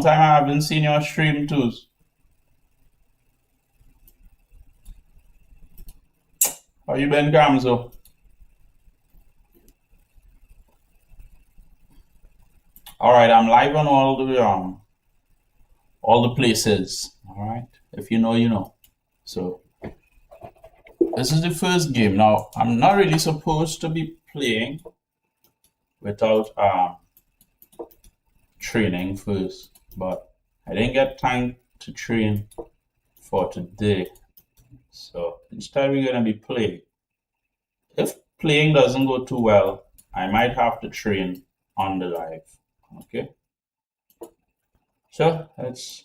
Time I haven't seen your stream too. How you been, Gamzo? All right, I'm live on all the places. All right, if you know, you know. So this is the first game. Now I'm not really supposed to be playing without training first, but I didn't get time to train for today. So instead, we're gonna be playing. If playing doesn't go too well, I might have to train on the live. Okay. So let's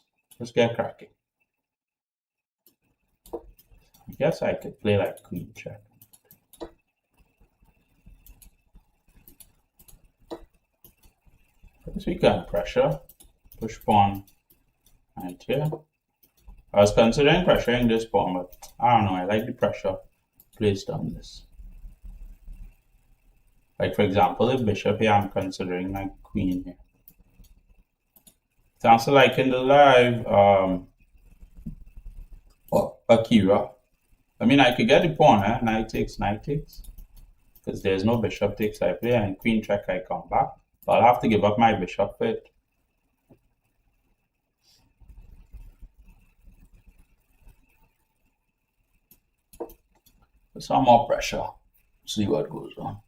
get cracking. I guess I could play like queen check. I guess we can pressure, push pawn right here. I was considering pressuring this pawn, but I don't know. I like the pressure placed on this. Like for example, if bishop here, I'm considering like queen here. Sounds like in the live, Akira. I mean, I could get the pawn, knight takes, because there's no bishop takes I play, and queen check I come back. But I'll have to give up my bishop for it. Some more pressure. See what goes on.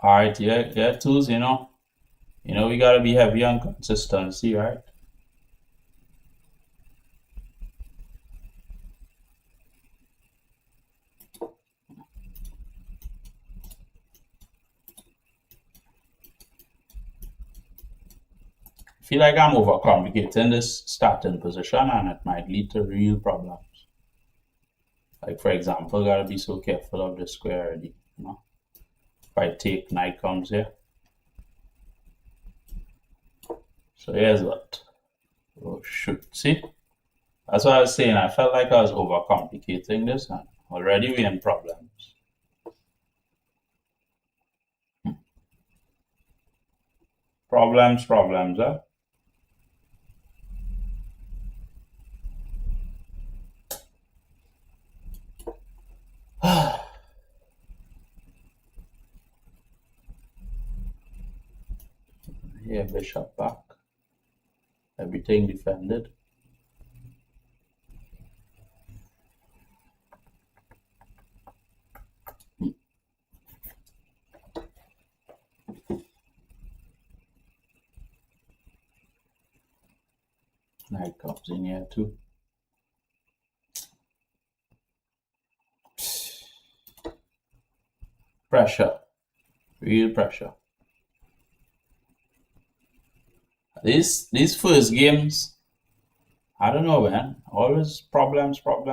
All right, yeah, tools. We gotta be heavy on consistency, right? I feel like I'm overcomplicating this starting position, and it might lead to real problems. Like for example, gotta be so careful of the square already. If I take, knight comes here. So here's what. Oh shoot! See, that's what I was saying. I felt like I was overcomplicating this, and already we're in problems. Problems, huh? Here, bishop back. Everything defended. Knight comes in here too. Pressure. Real pressure. These first games, I don't know, man. Always problems. Huh?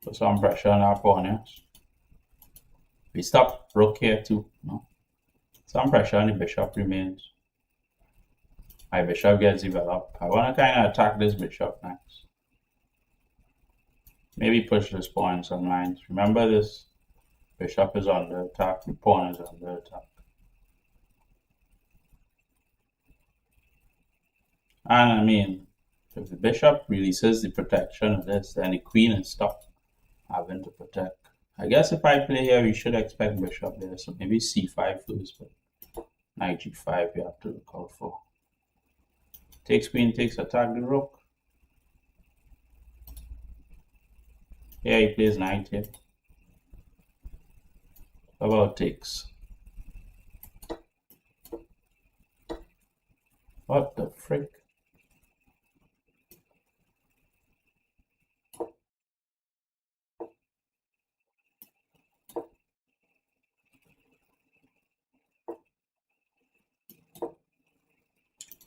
Put some pressure on our opponents. We stop rook here too. No? Some pressure on the bishop remains. My bishop gets developed. I want to kind of attack this bishop next. Maybe push this pawn in some lines. Remember, this bishop is under attack. The pawn is under attack. And I mean, if the bishop releases the protection of this, then the queen is stuck having to protect. I guess if I play here, we should expect bishop there. So maybe c5 first, but knight g5 we have to look out for. Takes queen, takes, attack the rook. Here he plays knight here. How about takes? What the frick?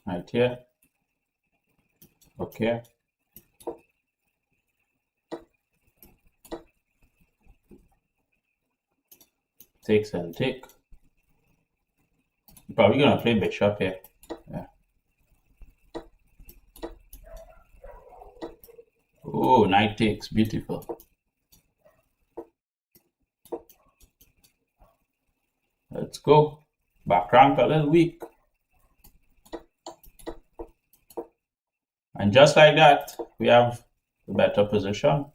Right here. Okay. takes and take. You're probably gonna play bishop here. Yeah. Oh, knight takes, beautiful. Let's go. Back rank a little weak. And just like that, we have the better position.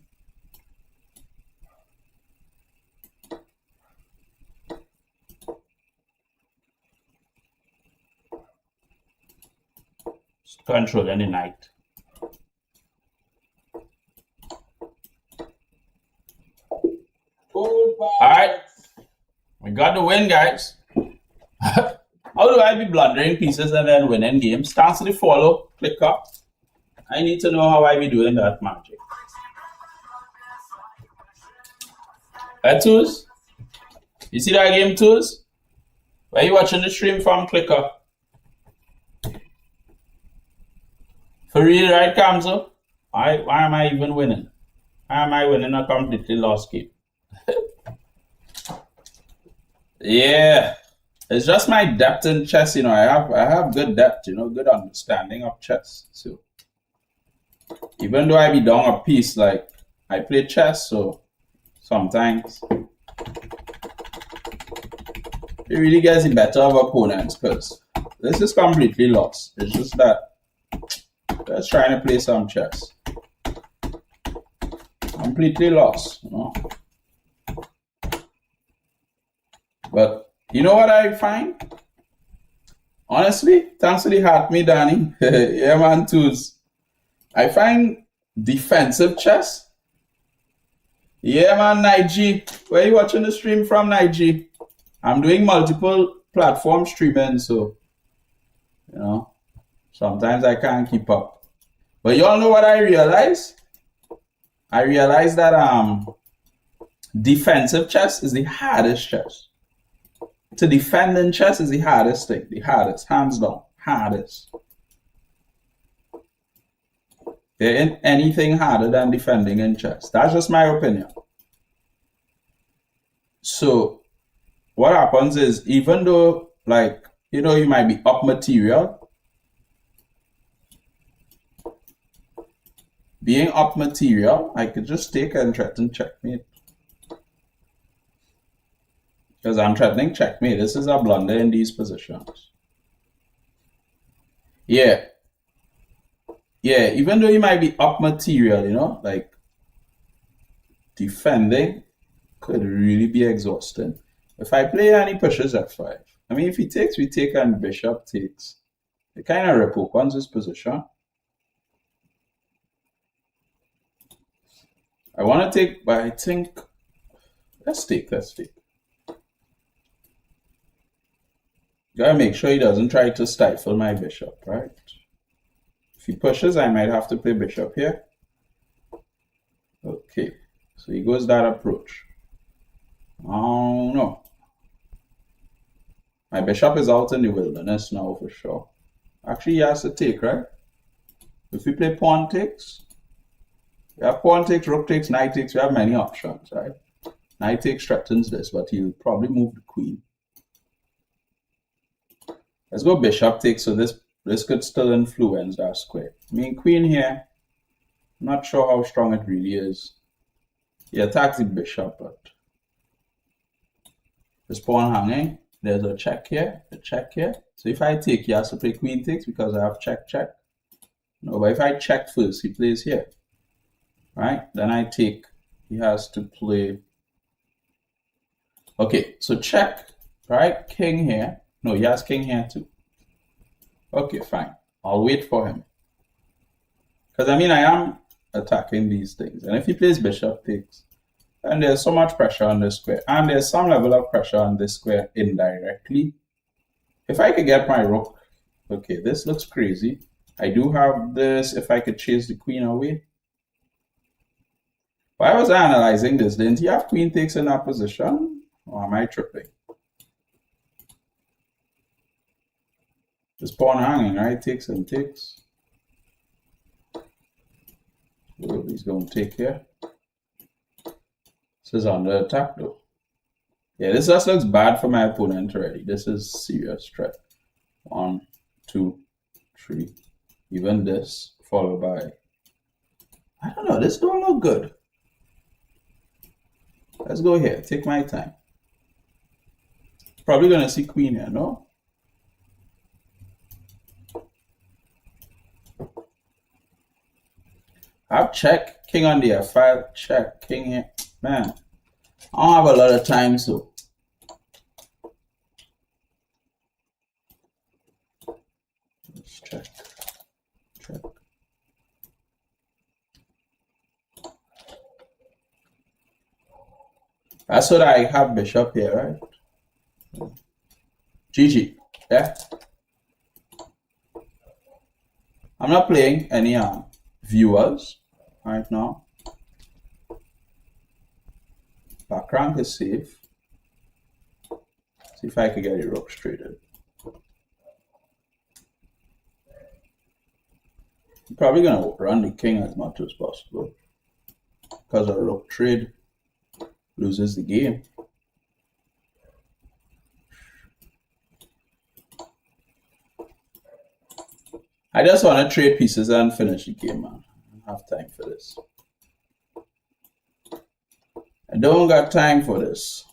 Just controlling the knight. Alright. We got the win, guys. How do I be blundering pieces and then winning games? Thanks to the follow. Click up. I need to know how I be doing that magic. Twos? You see that game, Twos? Where you watching the stream from? Click up. For real, right, Kamzo? Why am I even winning? Why am I winning a completely lost game? Yeah. It's just my depth in chess, you know. I have good depth, you know, good understanding of chess. So even though I be down a piece, like I play chess, so sometimes it really gets the better of opponents because this is completely lost. It's just that just trying to play some chess. Completely lost, you know. But you know what I find? Honestly, thanks to the heart me, Danny. Yeah, man, Twos. I find defensive chess. Yeah, man, Nige. Where you watching the stream from, Nige? I'm doing multiple platform streaming, so you know, sometimes I can't keep up. But you all know what I realized? I realized that defensive chess is the hardest chess. To defend in chess is the hardest thing, the hardest, hands down, hardest. There ain't anything harder than defending in chess. That's just my opinion. So what happens is, even though, like, you know, you might be up material, being up material, I could just take and threaten checkmate. Because I'm threatening checkmate. This is a blunder in these positions. Yeah. Yeah, even though you might be up material, you know, like defending could really be exhausting. If I play and he pushes f5, I mean, if he takes, we take, and bishop takes. It kind of repopens his position. I want to take, but I think, let's take. Gotta make sure he doesn't try to stifle my bishop, right? If he pushes, I might have to play bishop here. Okay, so he goes that approach. Oh no. My bishop is out in the wilderness now for sure. Actually, he has to take, right? If we play pawn takes, we have pawn takes, rook takes, knight takes. We have many options, right? Knight takes threatens this, but he'll probably move the queen. Let's go bishop takes, so this could still influence our square. I mean, queen here, I'm not sure how strong it really is. He attacks the bishop, but this pawn hanging, there's a check here, a check here. So if I take, he has to play queen takes because I have check, check. No, but if I check first, he plays here, right? Then I take, he has to play. Okay, so check, right? King here. No, he has king here too. Okay, fine. I'll wait for him. Because, I mean, I am attacking these things. And if he plays bishop takes, and there's so much pressure on this square. And there's some level of pressure on this square indirectly. If I could get my rook, okay, this looks crazy. I do have this, if I could chase the queen away. Why was I analyzing this? Didn't he have queen takes in that position? Or am I tripping? This pawn hanging, right? Takes and takes. Oh, he's going to take here. This is under attack though. Yeah, this just looks bad for my opponent already. This is serious threat. 1, 2, 3. Even this, followed by... I don't know, this don't look good. Let's go here. Take my time. Probably gonna see queen here, no? I've checked king on the f5, check king here. Man, I don't have a lot of time, so let's check. Check. That's what I have bishop here, right? GG. Yeah. I'm not playing any viewers right now. Back rank is safe. See if I could get it rook straighted. I'm probably gonna run the king as much as possible because a rook trade loses the game. I just want to trade pieces and finish the game, man. I don't have time for this. I don't got time for this.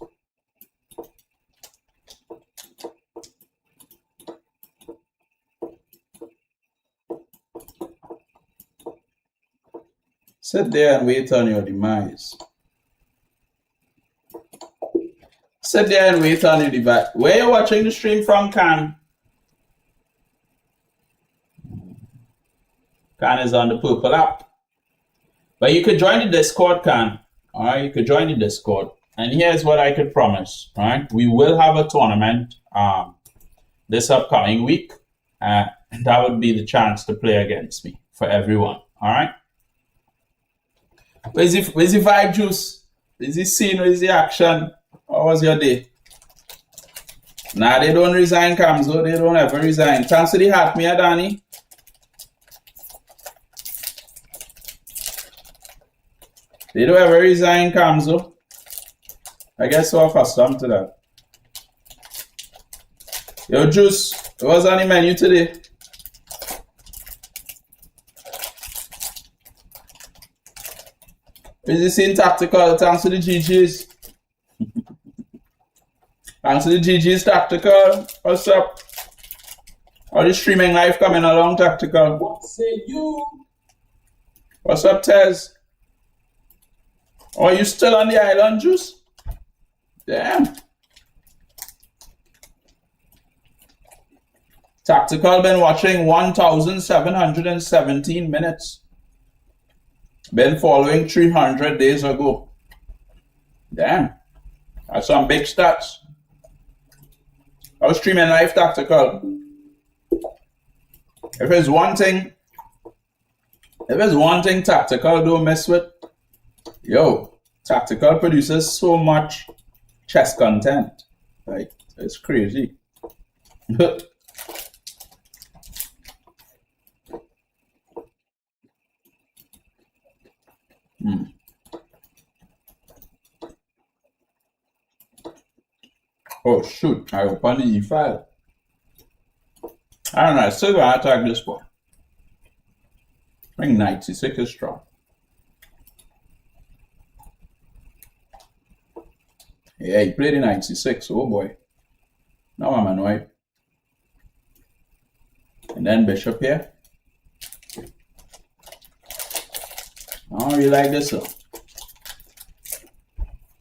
Sit there and wait on your demise. Sit there and wait on your demise. Where you watching the stream from, Kann? Kann is on the purple app. But you could join the Discord, Kann. Alright, you could join the Discord. And here's what I could promise. Alright, we will have a tournament this upcoming week. That would be the chance to play against me for everyone. Alright? Where's the vibe juice? Where's the scene? Where's the action? How was your day? Nah, they don't resign, Kamzo. They don't ever resign. Thanks to the hat, me, Danny. They don't ever resign, Kamzo. I guess so accustomed to that. Yo, Juice, what's on the menu today? Is this in tactical? Thanks to the GGs. Thanks to the GGs tactical. What's up? How the streaming life coming along, tactical? What say you? What's up, Tez? Are you still on the island, Juice? Damn. Tactical been watching 1,717 minutes. Been following 300 days ago. Damn. That's some big stats. I was streaming live, tactical. If it's one thing tactical don't mess with, yo, tactical produces so much chess content. Like, it's crazy. Oh shoot, I opened the E file. I don't know, I still gonna attack this one. I think 96 is strong. Yeah, he played in 96, oh boy. Now I'm annoyed. And then bishop here. I don't really like this though.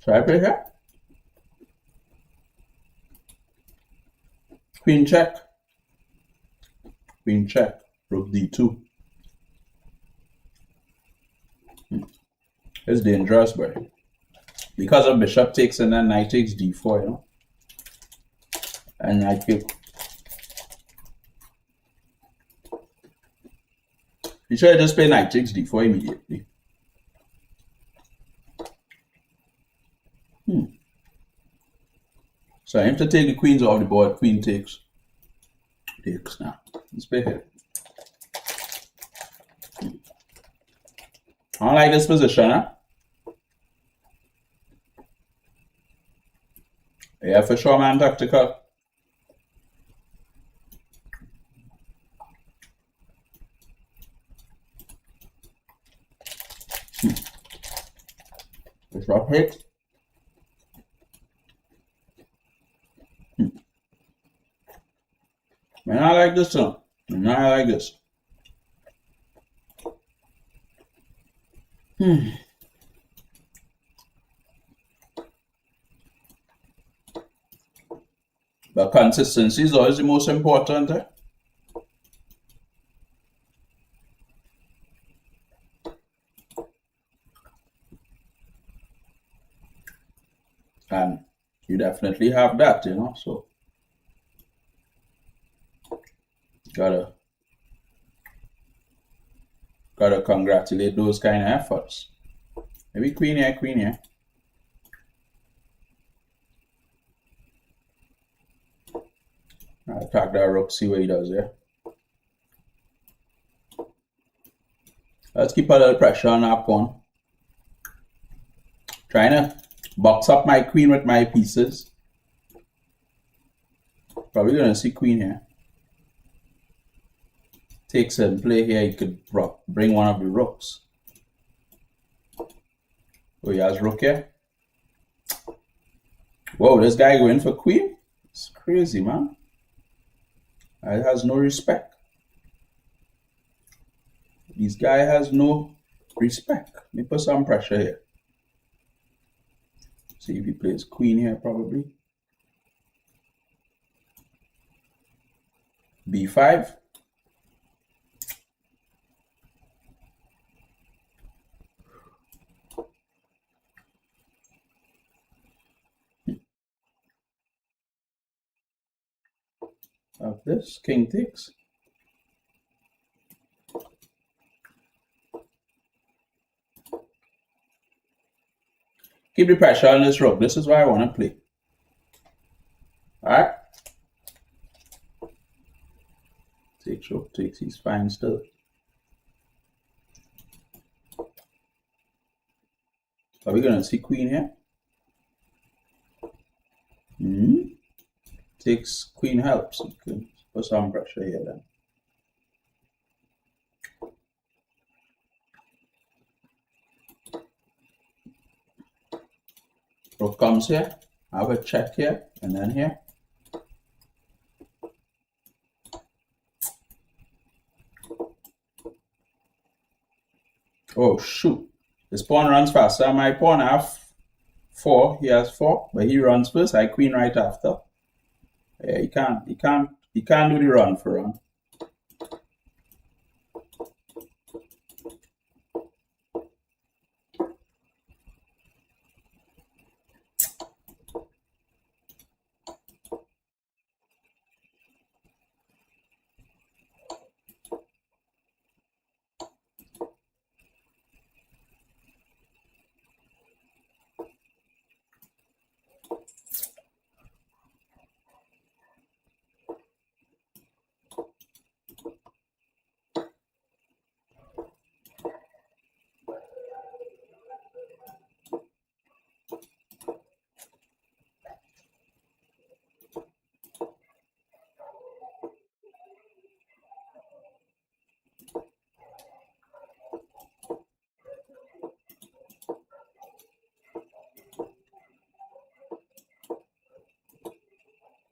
So I play here. Queen check. Queen check. Rook d2. It's dangerous, boy. Because of bishop takes and then knight takes d4, you know. And knight kick. You should just play knight takes d4 immediately. So I have to take the queens off the board. Queen takes. Takes now. Let's play here. I don't like this position, huh? Yeah, for sure, man, tactical. Bishop hit. Man, I like this one. Man, I like this. But consistency is always the most important. And you definitely have that, you know, so gotta congratulate those kind of efforts. Maybe queen here, queen here. I'll attack that rook, see what he does here. Let's keep a little pressure on that pawn. Trying to box up my queen with my pieces. Probably gonna see queen here. Takes in play here, he could bring one of the rooks. Oh, he has rook here. Whoa, this guy going for queen? It's crazy, man. It has no respect. This guy has no respect. Let me put some pressure here. See if he plays queen here, probably. B5. Of this, king takes. Keep the pressure on this rook. This is why I want to play. Alright? Takes rook, takes, he's fine still. Are we gonna see queen here? Takes, queen helps. Okay. Put some pressure here then. Rook comes here. I have a check here and then here. Oh shoot. This pawn runs faster. My pawn have 4. He has 4, but he runs first. I queen right after. Yeah, he can't do the run for run.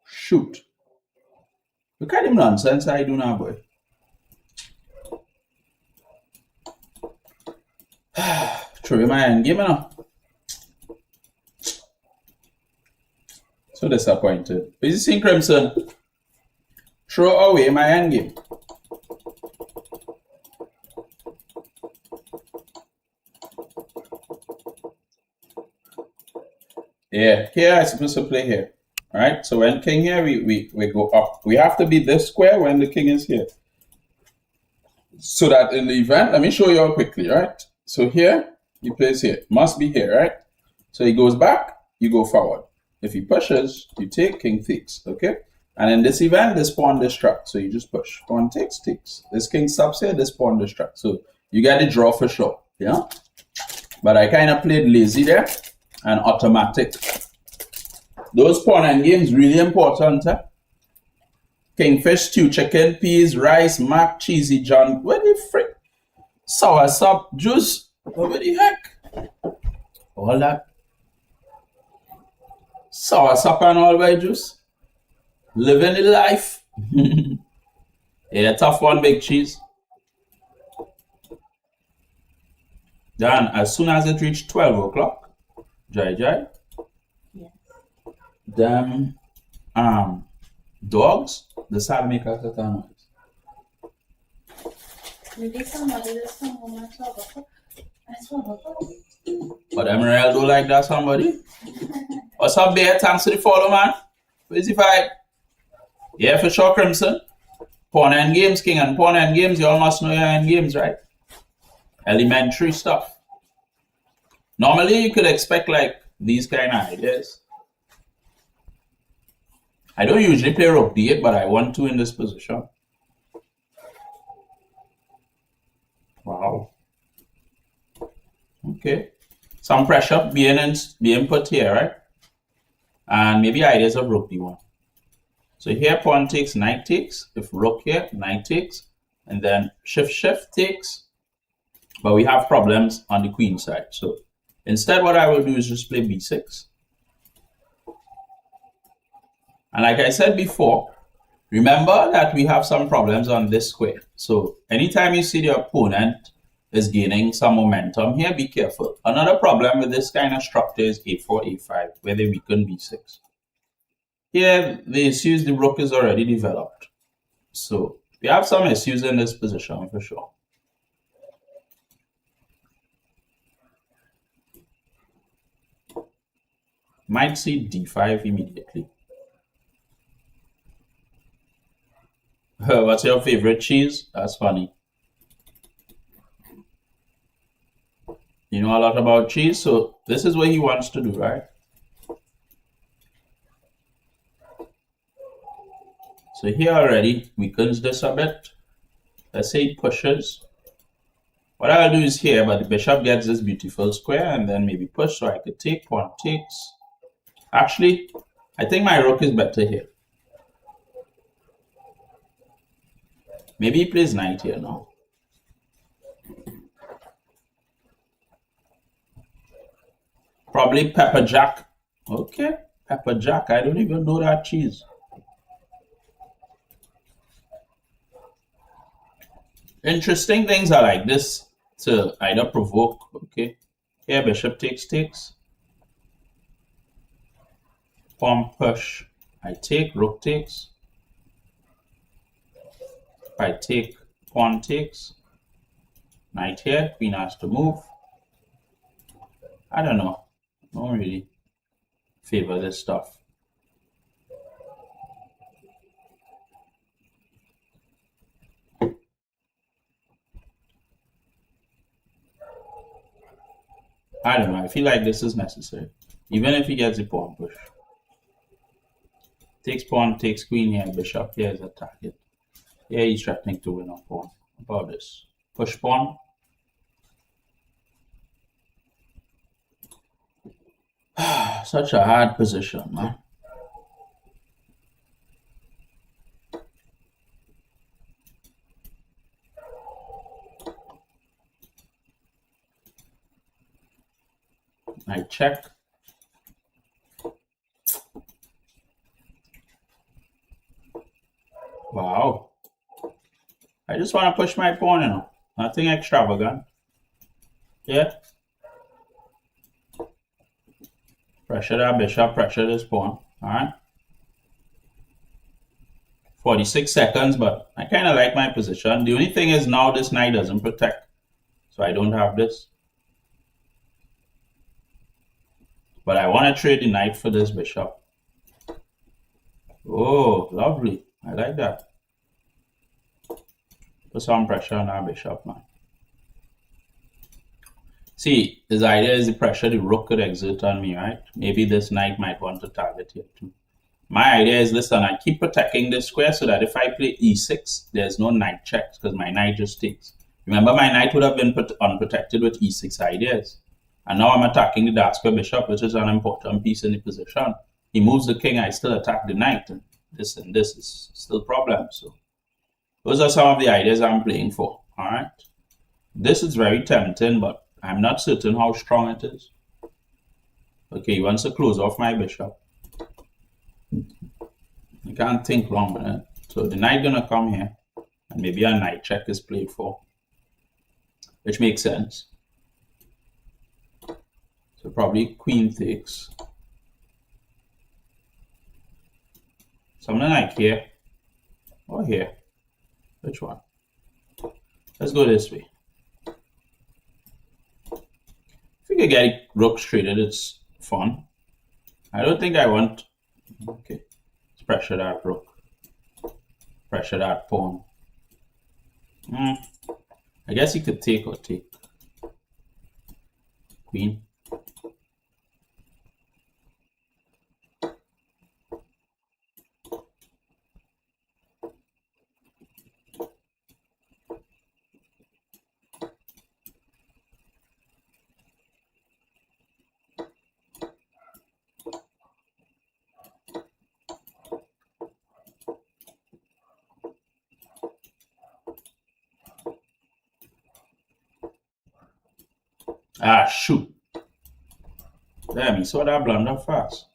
Shoot. Look at him nonsense I do now, boy. Throw my end game now. So disappointed. But you see, Crimson, throw away my end game. Yeah, here I'm supposed to play here. Alright, so when king here, we go up. We have to be this square when the king is here. So that in the event, let me show you all quickly, right? So here, he plays here. Must be here, right? So he goes back, you go forward. If he pushes, you take, king takes, okay? And in this event, this pawn distracts. So you just push. Pawn takes, takes. This king stops here, this pawn distracts. So you get the draw for sure, yeah? But I kind of played lazy there and automatic. Those pawn end games really important, huh? Kingfish stew, chicken, peas, rice, mac, cheesy John. What the frick? Sour sop, juice. What the heck? All that sour sop and all by juice. Living the life. Yeah, tough one, big cheese. Then, as soon as it reached 12 o'clock, Jai, Yes. them dogs decided to make a certain noise. Maybe somebody just come home and talk about But them real do like that somebody. What's up, bear? Thanks to the follow, man. Where's the fight? Yeah, for sure, Crimson. Pawn end games, king, and pawn end games, you all must know your end games, right? Elementary stuff. Normally, you could expect like these kind of ideas. I don't usually play rook d8, but I want to in this position. Wow. Okay. Some pressure being put here, right? And maybe ideas of rook d1. So here pawn takes, knight takes. If rook here, knight takes. And then shift takes. But we have problems on the queen side. So instead what I will do is just play b6. And like I said before, remember that we have some problems on this square. So anytime you see the opponent is gaining some momentum here, be careful. Another problem with this kind of structure is a4, a5, where they weaken b6. Here, the issues, the rook is already developed. So we have some issues in this position for sure. Might see d5 immediately. What's your favorite cheese? That's funny. You know a lot about cheese, so this is what he wants to do, right? So here already weakens this a bit. Let's say he pushes. What I'll do is here, but the bishop gets this beautiful square and then maybe push, so I could take, pawn takes. Actually, I think my rook is better here. Maybe he plays knight here now. Probably pepper jack. Okay, pepper jack. I don't even know that cheese. Interesting things are like this to either provoke. Okay, here bishop takes. Pawn push. I take, rook takes. I take, pawn takes. Knight here, queen has to move. I don't know. I don't really favor this stuff. I don't know. I feel like this is necessary. Even if he gets the pawn push. Takes pawn, takes queen here, bishop here is a target. Here he's threatening to win a pawn. About this. Push pawn. Such a hard position, man. I check. Wow. I just want to push my pawn, you know. Nothing extravagant. Yeah. Pressure that bishop, pressure this pawn. Alright. 46 seconds, but I kind of like my position. The only thing is now this knight doesn't protect. So I don't have this. But I want to trade the knight for this bishop. Oh, lovely. I like that. Put some pressure on our bishop, man. See, his idea is the pressure the rook could exert on me, right? Maybe this knight might want to target here too. My idea is, listen, I keep protecting this square so that if I play e6, there's no knight checks because my knight just takes. Remember, my knight would have been unprotected with e6 ideas. And now I'm attacking the dark square bishop, which is an important piece in the position. He he moves the king, I still attack the knight, and this is still problem. So those are some of the ideas I'm playing for. All right, this is very tempting, but I'm not certain how strong it is. Okay, he wants to close off my bishop. You can't think long on it. So the knight gonna come here, and maybe a knight check is played for, which makes sense. So probably queen takes. Something like here or here. Which one? Let's go this way. If we could get rooks traded, it's fun. I don't think I want. Okay, let's pressure that rook. Pressure that pawn. I guess he could take or take. Queen. Ah, shoot. Damn, he saw that blunder fast.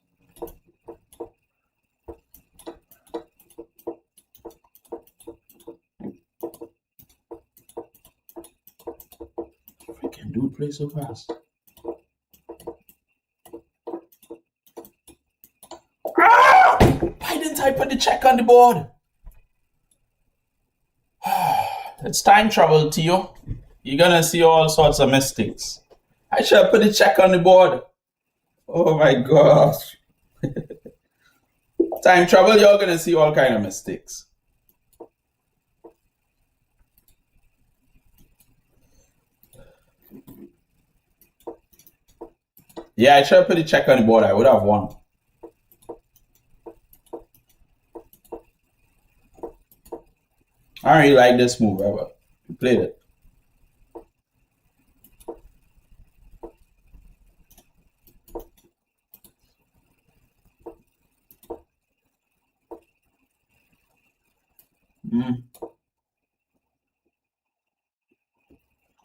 Freaking dude play so fast. Ah! Why didn't I put the check on the board? It's time travel, Theo. You're gonna see all sorts of mistakes. I should have put the check on the board. Oh my gosh. Time travel, you're gonna see all kind of mistakes. Yeah, I should have put the check on the board. I would have won. I don't really like this move ever. You played it.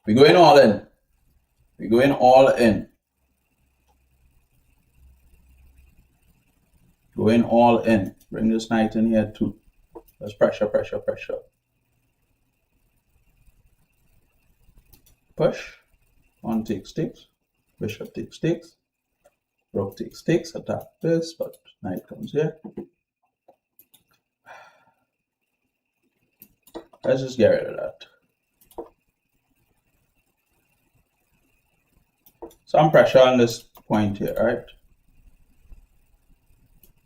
We're going all in. We're going all in. Going all in. Bring this knight in here too. Let's pressure, pressure, pressure. Push. Pawn takes, takes. Bishop takes, takes. Rook takes, takes. Attack this, but knight comes here. Let's just get rid of that. Some pressure on this point here, right?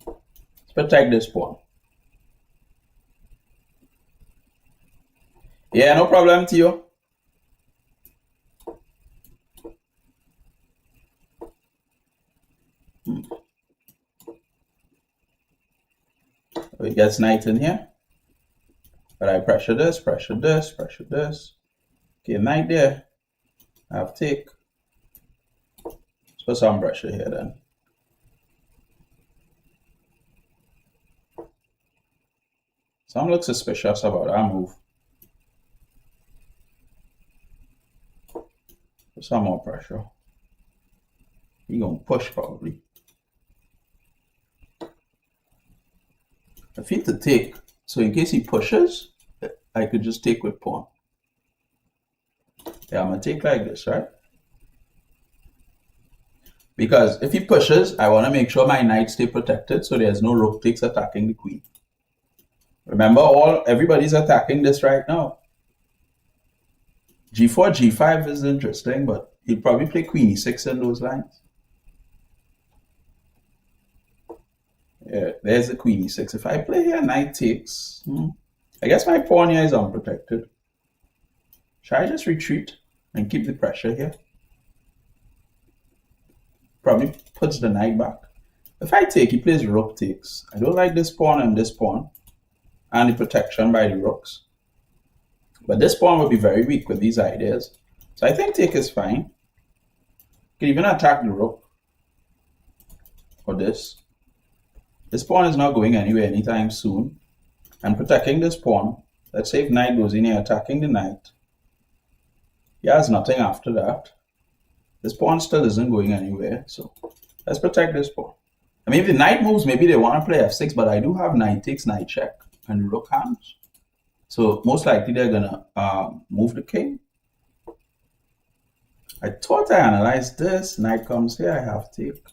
Let's protect this pawn. Yeah, no problem, Theo. We get knight in here. But I pressure this, pressure this, pressure this. Okay, knight there. I have take. Let's put some pressure here then. Some look suspicious about that move. Put some more pressure. He gonna push probably. I feel to take. So in case he pushes, I could just take with pawn. Yeah, I'm gonna take like this, right? Because if he pushes, I want to make sure my knight stay protected so there's no rook takes attacking the queen. Remember, everybody's attacking this right now. G4, G5 is interesting, but he'd probably play queen e6 in those lines. Yeah, there's the queen e6. If I play here, knight takes. I guess my pawn here is unprotected. Should I just retreat and keep the pressure here? Probably puts the knight back. If I take, he plays rook takes. I don't like this pawn and the protection by the rooks. But this pawn would be very weak with these ideas. So I think take is fine. You can even attack the rook for this. This pawn is not going anywhere anytime soon. I'm protecting this pawn. Let's say if knight goes in here attacking the knight. He has nothing after that. This pawn still isn't going anywhere, so let's protect this pawn. I mean, if the knight moves, maybe they want to play f6, but I do have knight takes, knight check, and rook hands. So most likely they're gonna move the king. I thought I analyzed this. Knight comes here, I have take.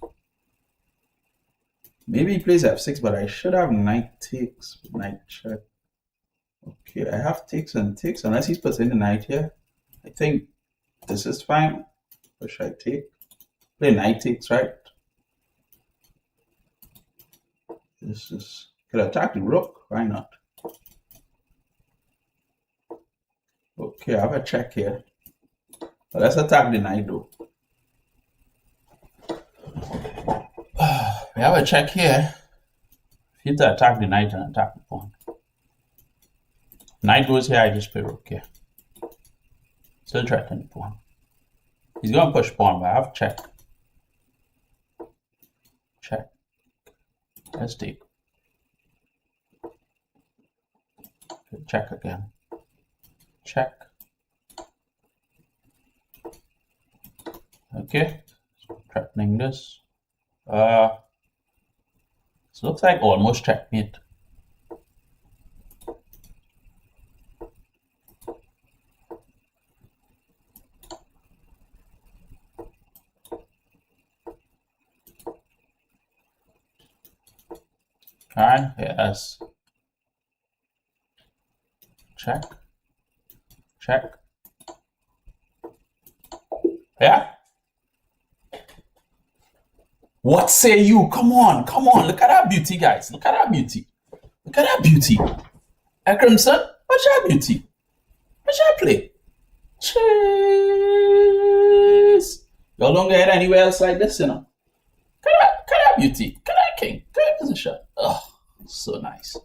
Maybe he plays f6, but I should have knight takes, knight check. Okay, I have takes and takes, unless he's putting the knight here. I think this is fine. What should I take? Play knight takes, right? This is, could attack the rook, why not? Okay, I have a check here. But let's attack the knight though. We have a check here. If you to attack the knight and attack the pawn. Knight goes here, I just play rook here. Still threatening the pawn. He's gonna push pawn, but I have check. Check. Let's take. Check again. Check. Okay. Threatening this. This looks like almost checkmate. Kann, yes. Check. Check. Yeah. What say you? Come on, come on. Look at that beauty, guys. Look at that beauty. Look at that beauty. Crimson, what's that beauty? What's that play? Cheese. Y'all don't get anywhere else like this, you know. Look at that beauty. Look at that king. Good position. Oh, so nice.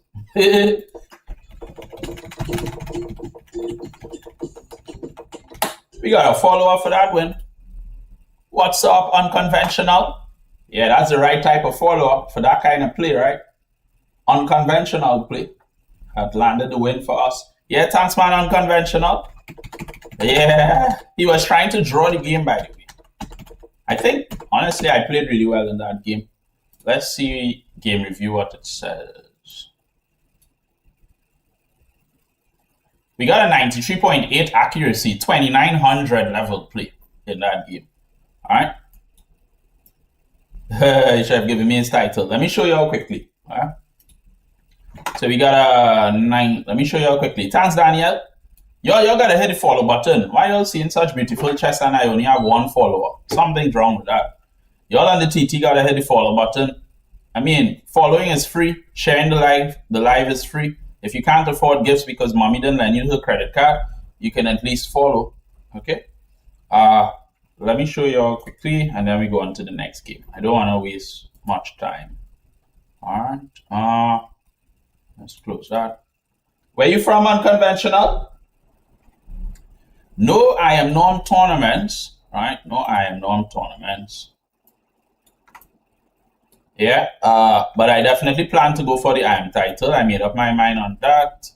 We got a follower for that win. What's up, unconventional? Yeah, that's the right type of follower for that kind of play, right? Unconventional play. Had landed the win for us. Yeah, thanks, man, unconventional. Yeah, he was trying to draw the game, by the way. I think, honestly, I played really well in that game. Let's see game review what it says. We got a 93.8 accuracy, 2900 level play in that game. All right. You should have given me his title. Let me show you all quickly. All right. So we got a 9. Let me show you all quickly. Thanks, Daniel. Y'all gotta hit the follow button. Why y'all seeing such beautiful chess and I only have one follower? Something's wrong with that. Y'all on the TT gotta hit the follow button. I mean, following is free. Sharing the live is free. If you can't afford gifts because mommy didn't lend you her credit card, you can at least follow. Okay. Let me show you all quickly, and then we go on to the next game. I don't want to waste much time. All right. Let's close that. Where you from, unconventional? No, I am non-tournaments. Right? No, I am non-tournaments. Yeah. But I definitely plan to go for the IM title. I made up my mind on that.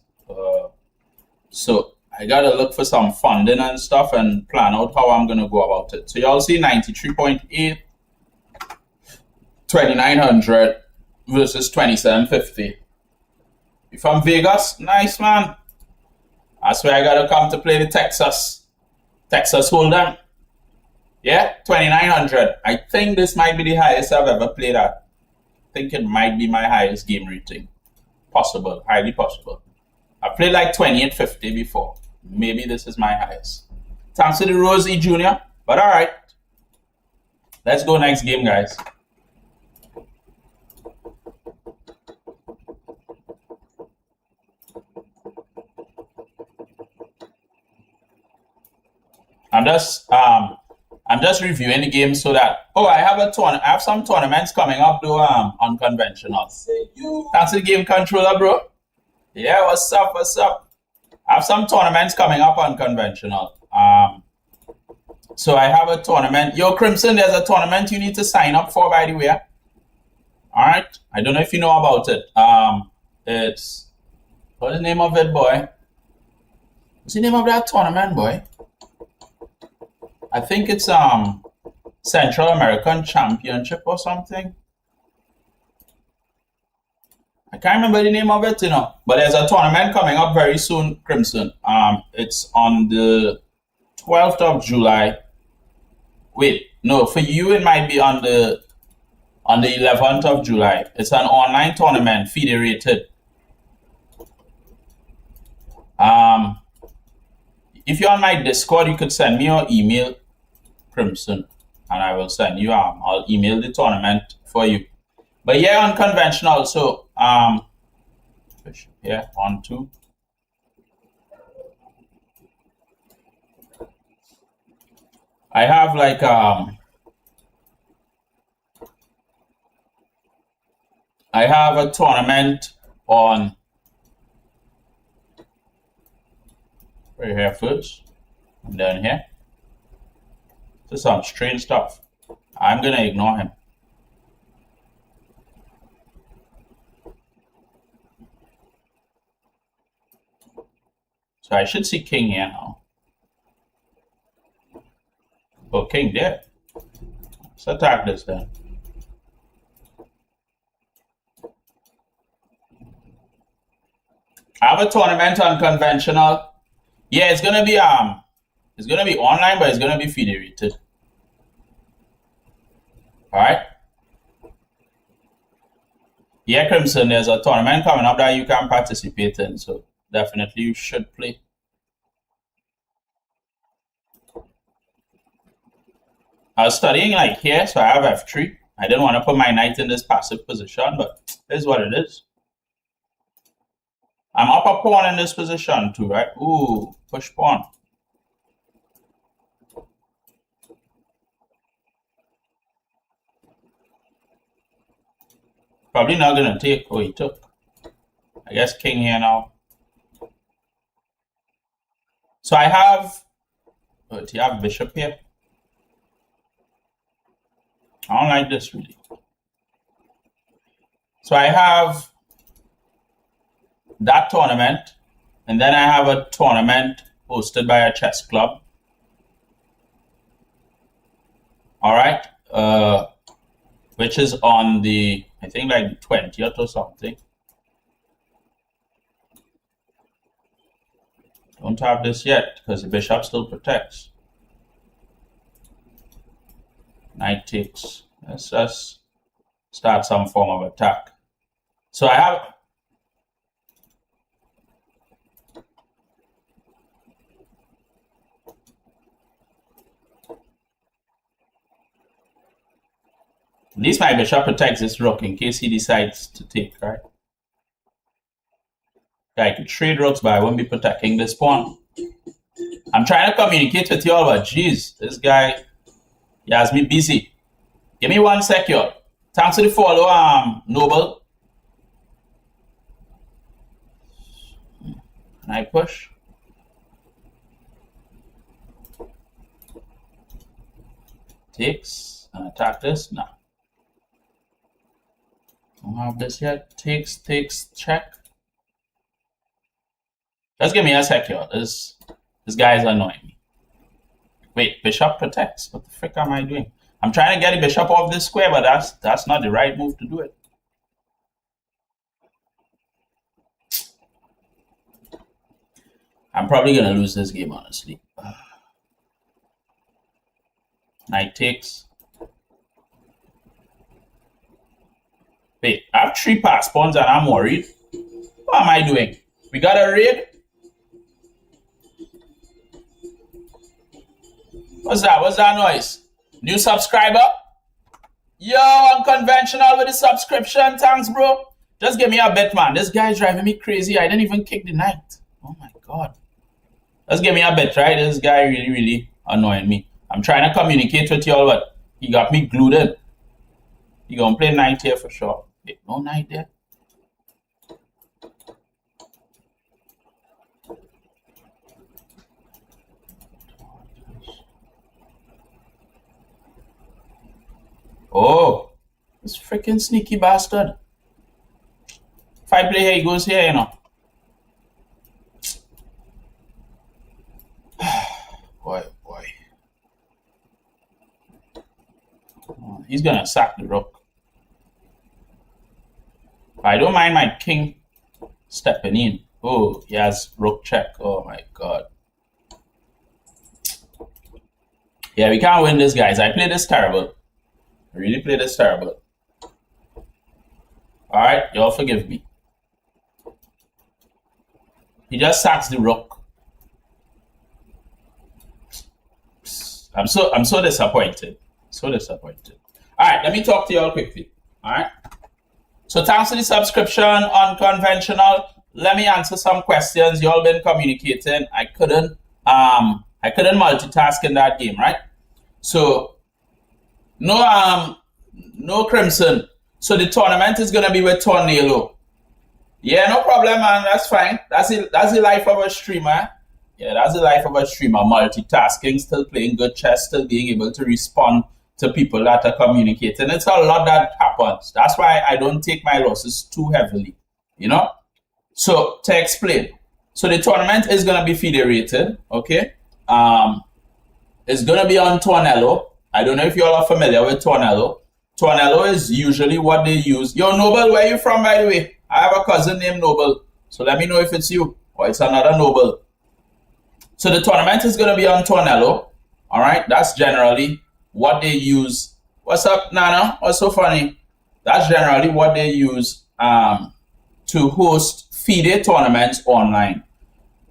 So I gotta look for some funding and stuff and plan out how I'm gonna go about it. So y'all see 93.8, 2900 versus 2750. You from Vegas? Nice, man. That's where I gotta come to play the Texas Hold'em. Yeah, 2900. I think this might be the highest I've ever played at. I think it might be my highest game rating. Possible, highly possible. I played like 2850 before. Maybe this is my highest. Thanks to the Rosie Jr. But all right. Let's go next game, guys. I'm just reviewing the game so that I have some tournaments coming up though, unconventional. Thanks to the game controller, bro. Yeah, what's up? I have some tournaments coming up unconventional. So I have a tournament. Yo, Crimson, there's a tournament you need to sign up for, by the way. All All right. I don't know if you know about it. It's what's the name of it, boy? What's the name of that tournament, boy? I think it's Central American Championship or something. I can't remember the name of it, but there's a tournament coming up very soon, Crimson. It's on the 12th of July. Wait, no, for you it might be on the 11th of July. It's an online tournament, federated. If you're on my Discord, you could send me your email, Crimson, and I will send you. I'll email the tournament for you. But yeah, unconventional. So yeah, 1, 2. I have like I have a tournament on right here first, and then here. This is some strange stuff. I'm gonna ignore him. So I should see King here now. Oh, King there. Let's attack this then. I have a tournament on conventional. Yeah, it's gonna be online, but it's gonna be federated. Alright? Yeah, Crimson, there's a tournament coming up that you can participate in, so definitely you should play. I was studying like here, so I have F3. I didn't want to put my knight in this passive position, but it is what it is. I'm up a pawn in this position too, right? Ooh, push pawn. Probably not gonna take. Oh, he took. I guess King here now. So I have. Oh, do you have bishop here? I don't like this really. So I have that tournament, and then I have a tournament hosted by a chess club. All right, which is on the, I think like 20th or something. Don't have this yet because the bishop still protects. Knight takes. Let's just start some form of attack. So I have. At least my bishop protects this rook in case he decides to take, right? I could trade rooks, but I won't be protecting this pawn. I'm trying to communicate with y'all, but geez, this guy, he has me busy. Give me 1 sec, y'all. Thanks for the follow, Noble. Can I push? Takes and attack this. No. Don't have this yet. Takes, check. Just give me a sec, y'all. This guy is annoying me. Wait, bishop protects. What the frick am I doing? I'm trying to get the bishop off this square, but that's not the right move to do it. I'm probably gonna lose this game, honestly. Knight takes. Wait, I have 3 pass pawns and I'm worried. What am I doing? We got a raid? What's that? What's that noise? New subscriber? Yo, unconventional with the subscription. Thanks, bro. Just give me a bet, man. This guy's driving me crazy. I didn't even kick the knight. Oh my god. Just give me a bet, right? This guy really, really annoying me. I'm trying to communicate with y'all, but he got me glued in. He gonna play knight here for sure. Wait, no knight there. Oh, this Freaking sneaky bastard. If I play here, he goes here, you know. Boy. He's gonna sack the rook. I don't mind my king stepping in. Oh, he has rook check. Oh my god. Yeah, we can't win this, guys. I play this terrible. I really play this terrible. Alright, y'all forgive me. He just sacks the rook. I'm so disappointed. So disappointed. Alright, let me talk to y'all quickly. Alright. So thanks for the subscription, Unconventional. Let me answer some questions. Y'all been communicating. I couldn't multitask in that game, right? So no Crimson. So the tournament is gonna be with Tornado. Yeah, no problem, man. That's fine. That's the life of a streamer. Yeah, that's the life of a streamer. Multitasking, still playing good chess, still being able to respond to people that are communicating. It's a lot that happens. That's why I don't take my losses too heavily, you know? So, to explain. So, the tournament is going to be federated, okay? It's going to be on Tornello. I don't know if you all are familiar with Tornello. Tornello is usually what they use. Yo, Noble, where you from, by the way? I have a cousin named Noble. So, let me know if it's you or it's another Noble. So the tournament is going to be on Tornello. All right. That's generally what they use. What's up, Nana? What's so funny? That's generally what they use to host FIDE tournaments online.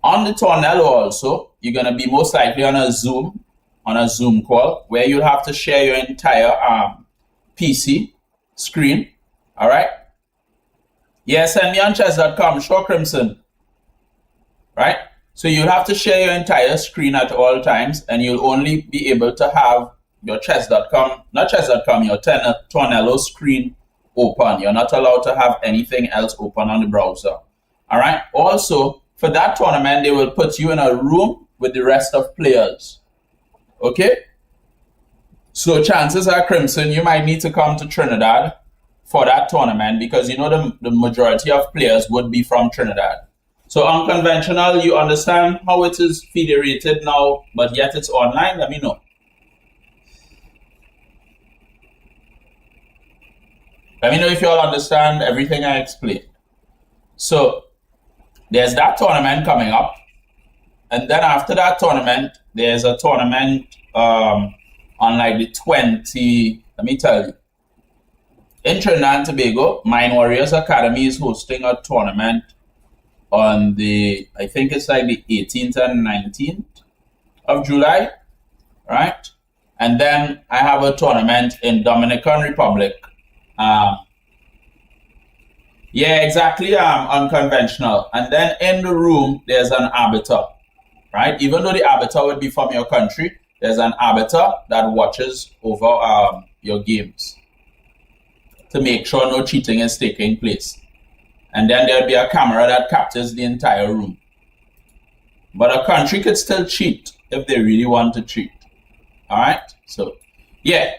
On the Tornello also, you're going to be most likely on a Zoom call where you'll have to share your entire PC screen. All right. Yeah, send me on chess.com. Sure, Crimson. Right. So you'll have to share your entire screen at all times, and you'll only be able to have your chess.com, not chess.com, your Tornello screen open. You're not allowed to have anything else open on the browser. All right. Also, for that tournament, they will put you in a room with the rest of players. Okay. So chances are, Crimson, you might need to come to Trinidad for that tournament because you know the majority of players would be from Trinidad. So Unconventional, you understand how it is federated now, but yet it's online? Let me know. Let me know if you all understand everything I explained. So there's that tournament coming up. And then after that tournament, there's a tournament on like the 20, let me tell you. In Trinidad and Tobago, Mind Warriors Academy is hosting a tournament on the, I think it's like the 18th and 19th of July, right? And then I have a tournament in Dominican Republic. Yeah, exactly, Unconventional. And then in the room, there's an arbiter, right? Even though the arbiter would be from your country, there's an arbiter that watches over your games to make sure no cheating is taking place. And then there'll be a camera that captures the entire room. But a country could still cheat if they really want to cheat. All right? So, yeah.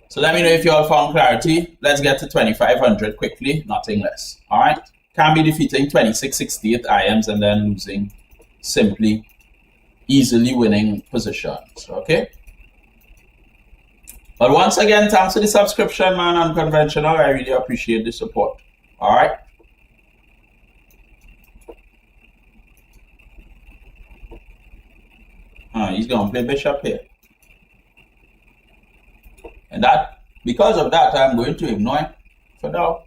So let me know if you all found clarity. Let's get to 2,500 quickly, nothing less. All right? Can't be defeating 2668 IMs and then losing simply easily winning positions. Okay? But once again, thanks for the subscription, man. Unconventional. I really appreciate the support. All right? He's going to play bishop here. And that, because of that, I'm going to ignore him for now.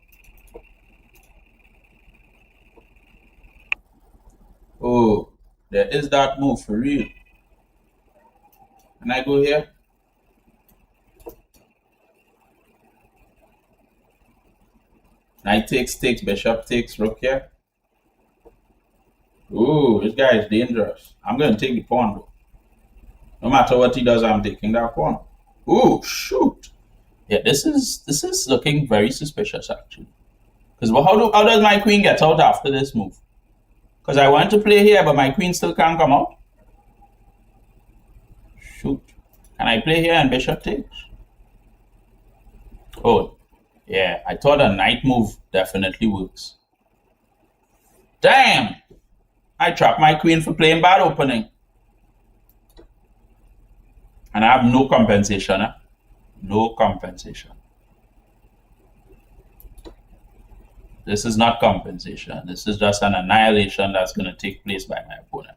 Oh, there is that move for real. Can I go here? Knight takes, bishop takes, rook here. Ooh, this guy is dangerous. I'm going to take the pawn though. No matter what he does, I'm taking that pawn. Ooh, shoot. Yeah, this is looking very suspicious actually. Because how does my queen get out after this move? Because I want to play here, but my queen still can't come out. Shoot. Can I play here and bishop takes? Oh, Yeah, I thought a knight move definitely works. Damn! I trapped my queen for playing bad opening. And I have no compensation. No compensation. This is not compensation. This is just an annihilation that's going to take place by my opponent.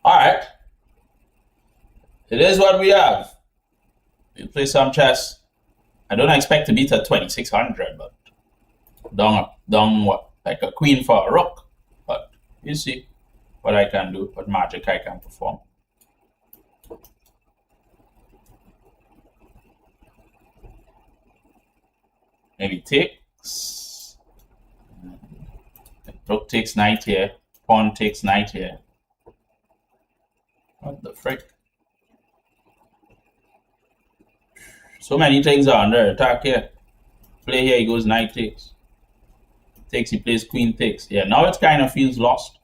Alright. It is what we have. We play some chess. I don't expect to beat a 2600, but down what? Like a queen for a rook. But you see what I can do, what magic I can perform. Maybe takes. Rook takes knight here. Pawn takes knight here. What the frick? So many things are under attack here. Play here, he goes knight takes. Takes, he plays queen takes. Yeah, now it kind of feels lost.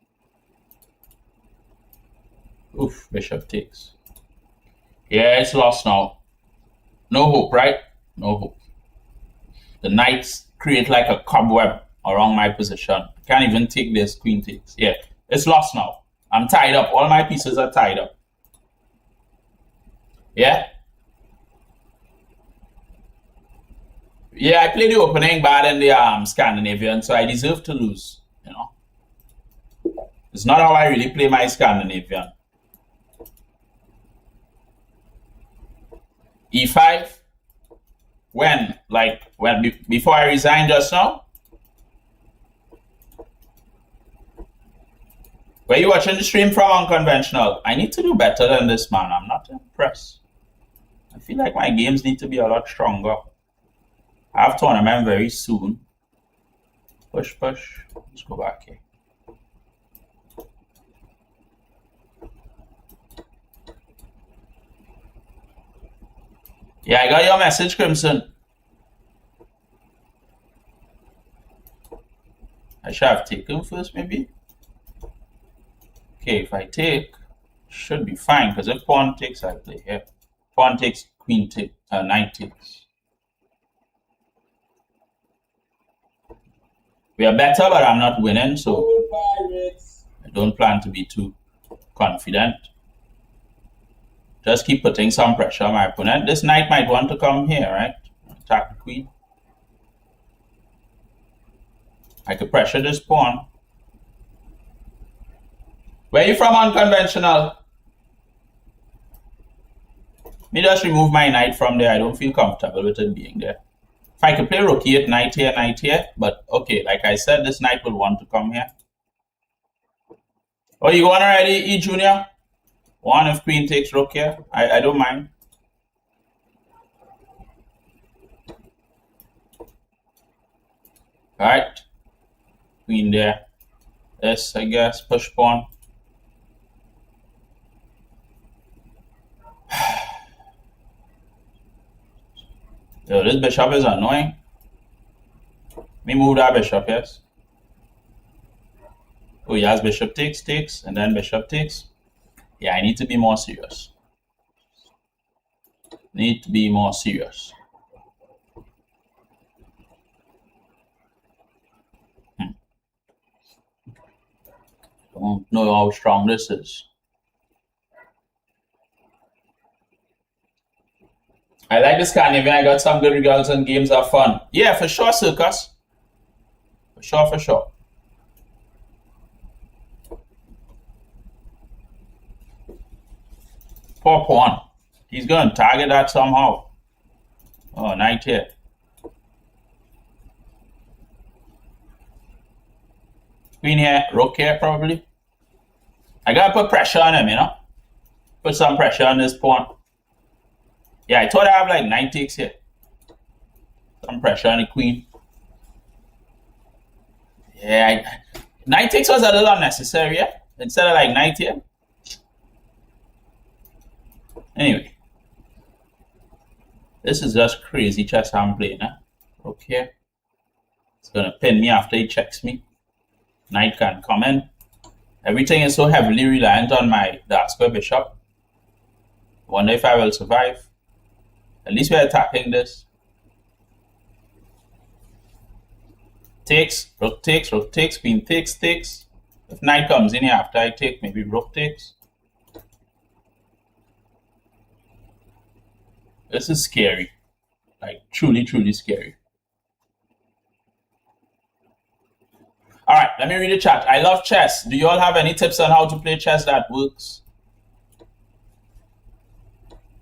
Oof, bishop takes. Yeah, it's lost now. No hope, right? No hope. The knights create like a cobweb around my position. I can't even take this, queen takes. Yeah, it's lost now. I'm tied up. All my pieces are tied up. Yeah? Yeah, I played the opening bad in the Scandinavian, so I deserve to lose, you know. It's not how I really play my Scandinavian. E5? When? Like, before I resigned just now? Were you watching the stream from Unconventional? I need to do better than this, man. I'm not impressed. I feel like my games need to be a lot stronger. I have tournament very soon. Push, push. Let's go back here. Yeah, I got your message, Crimson. I should have taken first, maybe. Okay, if I take, should be fine, because if pawn takes, I play here. Pawn takes, queen takes, knight takes. We are better, but I'm not winning, so I don't plan to be too confident. Just keep putting some pressure on my opponent. This knight might want to come here, right? Attack the queen. I could pressure this pawn. Where are you from, Unconventional? Me just remove my knight from there. I don't feel comfortable with it being there. If I could play rook e8, knight here, but okay, like I said, this knight will want to come here. Oh, you going already, E Junior? One if queen takes rook here. I don't mind. Alright. Queen there. This, I guess, push pawn. Yo, this bishop is annoying. Let me move that bishop, yes. Oh, he has bishop takes, and then bishop takes. Yeah, I need to be more serious. Need to be more serious. Don't know how strong this is. I like the Scandinavian. I got some good results and games are fun. Yeah, for sure, Circus. For sure, for sure. Poor pawn. He's going to target that somehow. Oh, knight here. Queen here, rook here probably. I got to put pressure on him, you know. Put some pressure on this pawn. Yeah, I thought I have like knight takes here. Some pressure on the queen. Yeah, knight takes was a little unnecessary, yeah? Instead of like knight here. Anyway. This is just crazy chess I'm playing, huh? Rook here. It's going to pin me after he checks me. Knight can come in. Everything is so heavily reliant on my dark square bishop. Wonder if I will survive. At least we're attacking this. Takes, rook takes, queen takes. If knight comes in here after I take, maybe rook takes. This is scary. Like, truly, truly scary. All right, let me read the chat. I love chess. Do you all have any tips on how to play chess that works?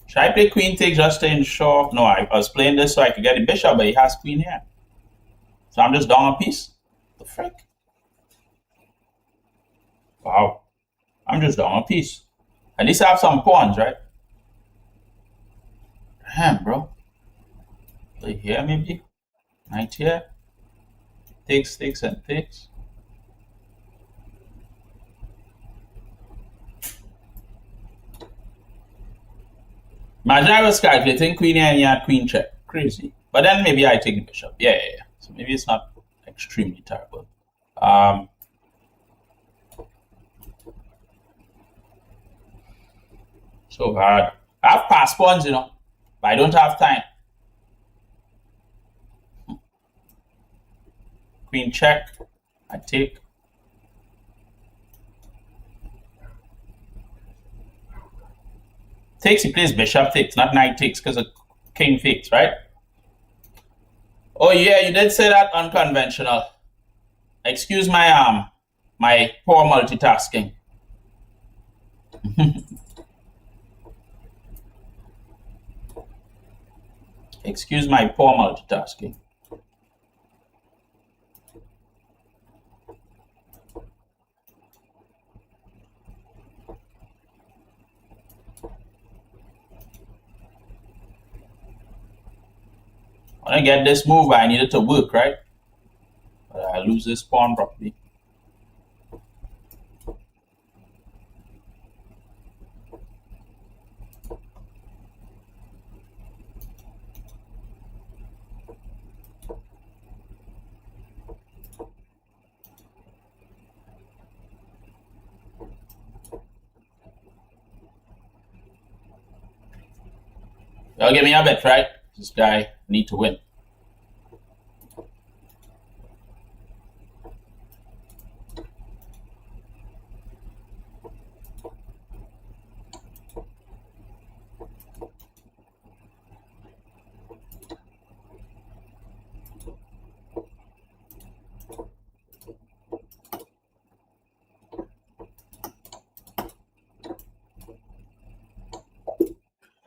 Should I play queen takes just to ensure? No, I was playing this so I could get the bishop, but he has queen here. So I'm just down a piece. The frick? Wow. I'm just down a piece. At least I have some pawns, right? Damn, bro. Play here, maybe? Knight here. Takes, and takes. Imagine I was calculating queen here and you had queen check. Crazy. But then maybe I take the bishop. Yeah. So maybe it's not extremely terrible. So hard. I have pass pawns, you know, but I don't have time. Queen check. I take. Takes, he plays bishop takes, not knight takes, because of king takes, right? Oh yeah, you did say that unconventional. Excuse my my poor multitasking. Excuse my poor multitasking. When I get this move, I need it to work, right? But I lose this pawn properly. Y'all give me a bet, right? This guy need to win.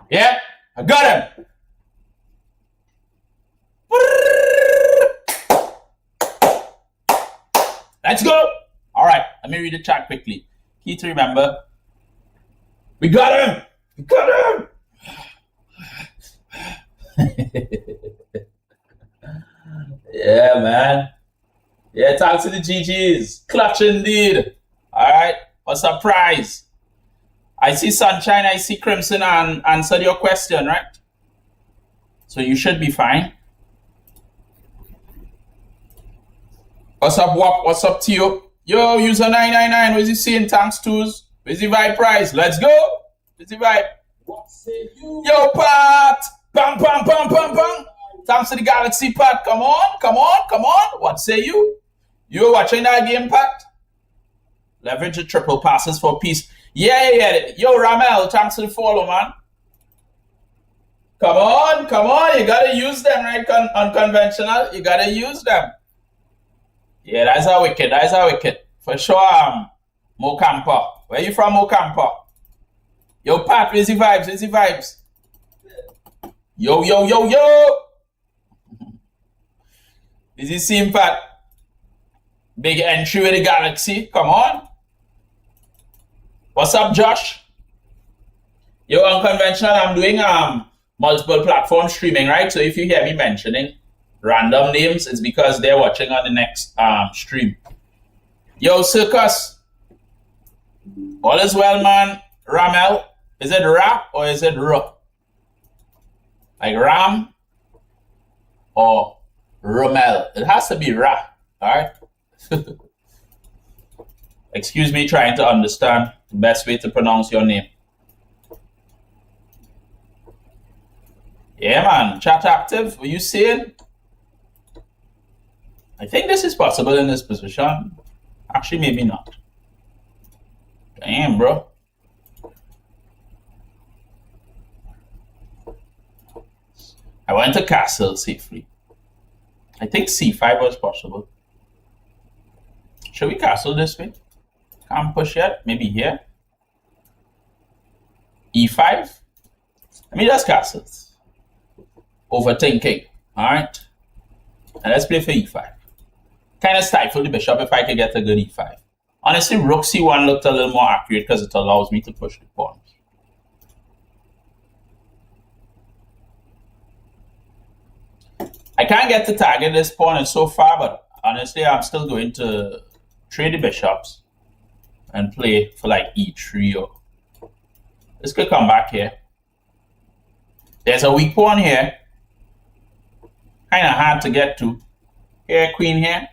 Yeah, I got him. Let's go. All right, let me read the chat quickly. Key to remember. We got him. We got him. Yeah, man. Yeah, thanks to the GGs. Clutch indeed. All right, a surprise. I see Sunshine, I see Crimson and answered your question, right? So you should be fine. What's up, Wop? What's up, Tio? Yo, user 999, where's he saying? Thanks, twos. Where's the vibe prize? Let's go. Where's the vibe? What say you? Yo, Pat. Bang, bang, bang, bang, bang. Thanks to the Galaxy, Pat. Come on, come on, come on. What say you? You watching that game, Pat? Leverage the triple passes for peace. Yeah. Yo, Ramel, thanks to the follow, man. Come on. You gotta use them, right? Unconventional. You gotta use them. Yeah, that's a wicked. For sure, Mocampa. Where you from, Mocampa? Yo, Pat, where's the vibes? Yo. Is it same, Pat? Big entry with the Galaxy. Come on. What's up, Josh? Yo, unconventional, I'm doing multiple platform streaming, right? So if you hear me mentioning random names, it's because they're watching on the next stream. Yo, Circus. All is well, man. Ramel. Is it Ra or is it Ru? Like Ram or Romel. It has to be Ra. Alright? Excuse me trying to understand the best way to pronounce your name. Yeah, man. Chat active. What you saying? I think this is possible in this position. Actually, maybe not. Damn, bro. I went to castle safely. I think c5 was possible. Should we castle this way? Can't push yet. Maybe here. e5. Let me just castle. Overthinking. Alright. And let's play for e5. Kind of stifle the bishop if I could get a good e5. Honestly, rook c1 looked a little more accurate because it allows me to push the pawns. I can't get to target this pawn so far, but honestly, I'm still going to trade the bishops and play for like e3 or... This could come back here. There's a weak pawn here. Kind of hard to get to. Here, queen here.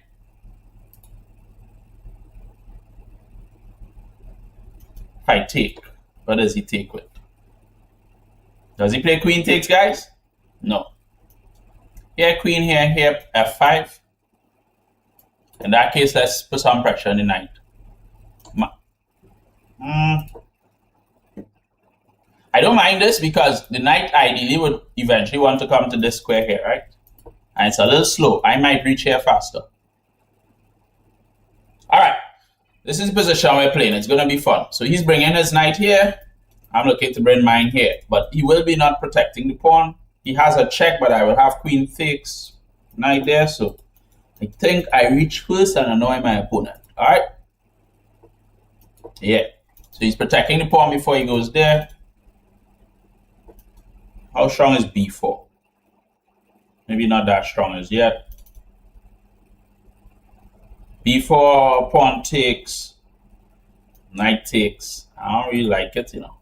If I take, what does he take with? Does he play queen takes, guys? No. Here, queen here, f5. In that case, let's put some pressure on the knight. I don't mind this because the knight ideally would eventually want to come to this square here, right? And it's a little slow. I might reach here faster. All right. This is the position we're playing. It's going to be fun. So he's bringing his knight here. I'm looking to bring mine here. But he will be not protecting the pawn. He has a check, but I will have queen takes knight there. So I think I reach first and annoy my opponent. All right. Yeah. So he's protecting the pawn before he goes there. How strong is b4? Maybe not that strong as yet. b4, pawn takes, knight takes. I don't really like it, you know.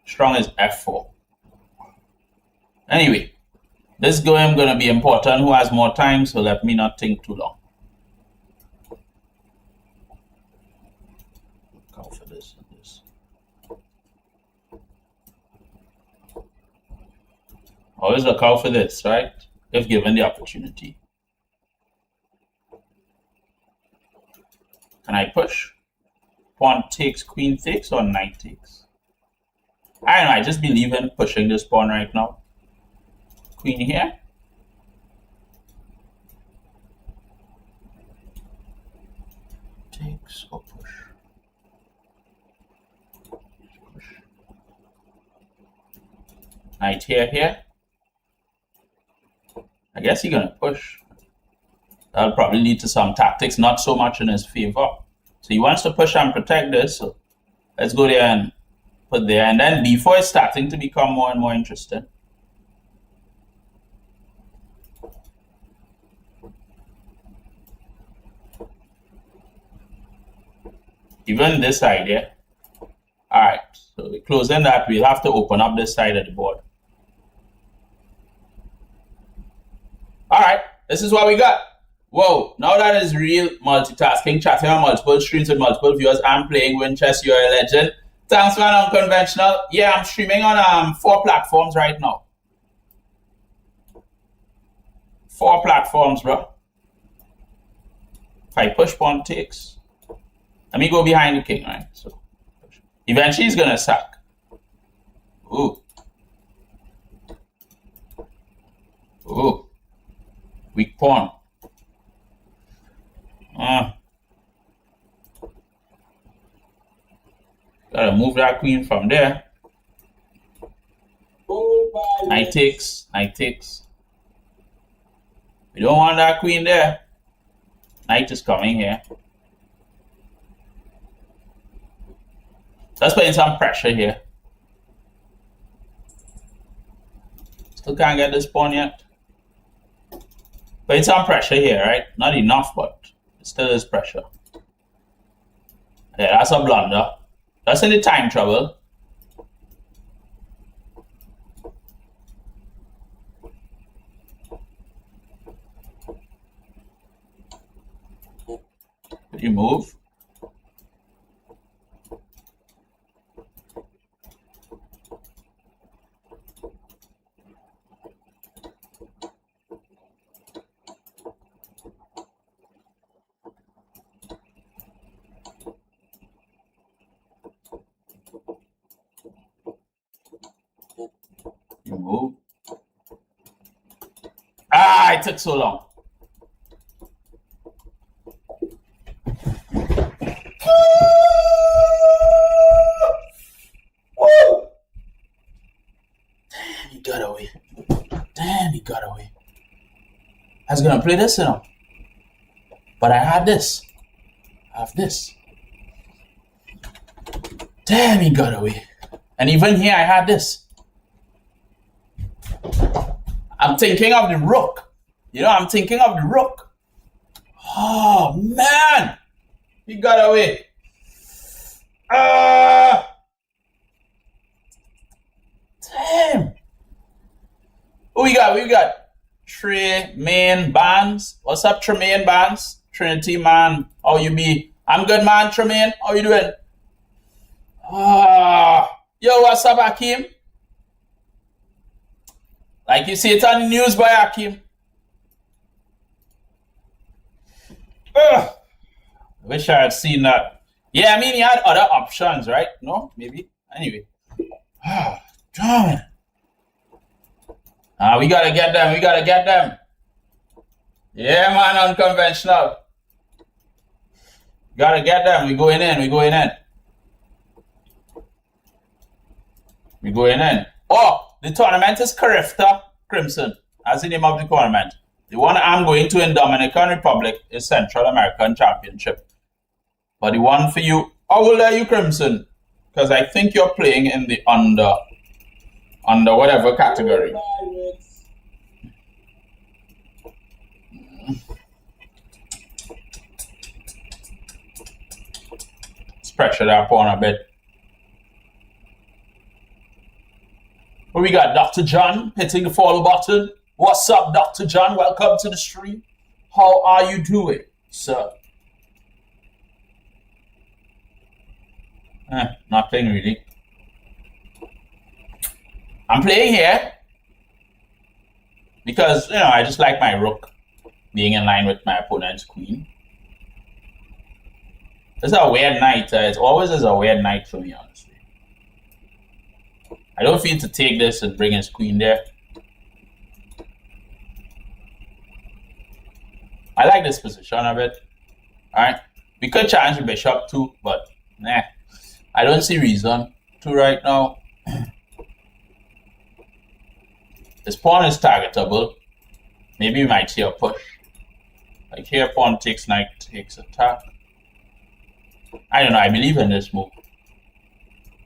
Strong as f4. Anyway, this game going to be important. Who has more time? So let me not think too long. Go for this and this. Always look out for this, right? If given the opportunity. Can I push? Pawn takes, queen takes, or knight takes? I don't know. I just believe in pushing this pawn right now. Queen here. Takes or push? Push. Knight here. I guess he's going to push. That'll probably lead to some tactics, not so much in his favor. So he wants to push and protect this. So let's go there and put there. And then b4 is starting to become more and more interesting. Even this idea. All right. So we're closing that. We'll have to open up this side of the board. All right. This is what we got. Whoa, now that is real multitasking, chatting on multiple screens with multiple viewers. I'm playing Winchess, you're a legend. Thanks, man, unconventional. Yeah, I'm streaming on 4 platforms right now. 4 platforms, bro. If I push pawn takes, let me go behind the king, right? So eventually he's gonna sack. Ooh. Ooh. Weak pawn. Gotta move that queen from there. Knight takes. We don't want that queen there. Knight is coming here. Let's put in some pressure here. Still can't get this pawn yet. Put in some pressure here, right? Not enough, but it still is pressure. Yeah, that's a blunder. That's in the time trouble. You move. You move. Ah, it took so long. Woo! Damn, he got away. Damn, he got away. I was gonna play this, you know. But I had this. I have this. Damn, he got away. And even here, I had this. I'm thinking of the rook. You know, I'm thinking of the rook. Oh, man. He got away. Damn. Who we got? We got Tremaine Barnes. What's up, Tremaine Barnes? Trinity man. How you be? I'm good, man. Tremaine, how you doing? Yo, what's up, Hakeem? Like you see it on the news, boy, Hakeem. Wish I had seen that. Yeah, I mean, he had other options, right? No, maybe. Anyway. Damn it. We gotta get them. We gotta get them. Yeah, man, unconventional. Gotta get them. We going in. We going in. We going in. Oh, the tournament is Carifta Crimson. That's the name of the tournament. The one I'm going to in Dominican Republic is Central American Championship. But the one for you, how old are you, Crimson? Because I think you're playing in the under whatever category. Let's pressure that pawn a bit. What we got? Dr. John hitting the follow button. What's up, Dr. John? Welcome to the stream. How are you doing, sir? Nothing really. I'm playing here because, you know, I just like my rook being in line with my opponent's queen. It's a weird night. It always is a weird night for me, honestly. I don't feel to take this and bring his queen there. I like this position a bit. Alright. We could challenge the bishop too, but nah. I don't see reason to right now. This pawn is targetable. Maybe we might see a push. Like here, pawn takes knight, takes attack. I don't know. I believe in this move.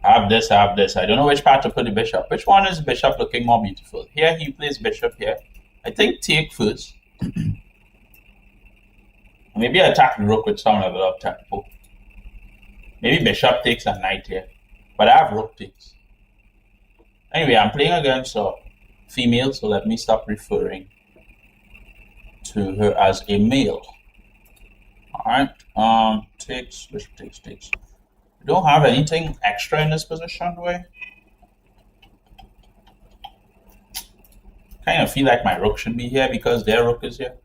I have this, I have this. I don't know which part to put the bishop. Which one is bishop looking more beautiful? Here, he plays bishop here. I think take first. Maybe attack the rook with some level of tempo. Maybe bishop takes a knight here. But I have rook takes. Anyway, I'm playing against a female, so let me stop referring to her as a male. Alright. Takes, bishop takes, takes. We don't have anything extra in this position, do I? Kind of feel like my rook should be here because their rook is here.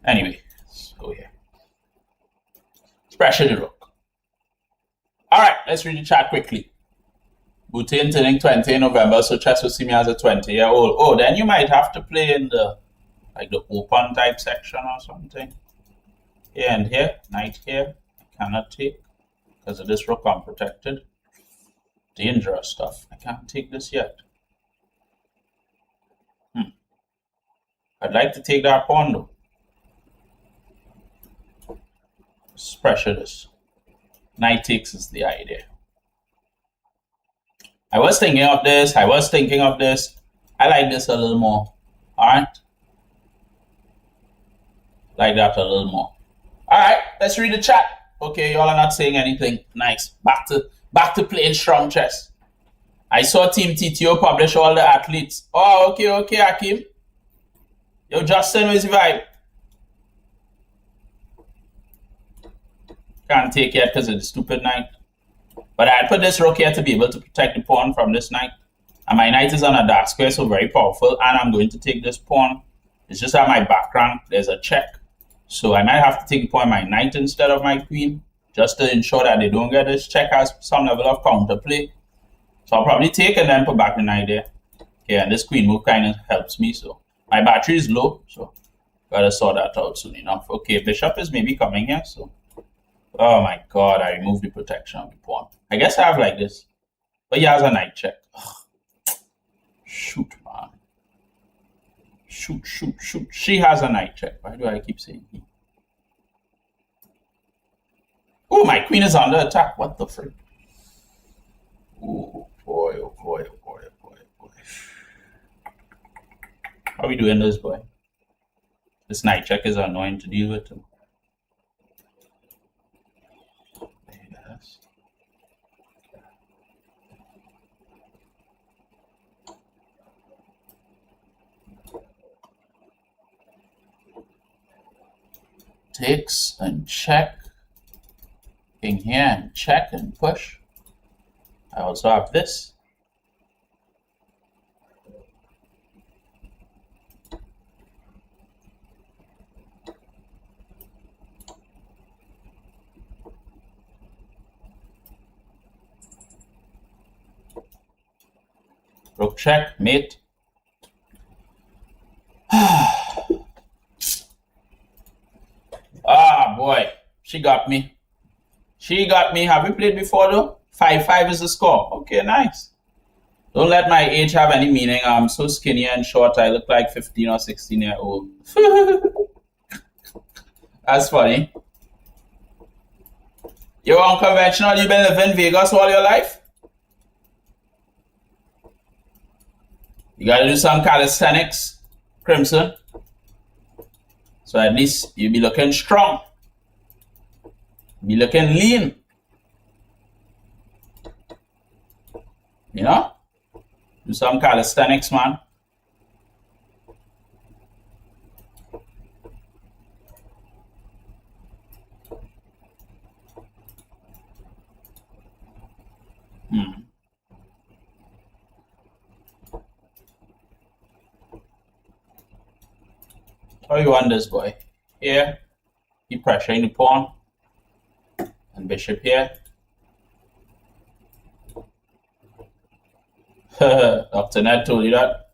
Anyway, let's go here. Let's pressure the rook. Alright, let's read the chat quickly. Bhutan turning 20 in November, so chess will see me as a 20-year-old. Oh, then you might have to play in the open type section or something. Here and here, knight here. I cannot take because of this rook unprotected. Dangerous stuff. I can't take this yet. I'd like to take that pawn though. Let's pressure this. Knight takes is the idea. I was thinking of this. I like this a little more. Alright? Like that a little more. Alright, let's read the chat. Okay, y'all are not saying anything. Nice. Back to playing strong chess. I saw Team TTO publish all the athletes. Oh, okay, Hakeem. Yo, Justin, where's the vibe? Can't take it because of the stupid knight. But I put this rook here to be able to protect the pawn from this knight. And my knight is on a dark square, so very powerful. And I'm going to take this pawn. It's just that my background, there's a check. So I might have to take the pawn my knight instead of my queen, just to ensure that they don't get this check as some level of counterplay. So I'll probably take and then put back the knight there. Okay, and this queen move kind of helps me. So my battery is low, so gotta sort that out soon enough. Okay, bishop is maybe coming here. So, oh my god, I removed the protection of the pawn. I guess I have like this, but he has a knight check. Ugh. Shoot, man. Shoot. She has a knight check. Why do I keep saying he? Oh, my queen is under attack. What the frick? Oh boy. How are we doing this, boy? This knight check is annoying to deal with. Yes. Takes and check. King here and check and push. I also have this. Rook check, mate. Ah, boy. She got me. Have we played before, though? 5-5 is the score. Okay, nice. Don't let my age have any meaning. I'm so skinny and short. I look like 15 or 16-year-old. That's funny. You're unconventional. You've been living in Vegas all your life? You gotta do some calisthenics, Crimson. So at least you'll be looking strong. Be looking lean. You know? Do some calisthenics, man. How you want this, boy? Here. Keep pressuring the pawn. And bishop here. Dr. Ned told you that.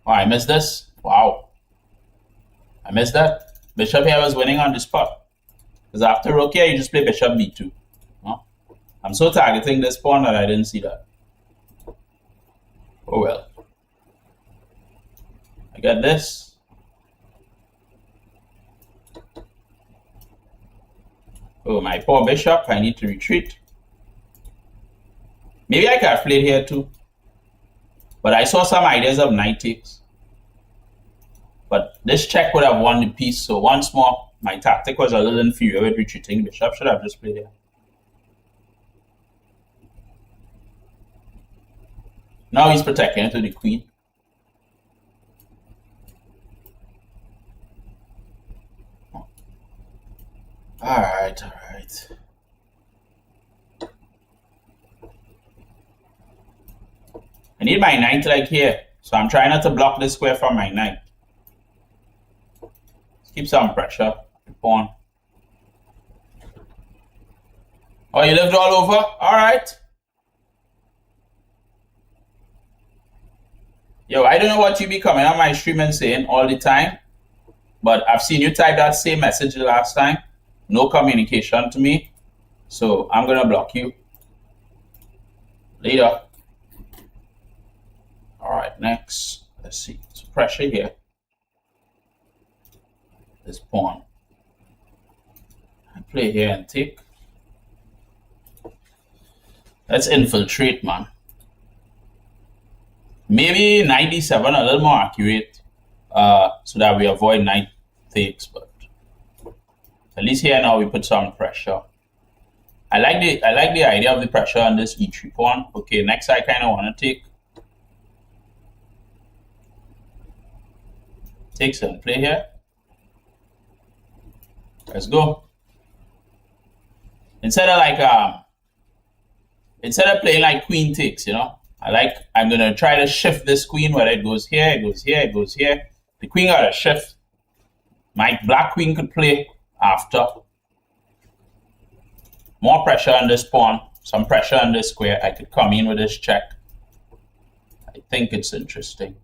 Oh, I missed this. Wow. I missed that. Bishop here was winning on the spot. Because after rook here, you just play bishop b2. No? I'm so targeting this pawn that I didn't see that. Oh well. I got this. Oh, my poor bishop. I need to retreat. Maybe I could have played here too. But I saw some ideas of knight takes. But this check would have won the piece. So once more, my tactic was a little inferior with retreating. Bishop should have just played here. Now he's protecting it to the queen. Alright. I need my knight like here. So I'm trying not to block this square from my knight. Let's keep some pressure. Pawn. Oh, you lived all over? Alright. Yo, I don't know what you be coming on my stream and saying all the time. But I've seen you type that same message the last time. No communication to me. So I'm going to block you. Later. Alright, next. Let's see. So pressure here. This pawn. I play here and take. Let's infiltrate, man. Maybe 97, a little more accurate. So that we avoid knight takes, but at least here now we put some pressure. I like the idea of the pressure on this e3 pawn. Okay, next I kind of want to take. Takes and play here. Let's go. Instead of playing like queen takes, you know, I'm gonna try to shift this queen, whether it goes here, it goes here, it goes here. The queen got a shift. My black queen could play after. More pressure on this pawn. some pressure on this square. I could come in with this check. I think it's interesting.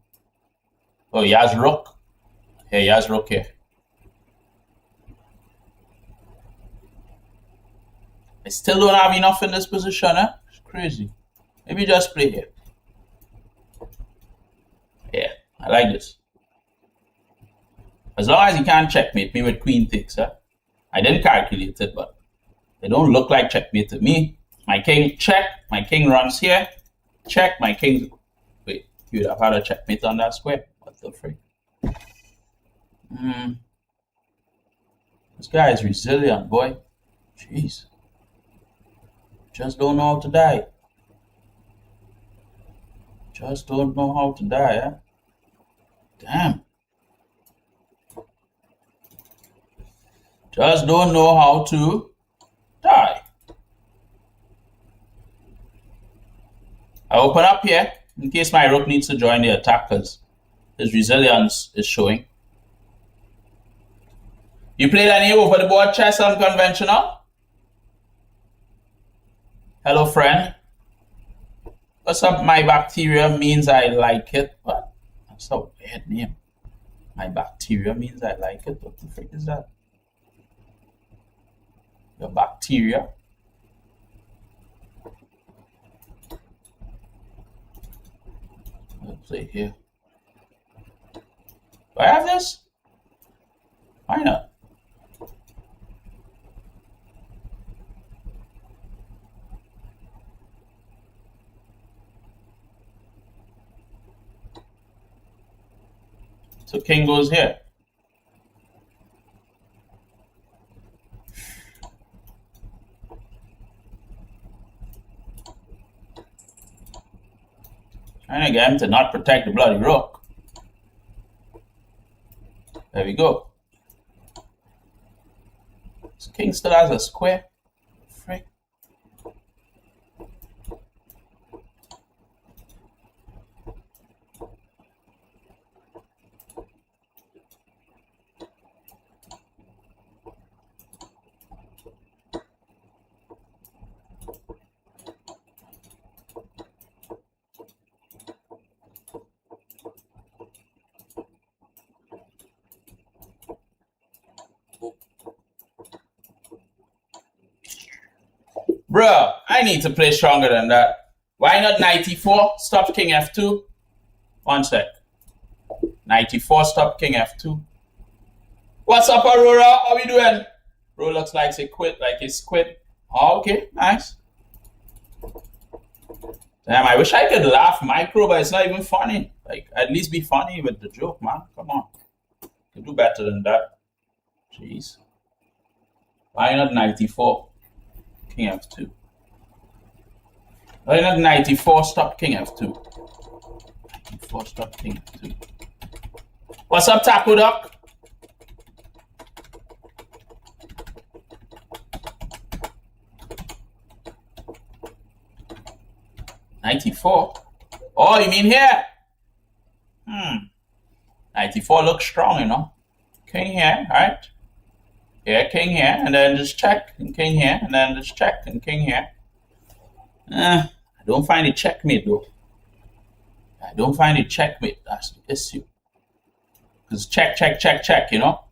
Oh, he has rook. Here, he has rook here. I still don't have enough in this position, eh? It's crazy. Maybe just play here. Yeah, I like this. As long as he can't checkmate me with queen takes, eh? I didn't calculate it, but they don't look like checkmate to me. My king check, my king runs here. Check, my king. Wait, you would have had a checkmate on that square. What the frick? This guy is resilient, boy. Jeez. Just don't know how to die. Just don't know how to die, eh? Damn. Just don't know how to die. I open up here in case my rook needs to join the attack because his resilience is showing. You played any over the board chess unconventional? Hello, friend. What's up? My bacteria means I like it. What? That's a weird name. My bacteria means I like it. What the frick is that? Your bacteria? Let's play here. Do I have this? Why not? So king goes here. Trying to get him to not protect the bloody rook. There we go. This king still has a square. Frick. Bro, I need to play stronger than that. Why not 94? Stop king f2. One sec. 94, stop king f2. What's up, Aurora? How we doing? Bro looks like he quit, Oh, okay, nice. Damn, I wish I could laugh micro, but it's not even funny. Like, at least be funny with the joke, man. Come on. You can do better than that. Jeez. Why not 94? King f2. Why not 94? Stop king f2. 94, stop king f2. What's up, Taco Duck? $94. Oh, you mean here? 94 looks strong, you know. King here, right? Yeah, king here, and then just check, and king here, and then just check, and king here. I don't find it checkmate, though. I don't find it checkmate. That's the issue. Because check, check, check, check, you know?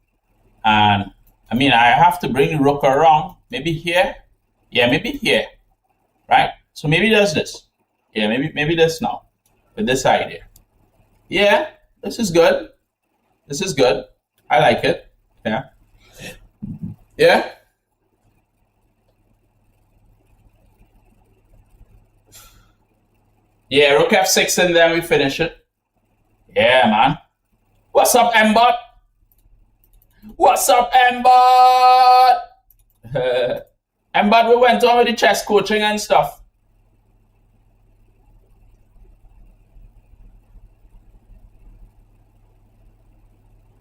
And, I mean, I have to bring the rook around. Maybe here. Yeah, maybe here. Right? So maybe there's this. Yeah, maybe this now. With this idea. Yeah, this is good. This is good. I like it. Yeah. Yeah? Yeah, rook f6 and then we finish it. Yeah, man. What's up, Mbot? What's up, Mbot? Mbot, we went on with the chess coaching and stuff.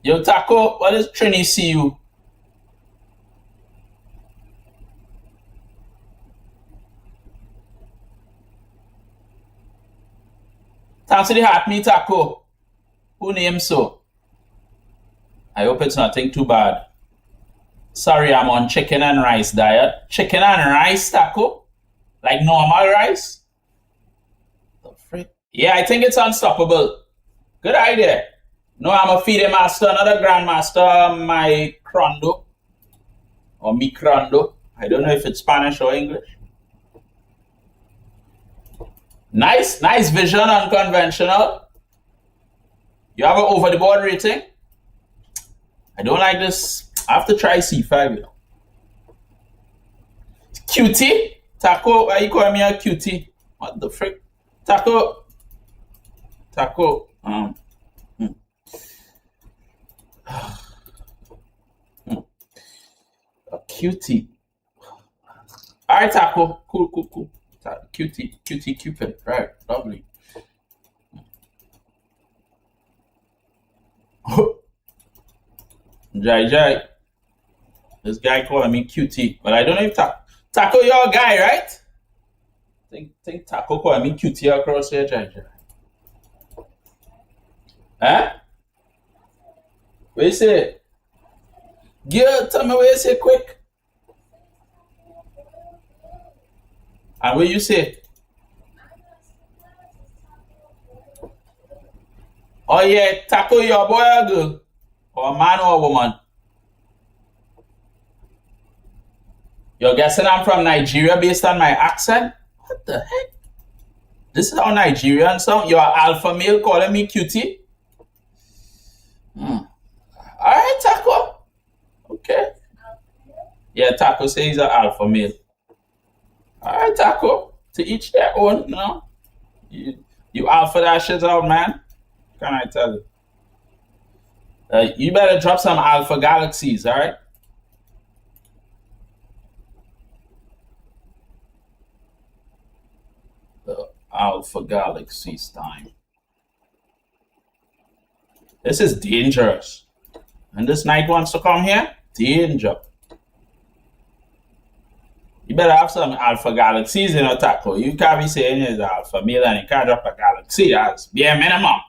Yo, Taco, what is Trini see you? Thanks to the heart, me, Taco. Who names so? I hope it's nothing too bad. Sorry, I'm on chicken and rice diet. Chicken and rice, Taco? Like normal rice? The frick? Yeah, I think it's unstoppable. Good idea. No, I'm a FIDE master, another grandmaster, my crondo. Or mi crondo. I don't know if it's Spanish or English. Nice vision, unconventional. You have an over the board rating? I don't like this. I have to try C5, you know. Cutie? Taco, why you calling me a cutie? What the frick? Taco. A cutie. Alright, Taco. Cool. Cutie Cupid. Right, lovely. Jai. This guy calling me cutie, but I don't know if Taco, you're a guy, right? Think Taco calling me cutie across here, Jai. Huh? What you say? Girl, tell me what you say quick. And what you say? Oh yeah, Taco, you're a boy or a girl? Or a man or a woman? You're guessing I'm from Nigeria based on my accent? What the heck? This is how Nigerian sound? You're an alpha male calling me cutie? Alright, Taco. Okay. Yeah, Taco says he's an alpha male. Alright, Taco. To each their own, you know? You alpha that shit out, man. Can I tell you? You better drop some alpha galaxies, alright? Alpha galaxies time. This is dangerous. And this knight wants to come here? Danger. You better have some alpha galaxies in your tackle. You can't be saying it's alpha male and you can't drop a galaxy. That's bare minimum.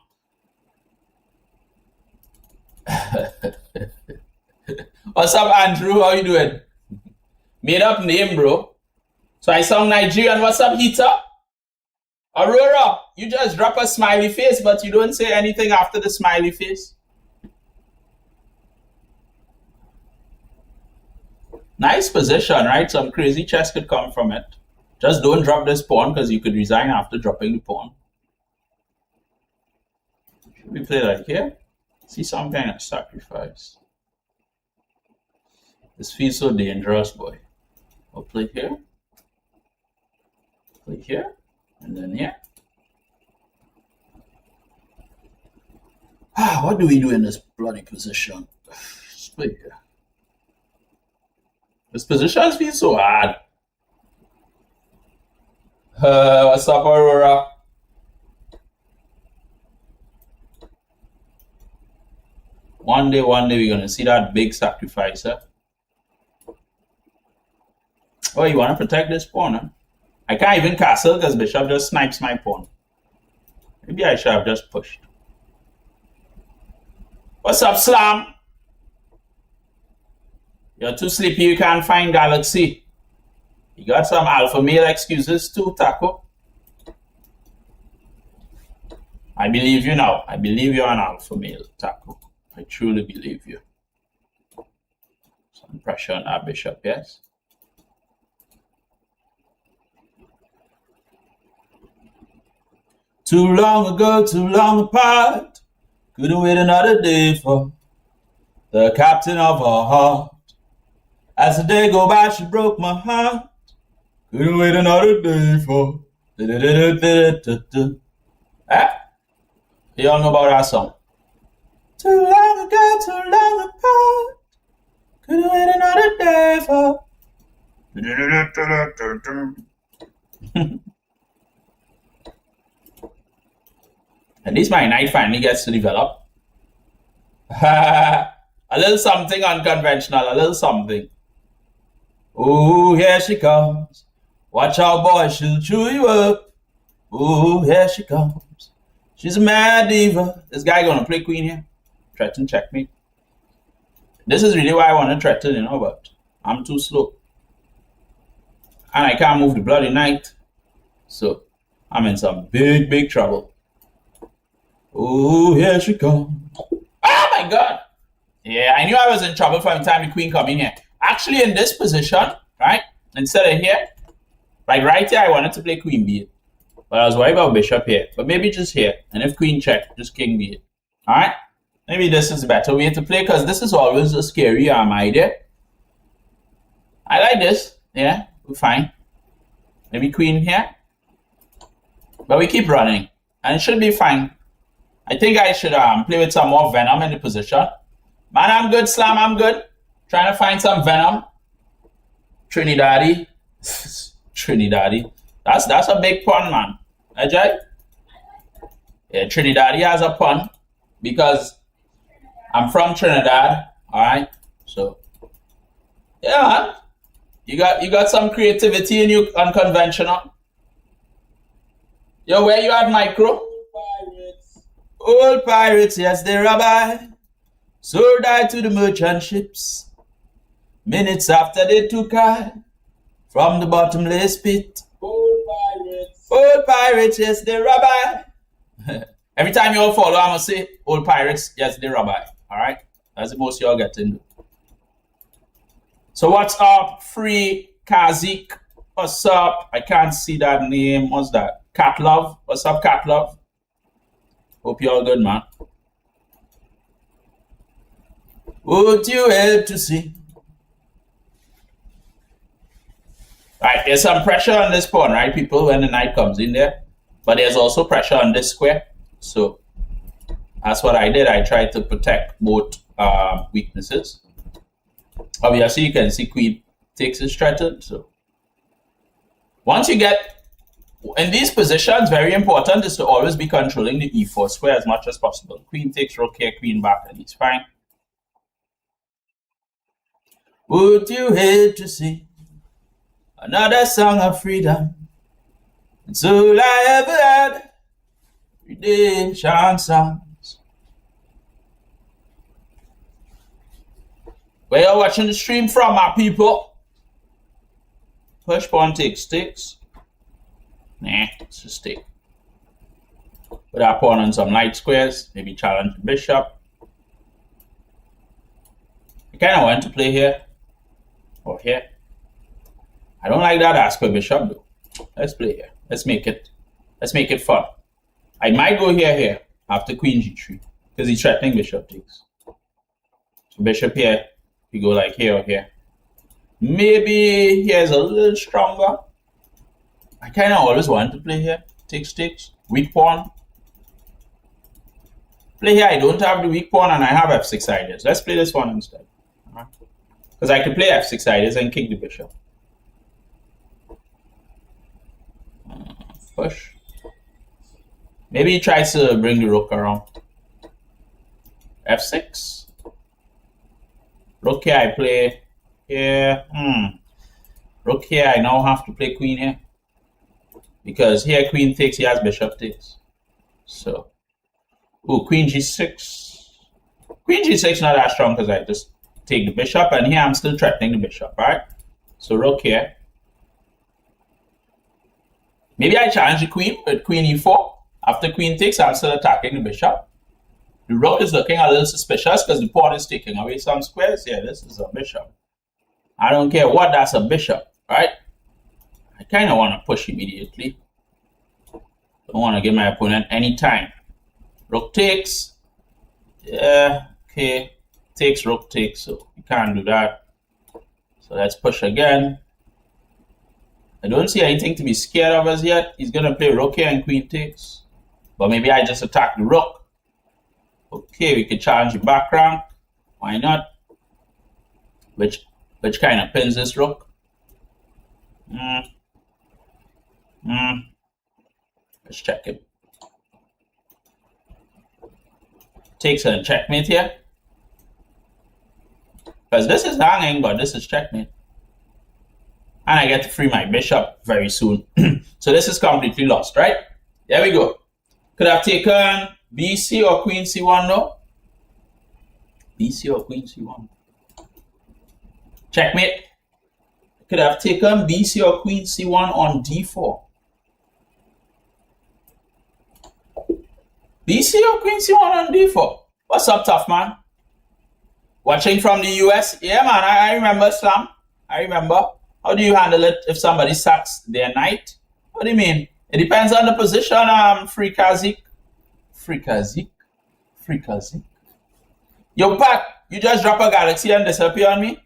What's up, Andrew? How you doing? Made up name, bro. So I sound Nigerian. What's up, Heater? Aurora, you just drop a smiley face, but you don't say anything after the smiley face. Nice position, right? Some crazy chess could come from it. Just don't drop this pawn because you could resign after dropping the pawn. Should we play like here? See some kind of sacrifice. This feels so dangerous, boy. We'll play here. Play here. And then here. What do we do in this bloody position? Let's play here. This position feels so hard. What's up, Aurora? One day we're gonna see that big sacrifice, huh? Oh, you wanna protect this pawn, huh? I can't even castle because bishop just snipes my pawn. Maybe I should have just pushed. What's up, Slam? You're too sleepy, you can't find galaxy. You got some alpha male excuses too, Taco. I believe you now. I believe you're an alpha male, Taco. I truly believe you. Some pressure on our bishop, yes? Too long ago, too long apart. Couldn't wait another day for the captain of our heart. As the day go by, she broke my heart. Couldn't wait another day for. You all know about that song. Too long ago, too long apart. Couldn't wait another day for. At least my knight finally gets to develop. A little something unconventional, a little something. Ooh, here she comes. Watch out, boy, she'll chew you up. Ooh, here she comes. She's a mad diva. This guy gonna play queen here. Threaten, checkmate. This is really why I want to threaten, you know, but I'm too slow. And I can't move the bloody knight. So I'm in some big trouble. Oh, here she comes. Oh my god! Yeah, I knew I was in trouble from the time the queen come in here. Actually, in this position, right? Instead of here, like right here, I wanted to play queen b8. But I was worried about bishop here. But maybe just here. And if queen check, just king b8. Alright? Maybe this is a better way to play because this is always a scary idea. I like this. Yeah, we're fine. Maybe queen here. But we keep running. And it should be fine. I think I should play with some more venom in the position. Man, I'm good, Slam, I'm good. Trying to find some venom. Trinidadi. Trinidadi. That's a big pun, man. Ajay? Yeah, Trinidadi has a pun. Because I'm from Trinidad. Alright? So yeah, man. You got some creativity in you, unconventional. Yo, where you at, Micro? Old pirates, yes, they rabbi. So died to the merchant ships. Minutes after they took her from the bottomless pit. Old pirates, yes, they rabbi. Every time you all follow, I'm gonna say old pirates, yes, they rabbi. Alright? That's the most y'all get into. So what's up, Free Kazik? What's up? I can't see that name. What's that? Cat Love. What's up, Cat Love? Hope you all good, man. Would you help to see? Right, there's some pressure on this pawn, right, people, when the knight comes in there. But there's also pressure on this square. So that's what I did. I tried to protect both weaknesses. Obviously, you can see queen takes is threatened. So once you get in these positions, very important is to always be controlling the e4 square as much as possible. Queen takes rook here, queen back, and he's fine. Would you hate to see another song of freedom? It's all I ever had. Redemption songs. Where you're watching the stream from, my people? Push pawn takes sticks. Nah, it's just take. Put our pawn on some light squares. Maybe challenge the bishop. I kind of want to play here or here. I don't like that ask for bishop though. Let's play here. Let's make it fun. I might go here after queen g3 because he's threatening bishop takes. So bishop here, we go like here or here. Maybe here's a little stronger. I kind of always want to play here. Takes, weak pawn. Play here, I don't have the weak pawn and I have f6 ideas. Let's play this one instead. Because I can play f6 ideas and kick the bishop. Push. Maybe he tries to bring the rook around. f6. Rook here, I play here. Rook here, I now have to play queen here. Because here queen takes, he has bishop takes. So, queen g6. Queen g6 not that strong because I just take the bishop, and here I'm still threatening the bishop, right? So rook here. Maybe I challenge the queen with queen e4. After queen takes, I'm still attacking the bishop. The rook is looking a little suspicious because the pawn is taking away some squares. Yeah, this is a bishop. I don't care what, that's a bishop, right? I kind of want to push immediately. Don't want to give my opponent any time. Rook takes. Yeah, okay. Takes, rook takes, so you can't do that. So let's push again. I don't see anything to be scared of as yet. He's going to play rook here and queen takes. But maybe I just attack the rook. Okay, we can challenge the back rank. Why not? Which kind of pins this rook? Let's check it. Takes and checkmate here. Because this is hanging, but this is checkmate. And I get to free my bishop very soon. So this is completely lost, right? There we go. Could have taken BC or queen c1, no? BC or queen c1. Checkmate. Could have taken BC or Queen C1 on D4. BC or Queen C1 on D4. What's up, tough man? Watching from the US? Yeah, man, I remember, Slam. I remember. How do you handle it if somebody sacks their knight? What do you mean? It depends on the position, Freakazik. Yo, Pat, you just drop a galaxy and disappear on me?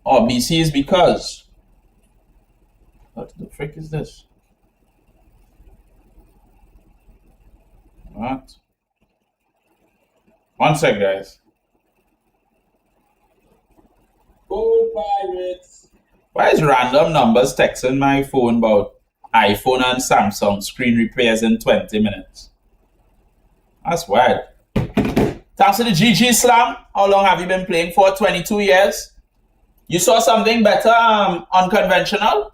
Oh, BC is because. What the frick is this? What? One sec, guys. Go Pirates! Why is random numbers texting my phone about iPhone and Samsung screen repairs in 20 minutes? That's wild. Thanks to the GG Slam. How long have you been playing for? 22 years? You saw something better, unconventional?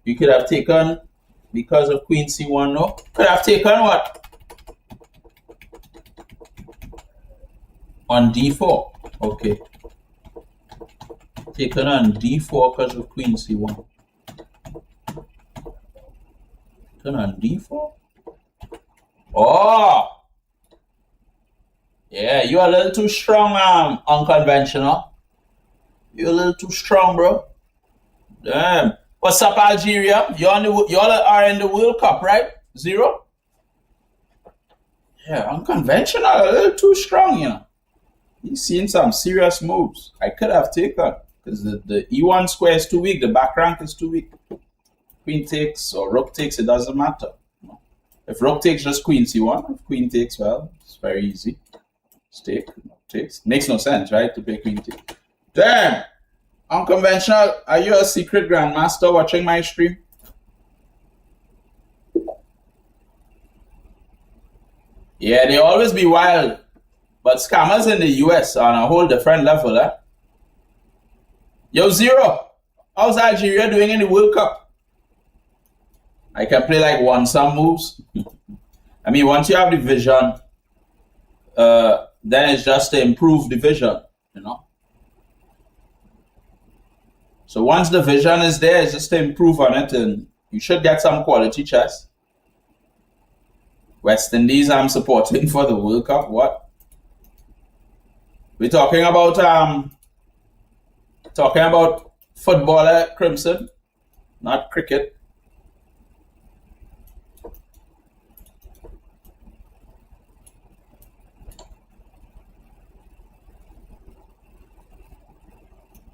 You could have taken, because of Queen C1, no? Could have taken what? On D4. Okay. Taken on D4 because of Queen C1. Taken on D4? Oh! Yeah, you're a little too strong, unconventional. You're a little too strong, bro. Damn. What's up, Algeria? Y'all are in the World Cup, right? 0? Yeah, unconventional, a little too strong, you know. He's seen some serious moves. I could have taken, because the E1 square is too weak, the back rank is too weak. Queen takes or rook takes, it doesn't matter. If rook takes, just Queen C1. If Queen takes, well, it's very easy. Take, takes. Makes no sense, right, to play Queen take. Damn! Unconventional, are you a secret grandmaster watching my stream? Yeah, they always be wild. But scammers in the US are on a whole different level, eh? Yo, Zero, how's Algeria doing in the World Cup? I can play like one-sum moves. I mean, once you have the vision, then it's just to improve the vision, you know? So once the vision is there, it's just to improve on it, and you should get some quality chess. West Indies, I'm supporting for the World Cup. What? We're talking about football at Crimson, not cricket.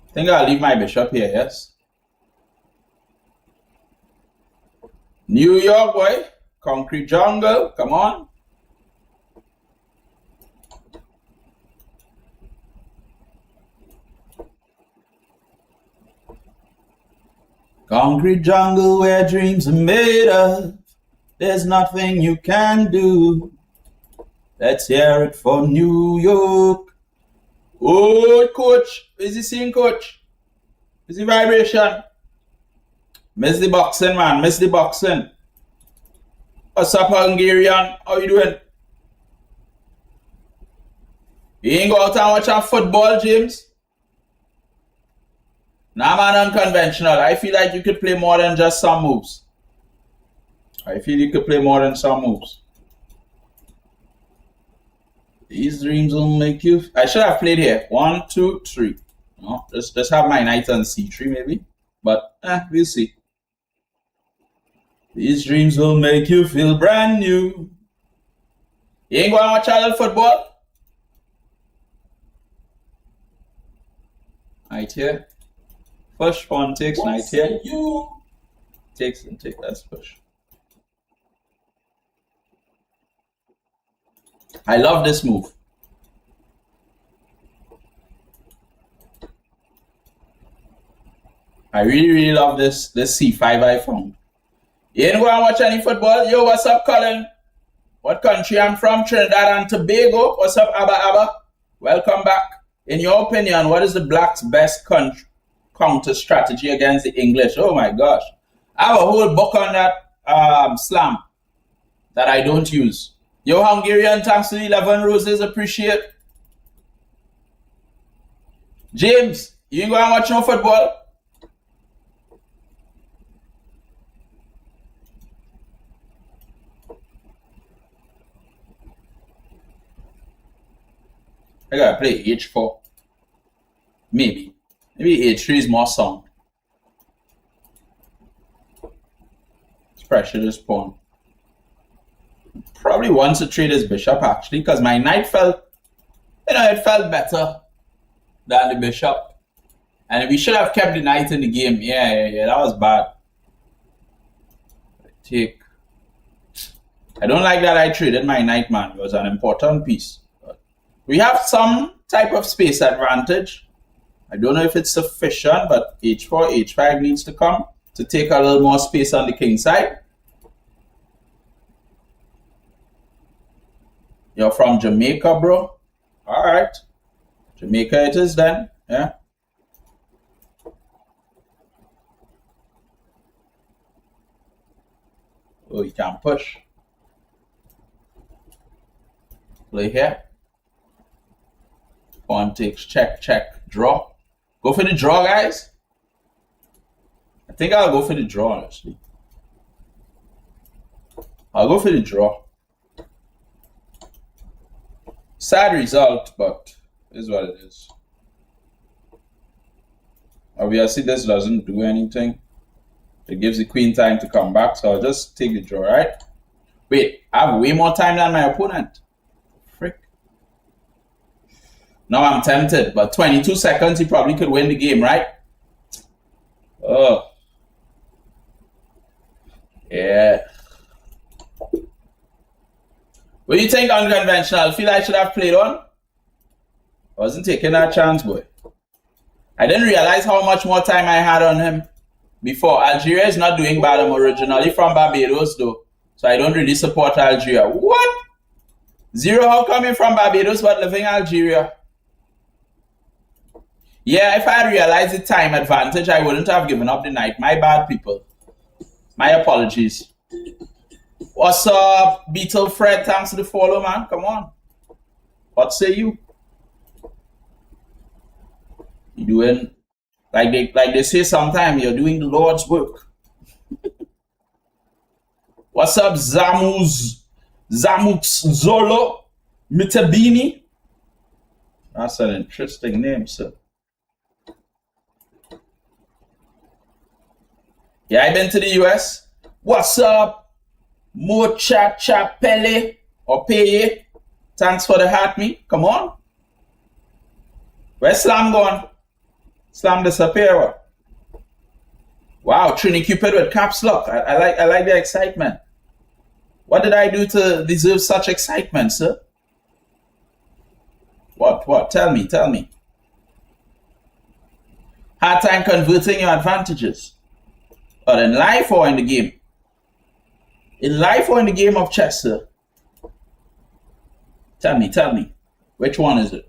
I think I'll leave my bishop here, yes? New York, boy. Concrete jungle. Come on. Concrete jungle where dreams are made of. There's nothing you can do. Let's hear it for New York. Oh, coach. Is he seeing, coach? Is the vibration? Miss the boxing, man. Miss the boxing. What's up, Hungarian? How you doing? You ain't go out and watch a football, James? Nah, man, unconventional. I feel like you could play more than just some moves. I feel you could play more than some moves. These dreams will make you... I should have played here. 1, 2, 3. No, just have my knight on C3 maybe. But, we'll see. These dreams will make you feel brand new. You ain't going to watch a little football? Knight here. Push, pawn takes, knight here. You takes and take. Let's push. I love this move. I really love this C5 I found. You ain't going to watch any football? Yo, what's up, Colin? What country? I'm from Trinidad and Tobago. What's up, Abba? Welcome back. In your opinion, what is the Blacks' best counter strategy against the English? Oh my gosh. I have a whole book on that, Slam, that I don't use. Yo, Hungarian, thanks to the 11 roses, appreciate. James, you ain't going to watch no football? I gotta play H4. Maybe H3 is more sound. Let's pressure this pawn. Probably wants to trade his bishop actually, because my knight felt, it felt better than the bishop. And we should have kept the knight in the game. Yeah, that was bad. Take. I don't like that I traded my knight, man. It was an important piece. We have some type of space advantage. I don't know if it's sufficient, but H4, H5 needs to come to take a little more space on the king side. You're from Jamaica, bro? All right. Jamaica it is then, yeah. Oh, you can't push. Play here. Pawn takes check, draw. Go for the draw, guys. I think I'll go for the draw, honestly. I'll go for the draw. Sad result, but it is what it is. Obviously, this doesn't do anything. It gives the queen time to come back, so I'll just take the draw, right? Wait, I have way more time than my opponent. Frick. Now I'm tempted, but 22 seconds, he probably could win the game, right? Oh. Yeah. What do you think, unconventional? Feel I should have played on? I wasn't taking that chance, boy. I didn't realize how much more time I had on him before. Algeria is not doing bad. I'm originally from Barbados, though, so I don't really support Algeria. What? Zero, how come you're from Barbados but living in Algeria? Yeah, if I realized the time advantage, I wouldn't have given up the knight. My bad, people. My apologies. What's up, Beetle Fred? Thanks for the follow, man. Come on. What say you? You doing like they say sometimes, you're doing the Lord's work. What's up, Zamux Zolo Mitabini? That's an interesting name, sir. Yeah, I've been to the US. What's up, Mocha Chapele or Paye? Thanks for the heart, me. Come on. Where's Slam gone? Slam disappear. Wow, TriniCupid with caps lock. I like the excitement. What did I do to deserve such excitement, sir? What? Tell me. Hard time converting your advantages. But in life or in the game? In life or in the game of chess, sir? Tell me. Which one is it?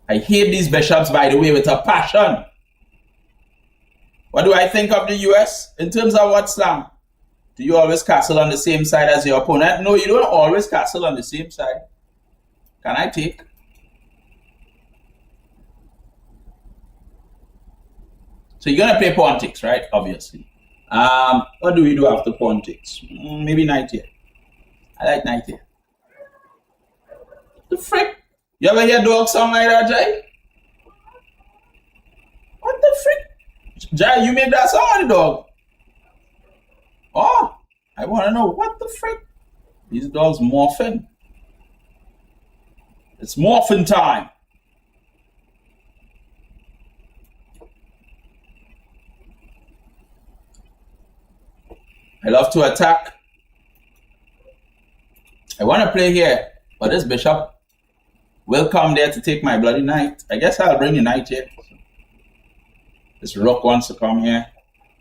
I hate these bishops, by the way, with a passion. What do I think of the US? In terms of what, Slam? Do you always castle on the same side as your opponent? No, you don't always castle on the same side. Can I take? So you're going to play pawn takes, right? Obviously. What do we do after pawn takes? Maybe knight here. I like knight here. The frick? You ever hear dog song like that, Jai? What the frick? Jai, you made that song on the dog? Oh, I want to know what the frick? These dogs morphing. It's morphin' time. I love to attack. I want to play here, but this bishop will come there to take my bloody knight. I guess I'll bring the knight here. This rook wants to come here.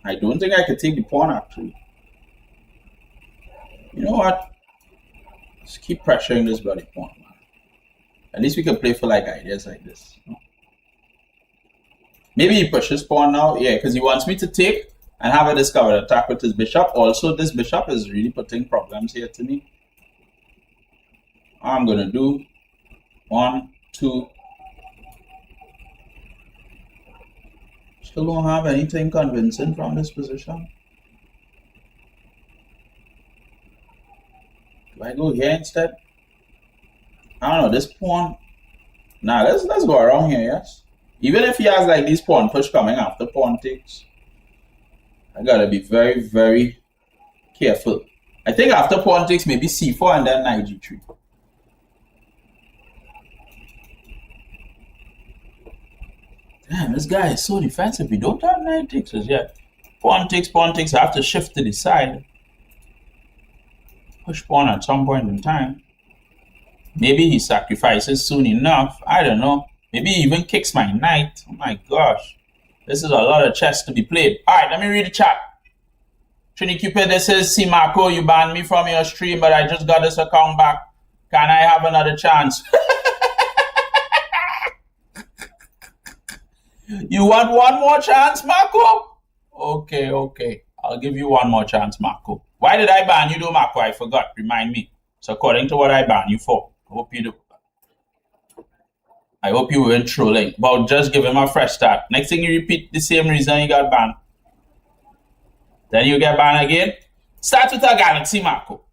I don't think I could take the pawn, actually. You know what? Just keep pressuring this bloody pawn, man. At least we can play for like ideas like this. Maybe he pushes pawn now. Yeah, because he wants me to take and have a discovered attack with his bishop. Also, this bishop is really putting problems here to me. I'm gonna do 1, 2. Still don't have anything convincing from this position. Do I go here instead? I don't know, this pawn. Nah, let's go around here, yes. Even if he has like this pawn push coming after pawn takes, I gotta be very, very careful. I think after pawn takes, maybe c4 and then knight g3. Damn, this guy is so defensive. We don't have knight takes as yet. Pawn takes, I have to shift to the side. Push pawn at some point in time. Maybe he sacrifices soon enough. I don't know. Maybe he even kicks my knight. Oh my gosh. This is a lot of chess to be played. Alright, let me read the chat. TriniCupid, this is C. Marco. You banned me from your stream, but I just got this account back. Can I have another chance? You want one more chance, Marco? Okay. I'll give you one more chance, Marco. Why did I ban you though, Marco? I forgot. Remind me. So according to what I banned you for. I hope you weren't trolling. But just give him a fresh start. Next thing you repeat the same reason you got banned. Then you get banned again. Start with a galaxy, Marco.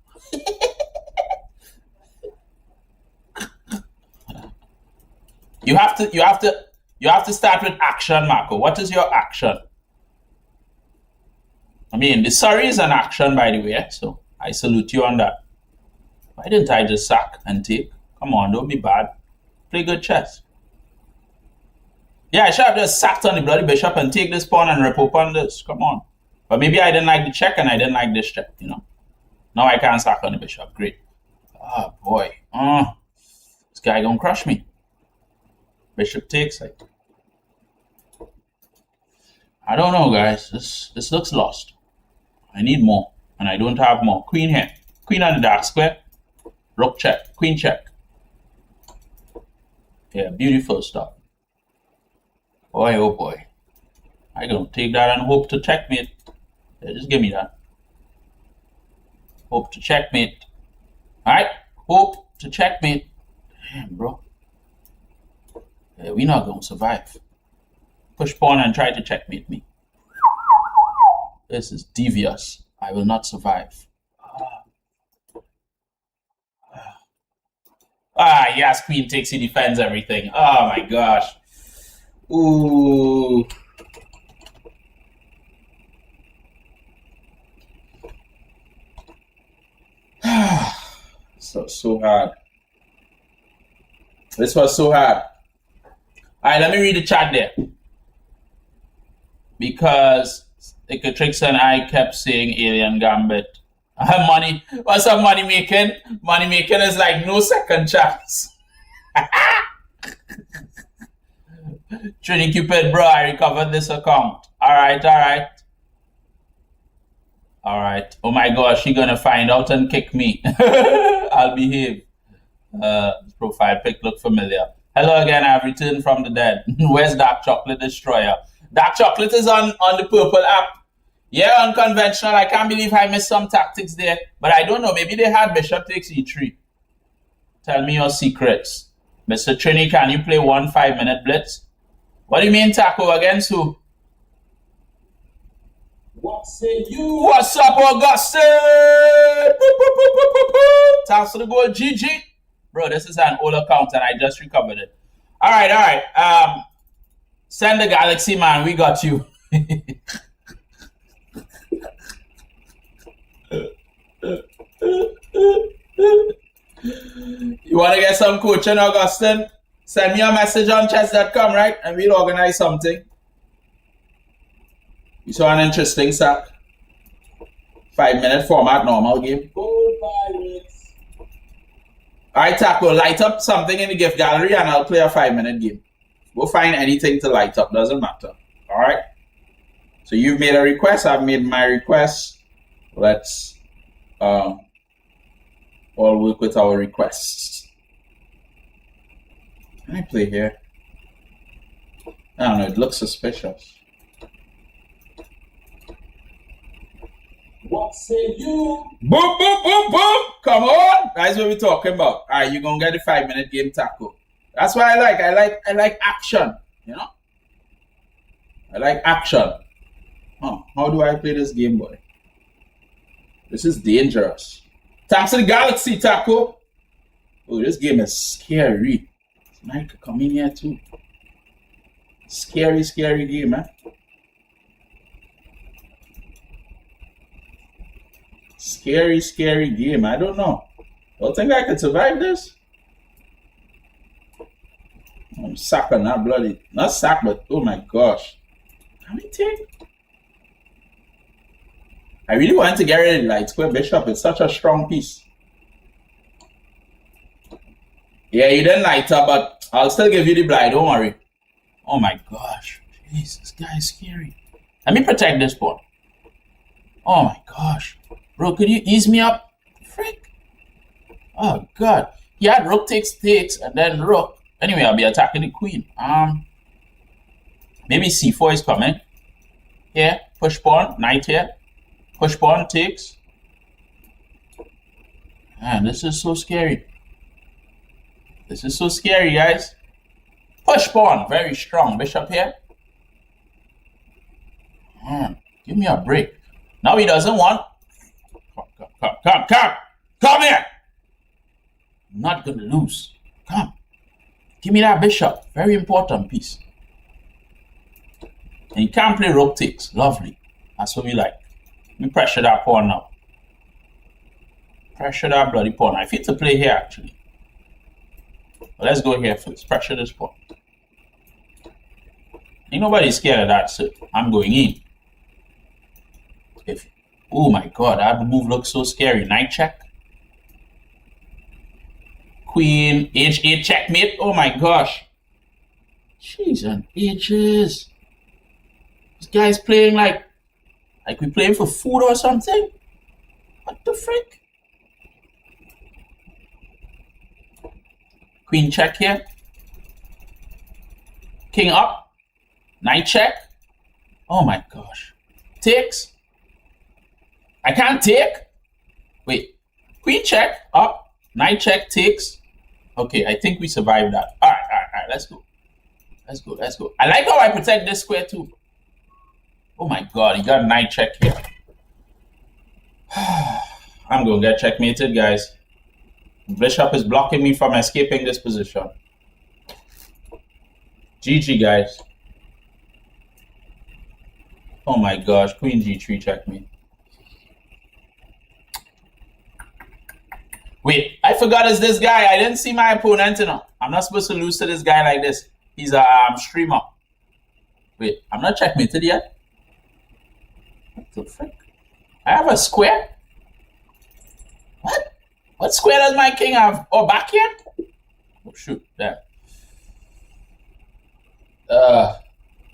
You have to start with action, Marco. What is your action? I mean, the sorry is an action, by the way, so I salute you on that. Why didn't I just sack and take? Come on, don't be bad. Play good chess. Yeah, I should have just sacked on the bloody bishop and take this pawn and rip open this. Come on. But maybe I didn't like the check and I didn't like this check, you know. Now I can't sack on the bishop. Great. Oh, boy. This guy gonna crush me. Bishop takes it. I don't know, guys. This looks lost. I need more, and I don't have more. Queen here. Queen on the dark square. Rook check. Queen check. Yeah, beautiful stuff. Boy, oh boy. I gonna take that and hope to checkmate. Yeah, just give me that. Hope to checkmate. Alright? Hope to checkmate. Damn, bro. Yeah, we're not gonna survive. Push pawn and try to checkmate me. This is devious. I will not survive. Yes, queen takes, he defends everything. Oh my gosh. Ooh. So hard. This was so hard. Alright, let me read the chat there. Because Ikatrix and I kept saying Alien Gambit. Money. What's up, money making? Money making is like no second chance. TriniCupid, bro, I recovered this account. Alright. Oh my gosh, she gonna find out and kick me. I'll behave. Profile pic look familiar. Hello again, I've returned from the dead. Where's Dark Chocolate Destroyer? Dark Chocolate is on the purple app. Yeah, unconventional. I can't believe I missed some tactics there. But I don't know. Maybe they had bishop takes e3. Tell me your secrets. Mr. Trini, can you play 1 5-minute blitz? What do you mean, Taco? Against who? What say you? What's up, Augustin? Thanks for the goal, GG. Bro, this is an old account and I just recovered it. All right. Send the Galaxy, man. We got you. You want to get some coaching, Augustin? Send me a message on chess.com, right? And we'll organize something. You saw an interesting sack. 5-minute format, normal game. Pirates. Alright, Taco, light up something in the gift gallery and I'll play a 5-minute game. We'll find anything to light up, doesn't matter. Alright? So you've made a request, I've made my request. Let's all work with our requests. Can I play here? I don't know, it looks suspicious. What say you? Boom, boom, boom, boom. Come on. That's what we're talking about. All right, you're going to get the 5-minute game tackle. That's what I like. I like action, you know? I like action. Huh, how do I play this game, boy? This is dangerous. Thanks to the Galaxy, Taco. Oh, this game is scary. Mike could come in here too. Scary, scary game, man. Scary, scary game. I don't know. Don't think I could survive this. I'm sacking that bloody. Not sack, but oh my gosh. Can we take? I really want to get rid of the light square bishop. It's such a strong piece. Yeah, you didn't light up, but I'll still give you the blind. Don't worry. Oh my gosh. Jeez, this guy is scary. Let me protect this pawn. Oh my gosh. Bro, could you ease me up? Frick. Oh god. He had rook takes, and then rook. Anyway, I'll be attacking the queen. Maybe c4 is coming. Here, push pawn, knight here. Push pawn takes. Man, this is so scary. This is so scary, guys. Push pawn, very strong. Bishop here. Give me a break. Now he doesn't want. Come here. I'm not gonna lose. Come. Give me that bishop. Very important piece. And you can't play rook takes. Lovely. That's what we like. Let me pressure that pawn now. Pressure that bloody pawn. I feel to play here actually. But let's go here first. Pressure this pawn. Ain't nobody scared of that, so I'm going in. Oh my god, that move looks so scary. Knight check. Queen, h8 checkmate. Oh my gosh. Jeez and H's. This guy's playing like we playing for food or something. What the frick? Queen check here. King up. Knight check. Oh my gosh. Takes. I can't take. Wait. Queen check. Up. Knight check. Takes. Okay, I think we survived that. All right. Let's go. Let's go. I like how I protect this square too. Oh my god, he got a knight check here. I'm going to get checkmated, guys. Bishop is blocking me from escaping this position. GG, guys. Oh my gosh, queen g3 checkmate. Wait, I forgot it's this guy. I didn't see my opponent, you know. I'm not supposed to lose to this guy like this. He's a streamer. Wait, I'm not checkmated yet. What the frick? I have a square? What? What square does my king have? Oh, back here? Oh, shoot. There.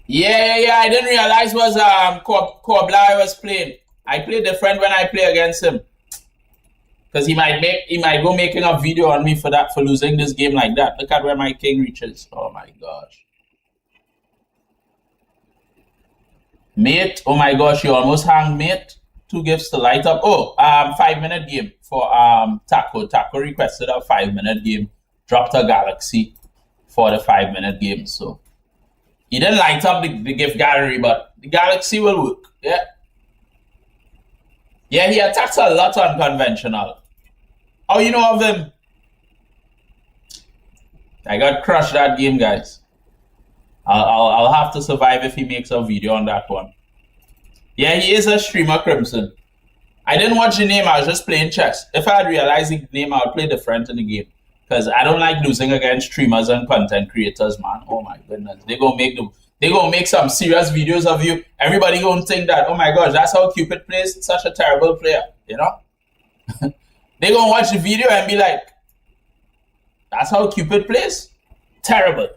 Yeah. I didn't realize was Kobla I was playing. I play different when I play against him. Because he might go making a video on me for losing this game like that. Look at where my king reaches. Oh my gosh. Mate, oh my gosh, you almost hang mate. 2 gifts to light up. Oh, 5-minute game for Taco. Taco requested a 5-minute game. Dropped a Galaxy for the 5-minute game. So he didn't light up the gift gallery, but the Galaxy will work. Yeah. Yeah, he attacks a lot unconventional. Oh, you know of him? I got crushed that game, guys. I'll have to survive if he makes a video on that one. Yeah, he is a streamer, Crimson. I didn't watch the name, I was just playing chess. If I had realized the name, I would play different in the game. Because I don't like losing against streamers and content creators, man. Oh my goodness. They're gonna make some serious videos of you. Everybody gonna think that, oh my gosh, that's how Cupid plays. Such a terrible player, you know? They're gonna watch the video and be like, that's how Cupid plays? Terrible.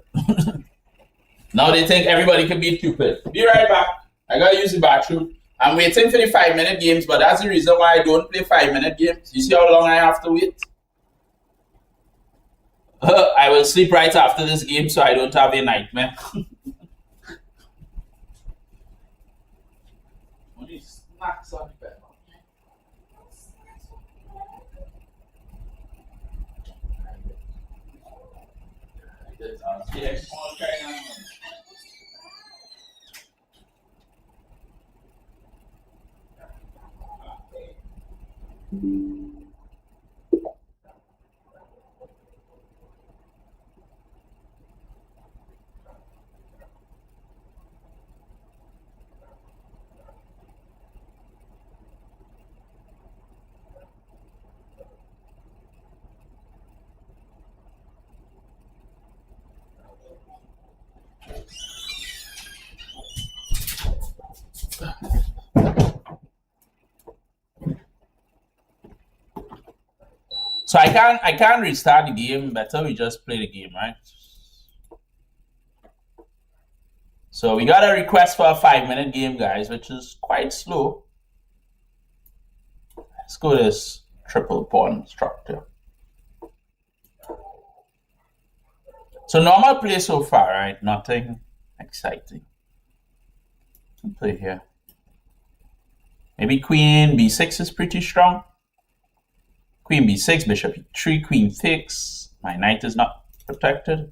Now they think everybody can beat Cupid. Be right back. I gotta use the bathroom. I'm waiting for the 5-minute games, but that's the reason why I don't play 5-minute games. You see how long I have to wait? I will sleep right after this game so I don't have a nightmare. Only snacks on the bed. So I can't restart the game. Better we just play the game, right? So we got a request for a 5-minute game, guys, which is quite slow. Let's go to this triple pawn structure. So normal play so far, right? Nothing exciting. Let's play here. Maybe queen b6 is pretty strong. Queen b6, bishop e3, queen takes. My knight is not protected.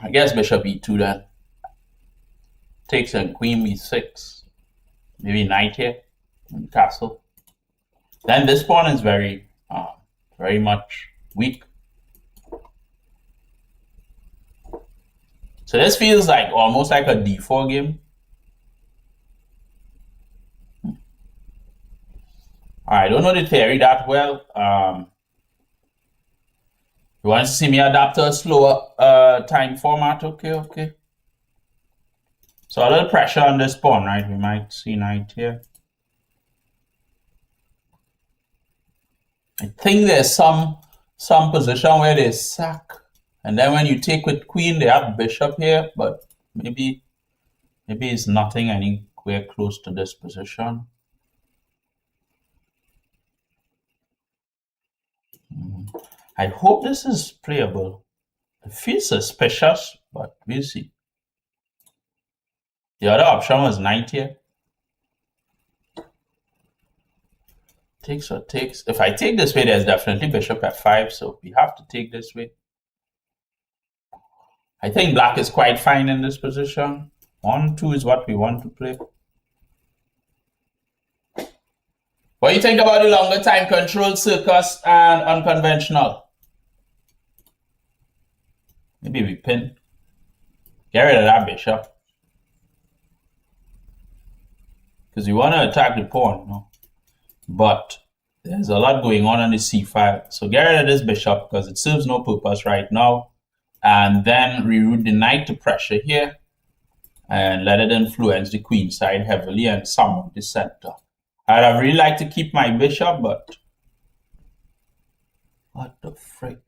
I guess bishop e2 then. Takes and queen b6. Maybe knight here in castle. Then this pawn is very much weak. So this feels like almost like a d4 game. I don't know the theory that well. You want to see me adapt to a slower time format? Okay. So a little pressure on this pawn, right? We might see knight here. I think there's some position where they sack. And then when you take with queen, they have bishop here, but maybe it's nothing anywhere close to this position. I hope this is playable. It feels suspicious, but we'll see. The other option was knight here. Takes or takes. If I take this way, there's definitely bishop f5, so we have to take this way. I think black is quite fine in this position. 1-2 is what we want to play. What do you think about the longer time control, circus, and unconventional? Maybe we pin. Get rid of that bishop. Because we want to attack the pawn, no? But there's a lot going on the c file. So get rid of this bishop because it serves no purpose right now. And then reroute the knight to pressure here. And let it influence the queen side heavily and some of the center. I'd really like to keep my bishop, but what the frick?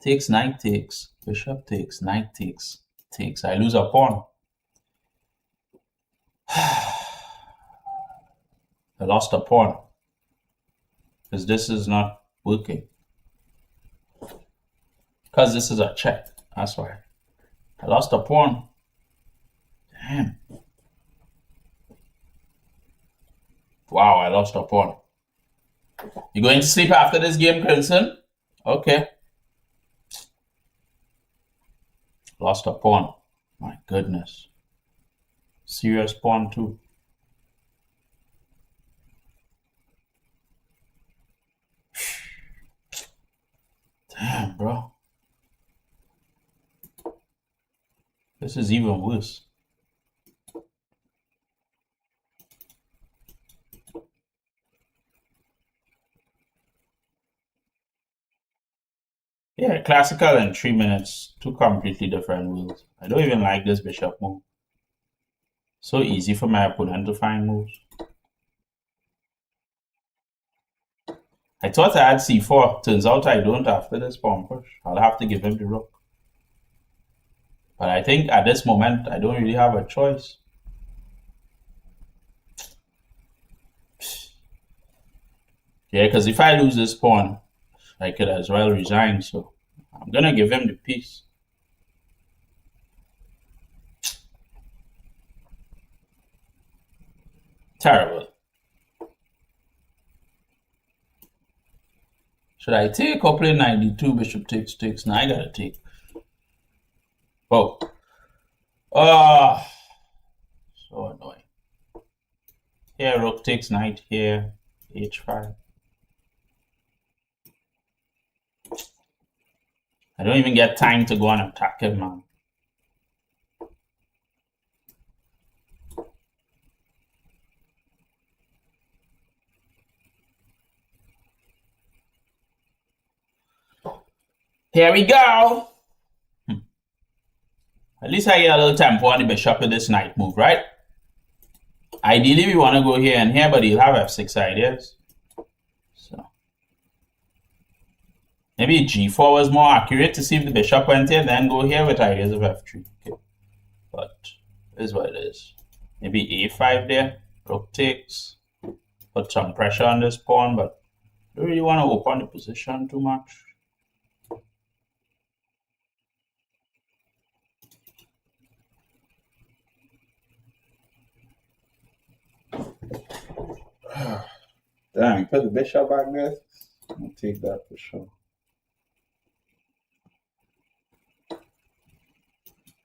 Takes, knight takes, bishop takes, knight takes, takes. I lose a pawn. I lost a pawn because this is not working. Because this is a check. That's why. I lost a pawn. Damn. Wow, I lost a pawn. You going to sleep after this game, Crimson? Okay. Lost a pawn. My goodness. Serious pawn too. Damn, bro. This is even worse. Yeah, classical and 3 minutes. Two completely different rules. I don't even like this bishop move. So easy for my opponent to find moves. I thought I had c4. Turns out I don't after this pawn push. I'll have to give him the rook. But I think at this moment, I don't really have a choice. Yeah, because if I lose this pawn, I could as well resign. So I'm going to give him the piece. Terrible. Should I take or play 92? Bishop takes. Now I gotta take. Oh. Ah. So annoying. Here, rook takes knight here. H5. I don't even get time to go and attack him, man. Here we go. At least I get a little tempo on the bishop with this knight move, right? Ideally, we want to go here and here, but he'll have f6 ideas. So maybe g4 was more accurate to see if the bishop went here, then go here with ideas of f3. Okay, but it is what it is. Maybe a5 there, rook takes, put some pressure on this pawn, but don't really want to open the position too much. Dang, put the bishop back there. I'll take that for sure.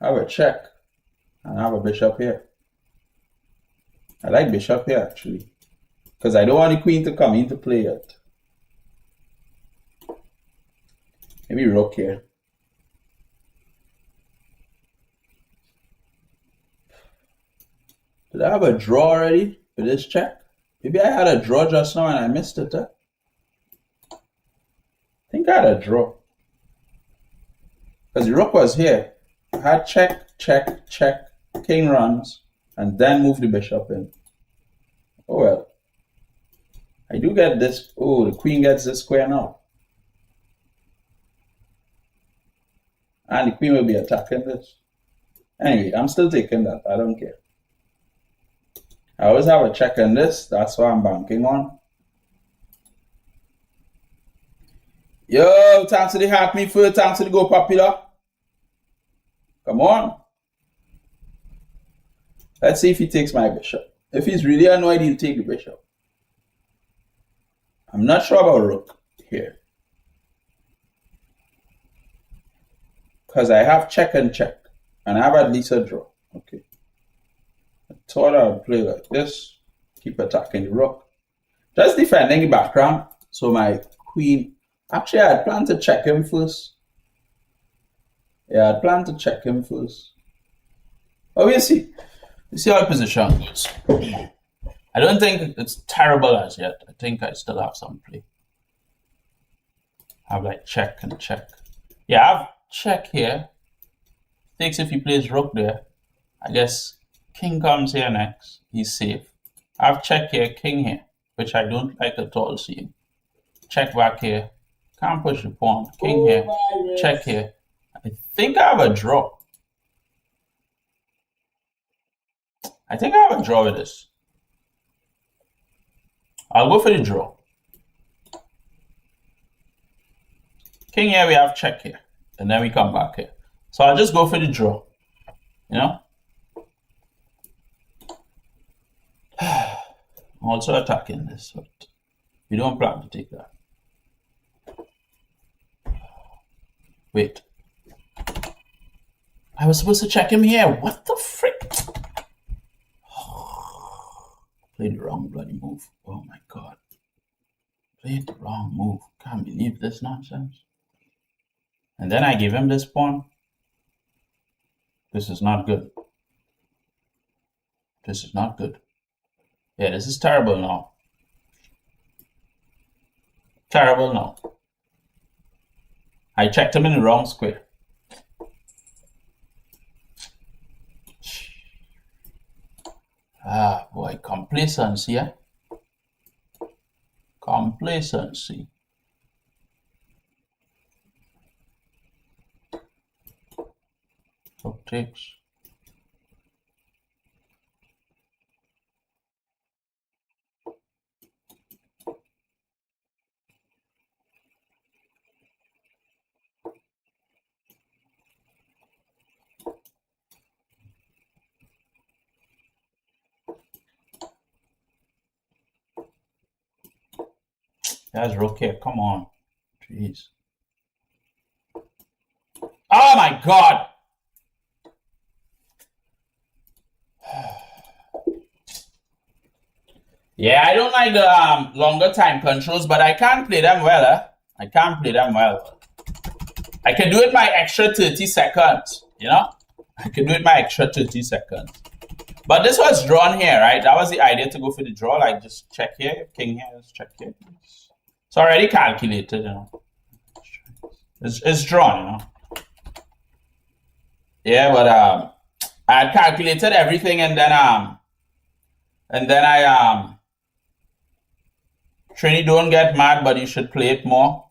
I have a check, and I have a bishop here. I like bishop here actually, because I don't want the queen to come into play yet. Maybe rook here. Did I have a draw already for this check? Maybe I had a draw just now and I missed it. I think I had a draw. Because the rook was here. I had check, check, check, king runs, and then move the bishop in. Oh well. I do get this. Oh, the queen gets this square now. And the queen will be attacking this. Anyway, I'm still taking that. I don't care. I always have a check in this. That's what I'm banking on. Yo, thanks to the hack me for thanks to the go popular. Come on. Let's see if he takes my bishop. If he's really annoyed, he'll take the bishop. I'm not sure about rook here. Because I have check and check. And I have at least a draw. Okay. I thought I would play like this. Keep attacking the rook. Just defending the background. So my queen. Actually, I had planned to check him first. Yeah, I planned to check him first. But we'll see. We'll see how the position goes. I don't think it's terrible as yet. I think I still have some play. I have like check and check. Yeah, I have check here. Takes if he plays rook there. I guess king comes here next. He's safe. I have check here, king here, which I don't like at all seeing. Check back here. Can't push the pawn. King here. Check here. I think I have a draw. I think I have a draw with this. I'll go for the draw. King here, we have check here. And then we come back here. So I'll just go for the draw. You know? I'm also attacking this, but we don't plan to take that. Wait. I was supposed to check him here. What the frick? Played the wrong bloody move. Oh my god. Played the wrong move. Can't believe this nonsense. And then I give him this pawn. This is not good. This is not good. Yeah, this is terrible now. Terrible now. I checked him in the wrong square. Ah, boy, complacency, eh? Complacency. Rook takes. That's rook here. Come on. Jeez. Oh my God! Yeah, I don't like the longer time controls, but I can't play them well. I can't play them well. I can do it my extra 30 seconds, you know? I can do it my extra 30 seconds. But this was drawn here, right? That was the idea, to go for the draw. Like, just check here, king here, just check here. It's already calculated, you know. It's drawn, you know. Yeah, but I had calculated everything, and then I Trini, don't get mad, but you should play it more.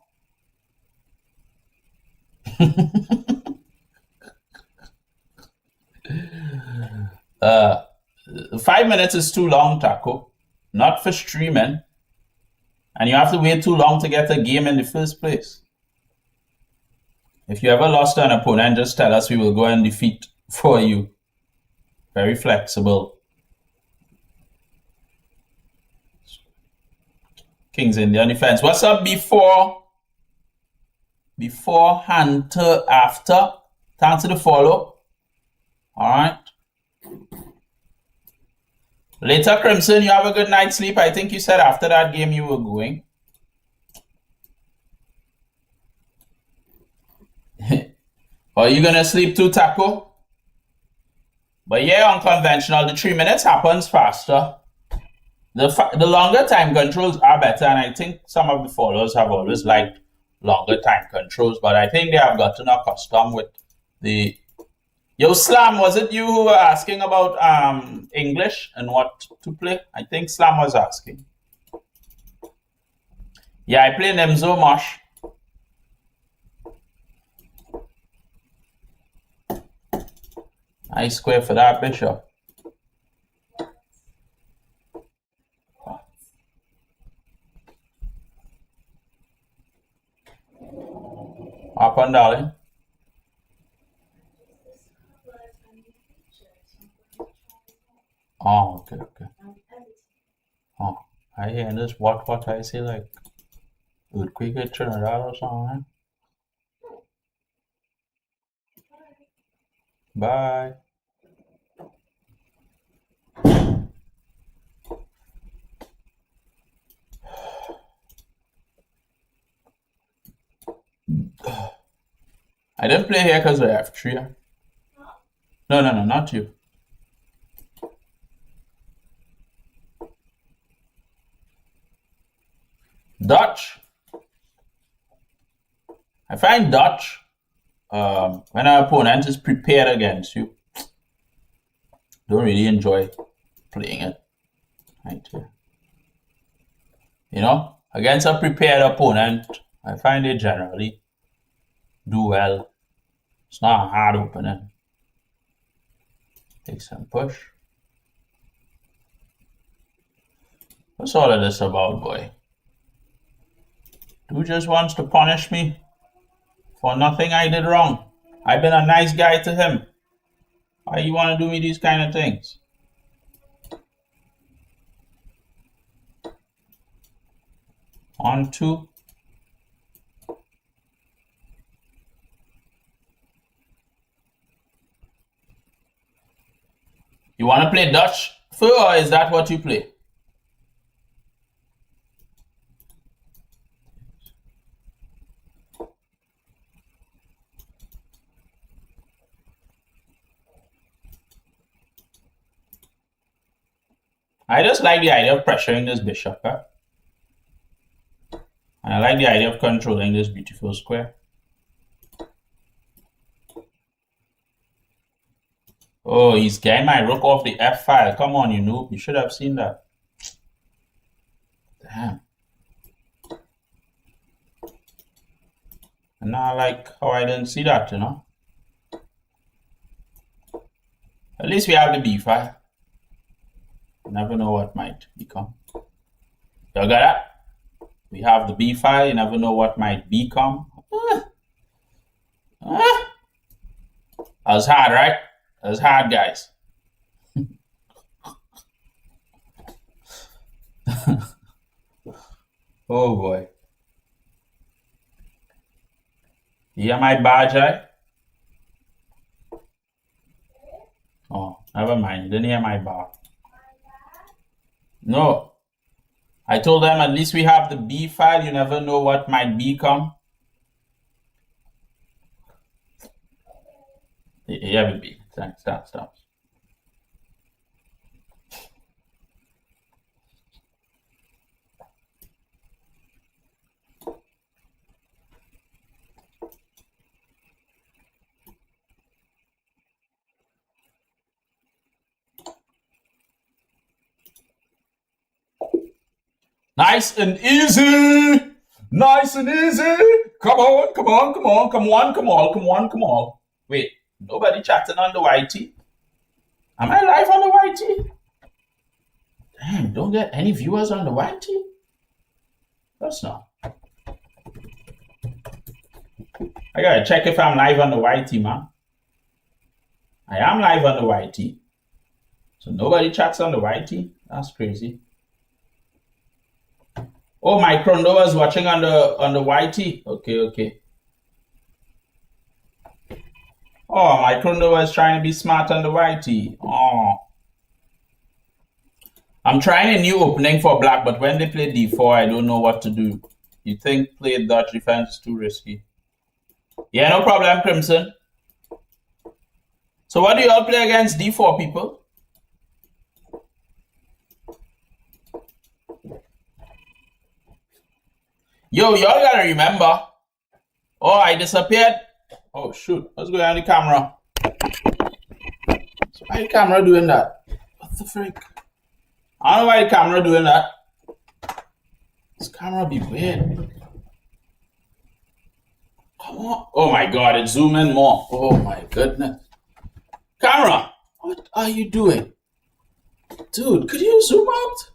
5 minutes is too long, Taco. Not for streaming. And you have to wait too long to get a game in the first place. If you ever lost to an opponent, just tell us, we will go and defeat for you. Very flexible. Kings India defense. What's up before, Hunter, after? Thanks to the follow. All right. Later, Crimson, you have a good night's sleep. I think you said after that game you were going. Are you going to sleep too, Taco? But yeah, unconventional, the 3 minutes happens faster. The longer time controls are better, and I think some of the followers have always liked longer time controls, but I think they have gotten accustomed with the... Yo, Slam, was it you who were asking about English and what to play? I think Slam was asking. Yeah, I play Nemzo Mosh. Nice square for that, Bishop. Up on, darling. Oh, okay. Oh, I hear this. What I say, like earthquake at Trinidad or something. Bye. I didn't play here because I have 3. No, not you. Dutch. I find Dutch, when an opponent is prepared against you, don't really enjoy playing it. Right here. You know, against a prepared opponent, I find they generally do well. It's not a hard opening. Take some push. What's all of this about, boy? Dude just wants to punish me for nothing I did wrong. I've been a nice guy to him. Why you want to do me these kind of things? On 2. You want to play Dutch, or is that what you play? I just like the idea of pressuring this bishop. And I like the idea of controlling this beautiful square. Oh, he's getting my rook off the F file. Come on, you noob. You should have seen that. Damn. And now I like how I didn't see that, you know. At least we have the B file. You never know what might become. You got that? We have the B file. You never know what might become. That was hard, right? That was hard, guys. Oh boy. You hear my badge, right? Oh, never mind. You didn't hear my bar. No. I told them at least we have the B file. You never know what might become. Yeah, baby. Thanks. Stop. Nice and easy. Nice and easy. Come on. Wait, nobody chatting on the YT? Am I live on the YT? Damn, don't get any viewers on the YT? That's not. I gotta check if I'm live on the YT, man. I am live on the YT. So nobody chats on the YT? That's crazy. Oh, my Crondo is watching on the YT. Okay. Oh, my Crondo is trying to be smart on the YT. Oh. I'm trying a new opening for black, but when they play d4, I don't know what to do. You think play Dutch defense is too risky? Yeah, no problem, Crimson. So what do you all play against d4, people? Yo, y'all gotta remember. Oh, I disappeared. Oh, shoot. What's going on the camera? Why the camera doing that? What the frick? I don't know why the camera doing that. This camera be weird. Come on. Oh my god, it's zooming more. Oh my goodness. Camera, what are you doing? Dude, could you zoom out?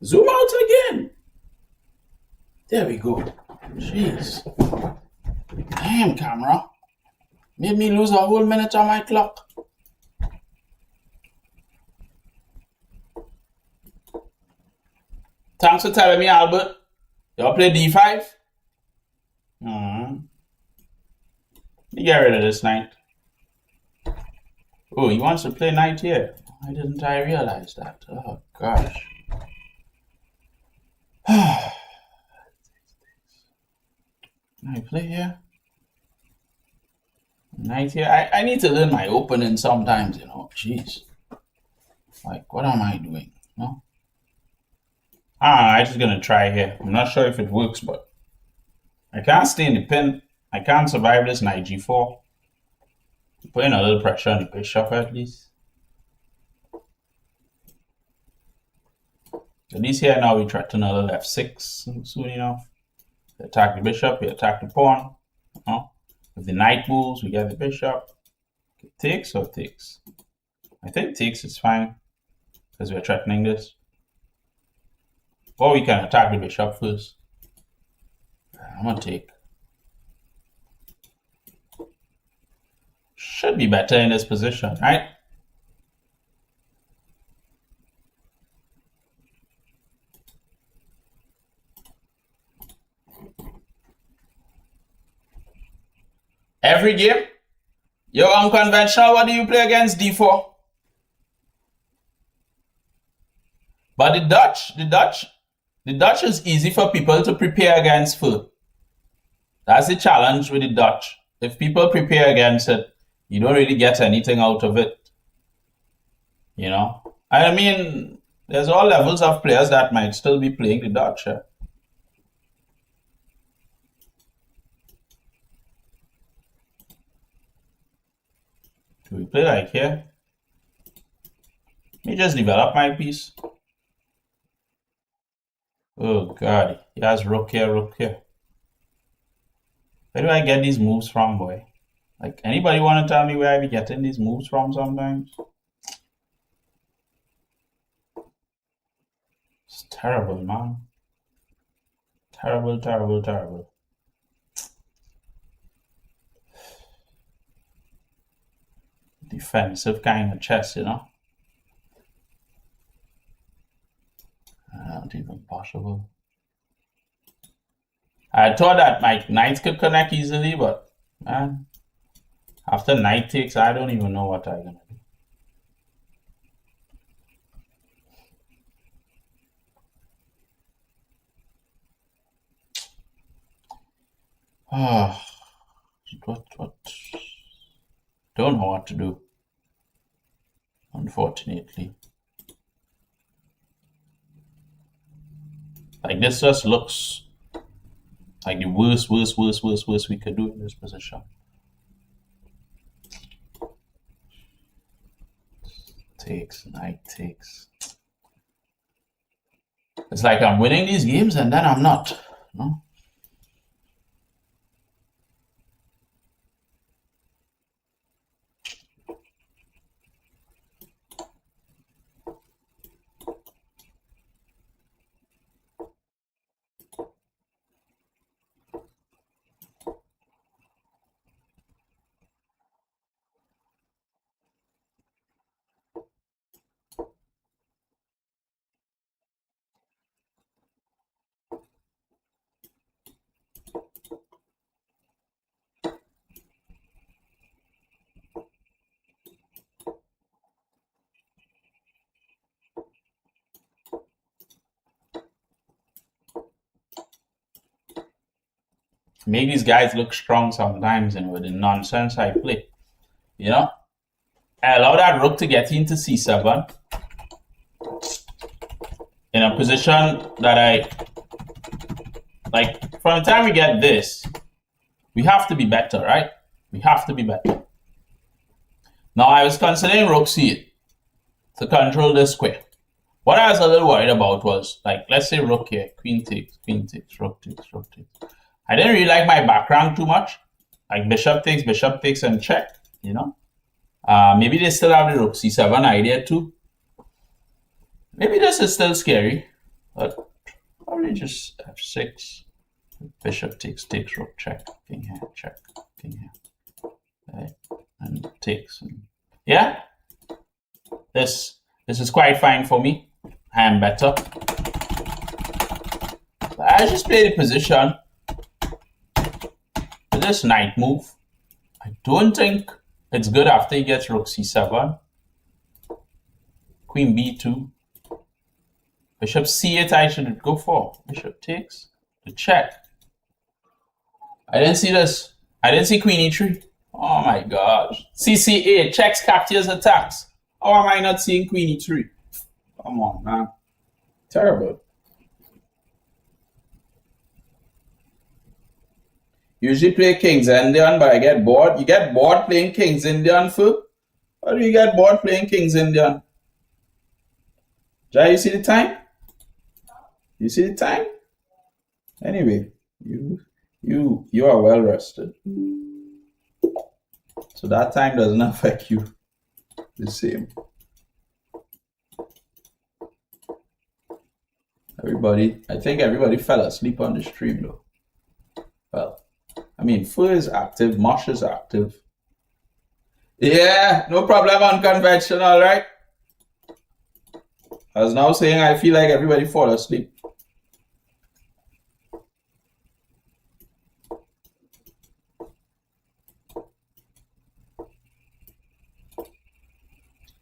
Zoom out again. There we go. Jeez. Damn, camera. Made me lose a whole minute on my clock. Thanks for telling me, Albert. Y'all play d5? Let me get rid of this knight. Oh, he wants to play knight here. Why didn't I realize that? Oh, gosh. Can I play here? Knight here. I need to learn my opening sometimes, you know. Jeez. Like, what am I doing? No? I'm just going to try here. I'm not sure if it works, but I can't stay in the pin. I can't survive this knight g4. Putting a little pressure on the bishop at least. At least here now we threaten a little f6 soon enough. We attack the bishop, we attack the pawn. If the knight moves, we get the bishop. Okay, takes or takes? I think takes is fine because we're threatening this. Or we can attack the bishop first. I'm gonna take. Should be better in this position, right? Every game? Yo, unconventional, what do you play against d4? But the Dutch is easy for people to prepare against food. That's the challenge with the Dutch. If people prepare against it, you don't really get anything out of it. You know? I mean, there's all levels of players that might still be playing the Dutch. Do we play like here? Let me just develop my piece. Oh god, he has rook here. Where do I get these moves from, boy? Like, anybody want to tell me where I be getting these moves from sometimes? It's terrible, man. Terrible. Defensive kind of chess, you know? Not even possible. I thought that my knight could connect easily, but man, after knight takes, I don't even know what I'm gonna do. Ah, what? Don't know what to do, unfortunately. Like, this just looks like the worst we could do in this position. Takes, knight takes. It's like I'm winning these games and then I'm not. No? Make these guys look strong sometimes, and with the nonsense I play. You know? I allow that rook to get into c7 in a position that I like. From the time we get this, we have to be better, right? We have to be better. Now, I was considering rook c8 to control this square. What I was a little worried about was, like, let's say rook here, queen takes, rook takes, rook takes. I didn't really like my background too much. Like bishop takes, and check, you know? Maybe they still have the rook c7 idea too. Maybe this is still scary, but probably just f6. Bishop takes, rook check, king here, check, king here. Right. And takes. Yeah? This is quite fine for me. I am better. I just play the position. With this knight move, I don't think it's good after he gets rook c7. Queen b2. Bishop c8 I should go for. Bishop takes. The check. I didn't see this. I didn't see queen e3. Oh my gosh. CC8, checks, captures, attacks. How am I not seeing queen e3? Come on, man. Terrible. Usually play King's Indian, but I get bored. You get bored playing King's Indian, fool? How do you get bored playing King's Indian? Jai, you see the time? You see the time? Anyway, you are well rested. So that time doesn't affect you the same. I think everybody fell asleep on the stream though. Well, I mean, Fu is active, Mosh is active. Yeah, no problem, unconventional, right? I was now saying I feel like everybody fall asleep.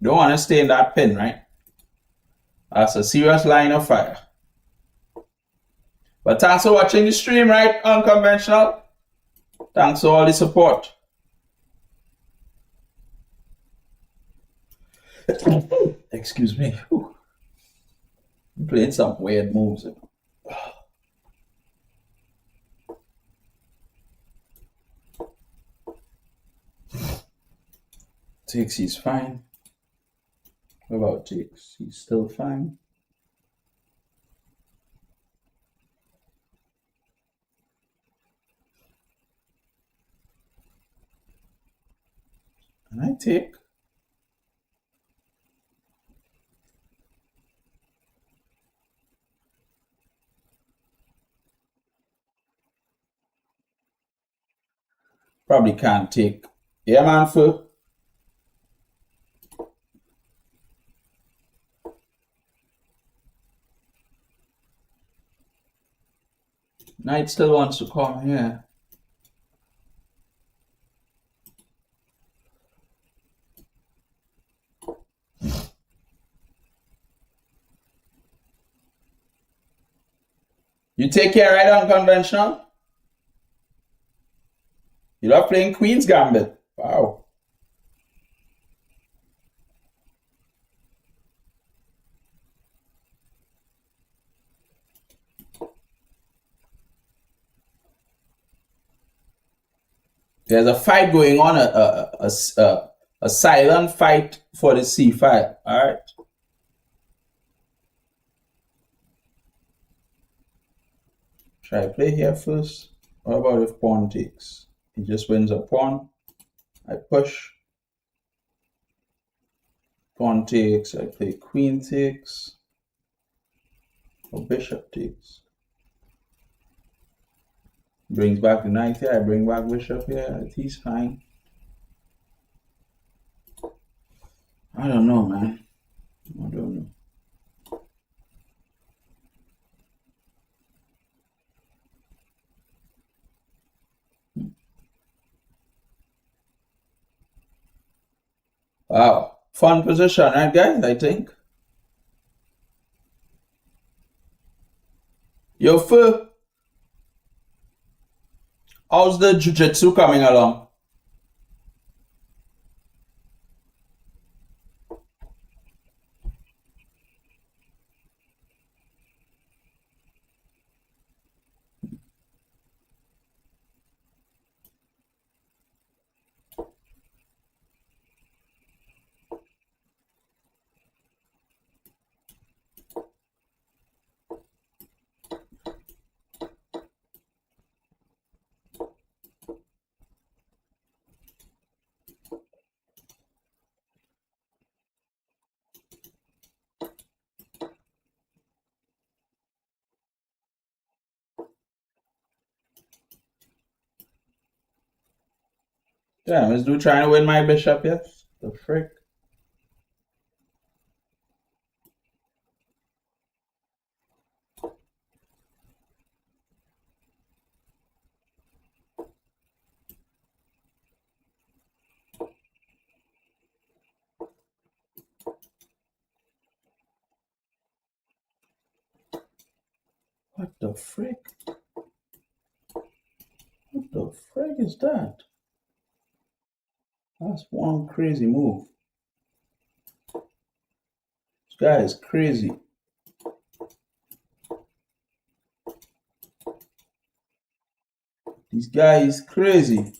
Don't want to stay in that pin, right? That's a serious line of fire. But thanks for watching the stream, right? Unconventional. Thanks for all the support. Excuse me. I'm playing some weird moves. Takes, he's fine. What about takes? He's still fine. And I take. Probably can't take. Yeah, man, Phil. Knight still wants to come here. You take care right unconventional? You love playing Queen's Gambit. Wow. There's a fight going on, a silent fight for the c5. All right. Should I play here first? What about if pawn takes? He just wins a pawn. I push. Pawn takes. I play queen takes. Or bishop takes. Brings back the knight here. I bring back bishop here. He's fine. I don't know, man. I don't know. Wow. Fun position, right, guys? I think. Yo, Fu. How's the jiu-jitsu coming along? Damn, is dude trying to win my bishop yet? The frick? What the frick? What the frick is that? That's one crazy move. This guy is crazy. This guy is crazy.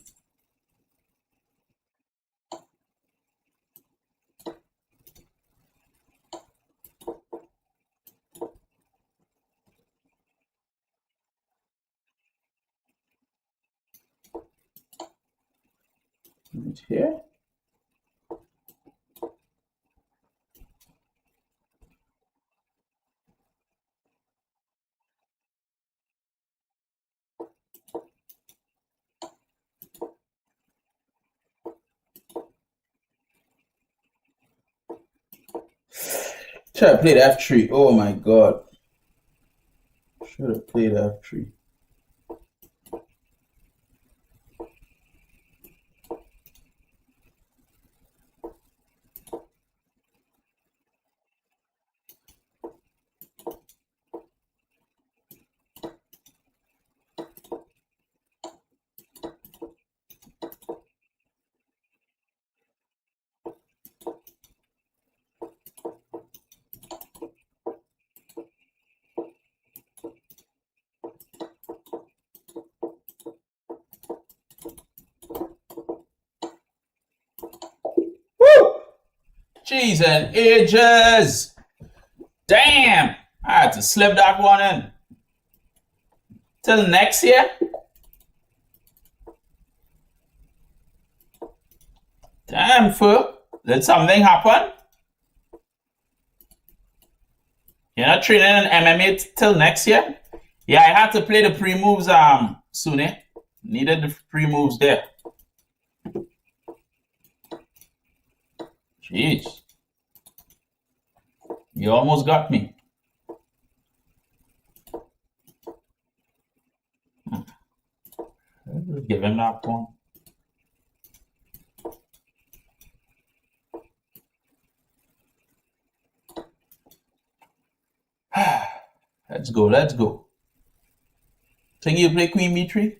Right here. Should have played f3. Oh my god. Should have played f3. Woo! Jeez and ages. Damn. I had to slip that one in. Till next year. Damn, fool. Did something happen? You're not training in MMA till next year? Yeah, I had to play the pre-moves soon, eh? Needed the pre-moves there. Jeez. You almost got me. that pawn. Let's go, let's go. Think you play queen b3?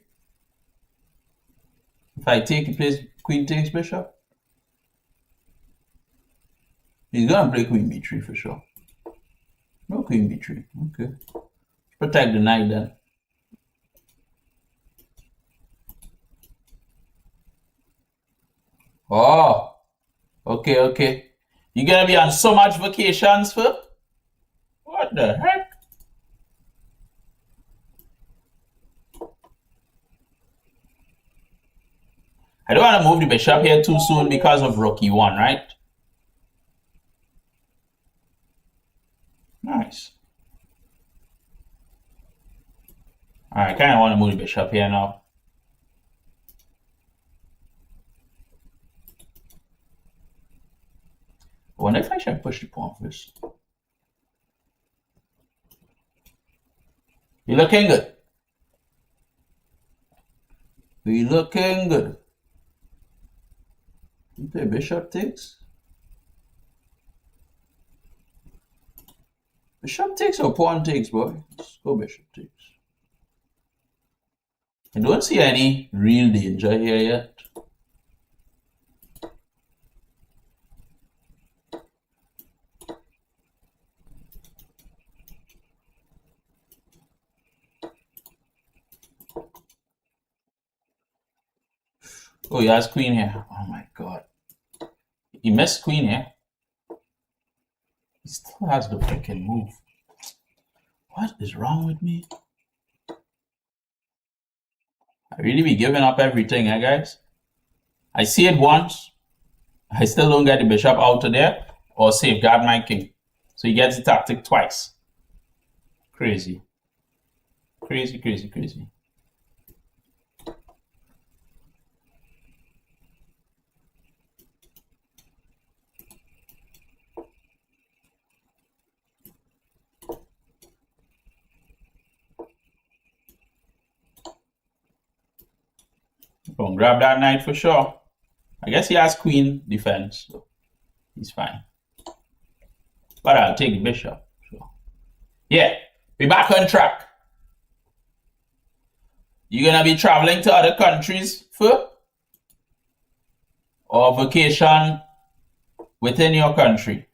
If I take, he plays queen takes bishop? He's gonna play queen b3 for sure. No queen b3, okay. Protect the knight then. Oh, okay, okay. You gonna be on so much vacations for? What the heck? I don't want to move the bishop here too soon because of rook e1, right? Nice. Alright, I kind of want to move the bishop here now. I wonder if I should push the pawn first. You're looking good. We're looking good. You play bishop takes? Bishop takes or pawn takes, boy? Let's go bishop takes. I don't see any real danger here yet. Oh, he has queen here. Oh my god. He missed queen here. He still has the freaking move. What is wrong with me? I really be giving up everything, eh, guys? I see it once. I still don't get the bishop out of there or safeguard my king. So he gets the tactic twice. Crazy. Crazy, crazy, crazy. Don't grab that knight for sure. I guess he has queen defense, so he's fine. But I'll take the bishop. So yeah, we're back on track. You gonna be traveling to other countries for? Or vacation within your country?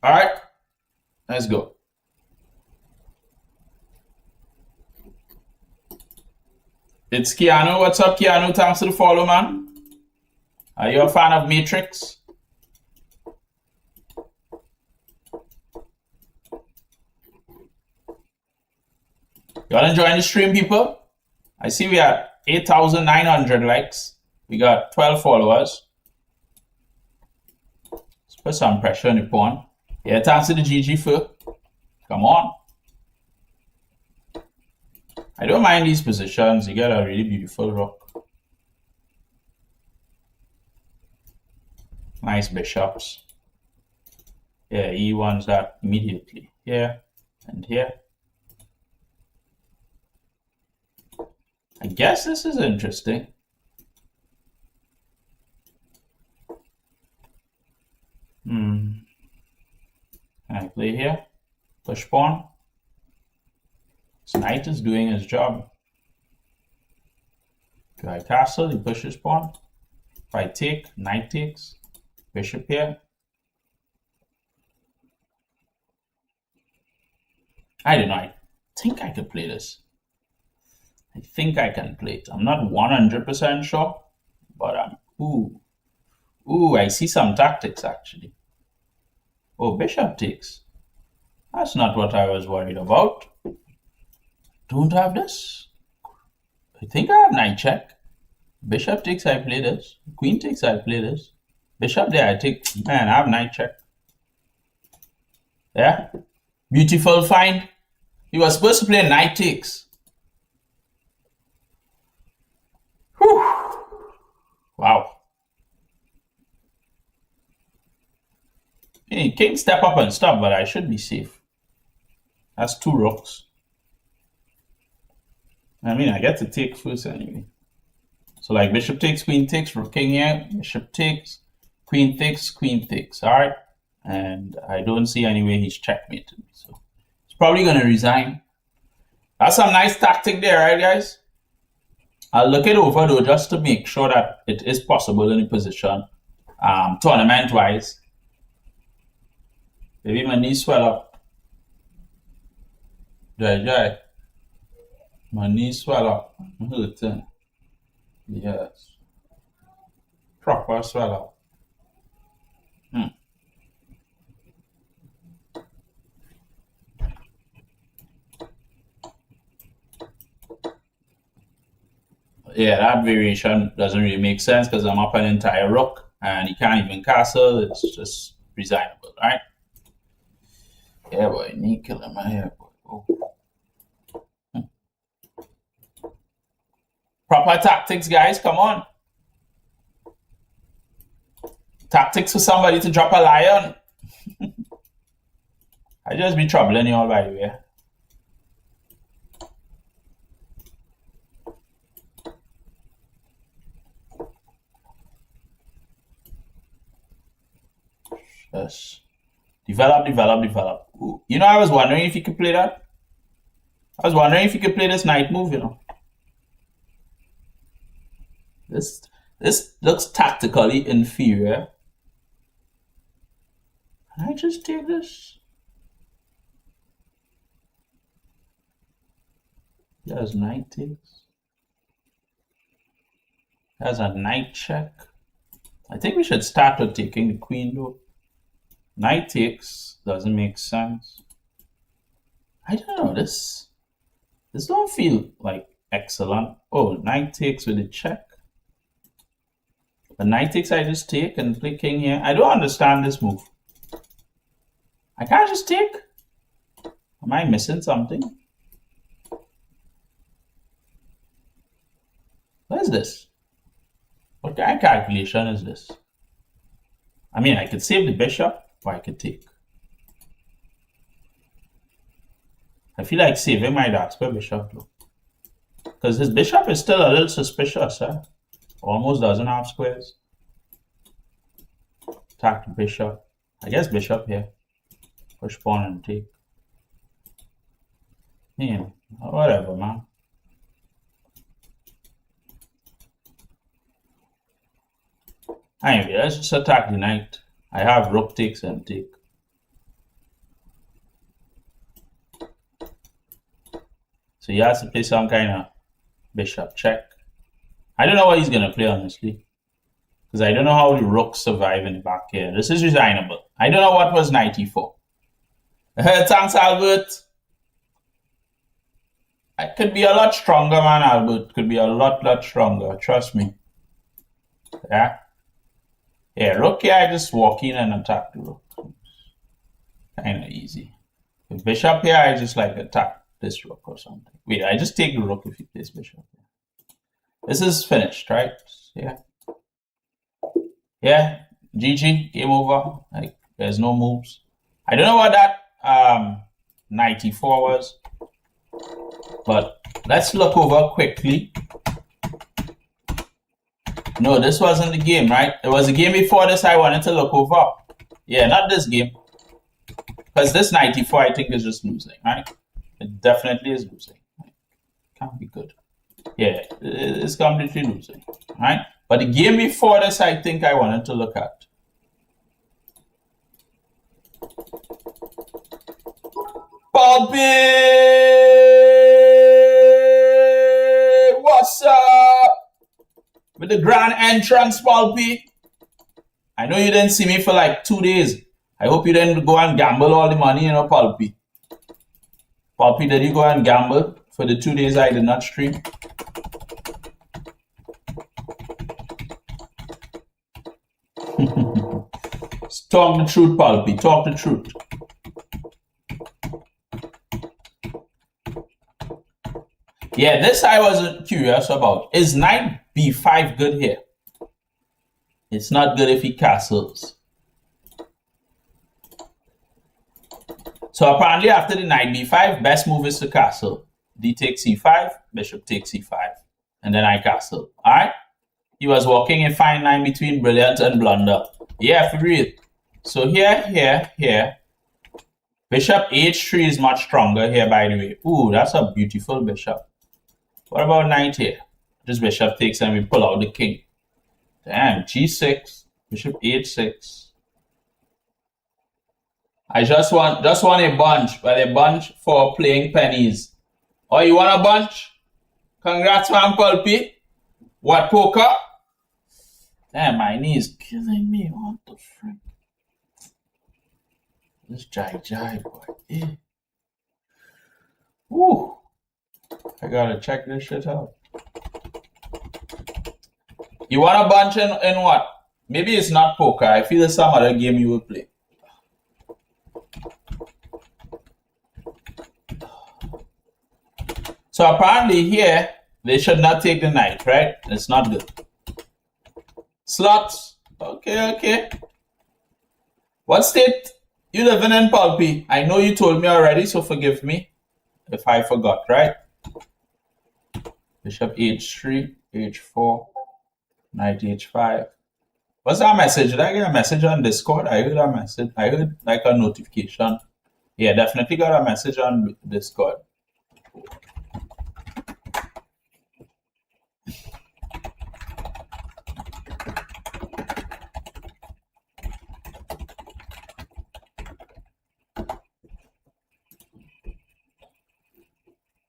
Alright, let's go. It's Keanu. What's up, Keanu? Thanks for the follow, man. Are you a fan of Matrix? You want to join the stream, people? I see we are 8,900 likes. We got 12 followers. Let's put some pressure on the pawn. Yeah, thanks to the GG for. Come on. I don't mind these positions. You get a really beautiful rook. Nice bishops. Yeah, he wants that immediately. Here and here. I guess this is interesting. Can I play here? Push pawn. This knight is doing his job. Do I castle? He pushes pawn. If I take, knight takes. Bishop here. I don't know. I think I could play this. I think I can play it. I'm not 100% sure, but I'm. Ooh, I see some tactics actually. Oh, bishop takes. That's not what I was worried about. Don't have this. I think I have knight check. Bishop takes, I play this. Queen takes, I play this. Bishop there, I take. Man, I have knight check. Yeah. Beautiful find. He was supposed to play knight takes. Whew. Wow. Hey, king step up and stop, but I should be safe. That's two rooks. I mean, I get to take first anyway. So like bishop takes, queen takes, rook king here, bishop takes, queen takes, queen takes. All right, and I don't see any way he's checkmated me. So he's probably gonna resign. That's some nice tactic there, right, guys? I'll look it over though just to make sure that it is possible in the position, tournament-wise. Maybe my knees swell up. Jai. My knees swell up. I'm hurting. Yes. Proper swell up. Yeah, that variation doesn't really make sense because I'm up an entire rook and he can't even castle. It's just resignable, right? Yeah, boy, knee killing my hair, boy. Oh. Proper tactics, guys, come on. Tactics for somebody to drop a lion. I just be troubling you all, by the way. Yes. Develop. Ooh. You know, I was wondering if you could play that. I was wondering if you could play this knight move, you know. This looks tactically inferior. Can I just take this? There's knight takes. There's a knight check. I think we should start with taking the queen though. Knight takes doesn't make sense. I don't know, this don't feel like excellent. Oh, knight takes with a check. The knight takes I just take and play king here. I don't understand this move. I can't just take. Am I missing something? What is this? What kind of calculation is this? I mean, I could save the bishop, or I could take. I feel like saving my dark square bishop though. Because his bishop is still a little suspicious, huh? Almost doesn't have squares. Attack the bishop. I guess bishop here. Push pawn and take. Yeah, whatever, man. Anyway, let's just attack the knight. I have rook takes and take. So he has to play some kind of bishop check. I don't know what he's going to play, honestly. Because I don't know how the rooks survive in the back here. This is resignable. I don't know what was knight e4. Thanks, Albert. I could be a lot stronger, man, Albert. Could be a lot stronger. Trust me. Yeah. Yeah, rook here, I just walk in and attack the rook. Kind of easy. With bishop here, I just like attack this rook or something. Wait, I just take the rook if he plays bishop. This is finished, right? Yeah. Yeah, GG, game over. Like, there's no moves. I don't know what that 94 was, but let's look over quickly. No, this wasn't the game, right? It was the game before this I wanted to look over. Yeah, not this game. Because this 94, I think, is just losing, right? It definitely is losing. Can't be good. Yeah, it's completely losing, right? But the game before this, I think I wanted to look at. Bobby! What's up? With the grand entrance, Pulpy. I know you didn't see me for like 2 days. I hope you didn't go and gamble all the money, you know, Pulpy. Pulpy, did you go and gamble for the 2 days I did not stream? Talk the truth, Pulpy. Talk the truth. Yeah, this I was curious about. Is knight b5 good here? It's not good if he castles. So apparently after the knight b5, best move is to castle. D takes c5, bishop takes c5, and then I castle. All right. He was walking a fine line between brilliant and blunder. Yeah, for real. So here. Bishop h3 is much stronger here, by the way. Ooh, that's a beautiful bishop. What about knight here? This bishop takes and we pull out the king. Damn, g6, bishop h6. I just want a bunch, but a bunch for playing pennies. Oh, you want a bunch? Congrats, man, Pulpy. What, poker? Damn, my knee is killing me. What the frick? This jai, boy. Yeah. Woo. I gotta check this shit out. You want a bunch in what? Maybe it's not poker. I feel it's some other game you will play. So apparently here, they should not take the knight, right? It's not good. Slots. Okay. What state you living in, Pulpy? I know you told me already, so forgive me if I forgot, right? Bishop h3, h4, knight h5. What's that message? Did I get a message on Discord? I heard a message. I heard like a notification. Yeah, definitely got a message on Discord.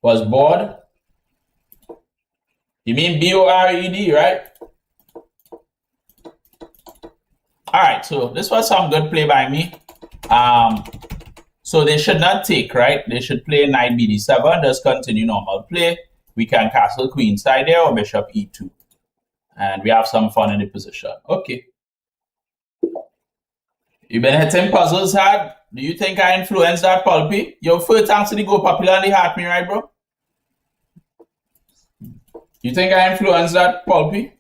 Was bored? You mean B-O-R-E-D, right? Alright, so this was some good play by me. So they should not take, right? They should play knight bd7, just continue normal play. We can castle queenside there or bishop e2. And we have some fun in the position. Okay. You been hitting puzzles hard? Do you think I influenced that, Pulpy? Your first answer to go popular on the heart me, right, bro? You think I influenced that, Pulpy?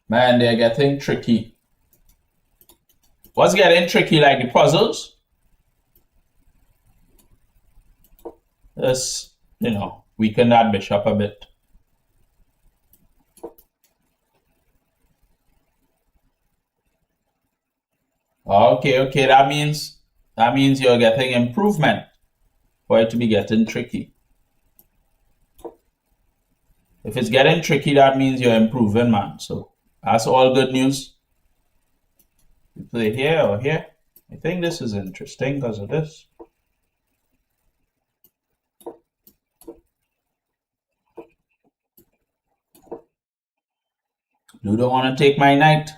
Man, they're getting tricky. What's getting tricky, like the puzzles? Let's, weaken that bishop a bit. Okay, that means you're getting improvement for it to be getting tricky. If it's getting tricky, that means you're improving, man. So that's all good news. We play here or here. I think this is interesting because of this. Blue don't want to take my knight.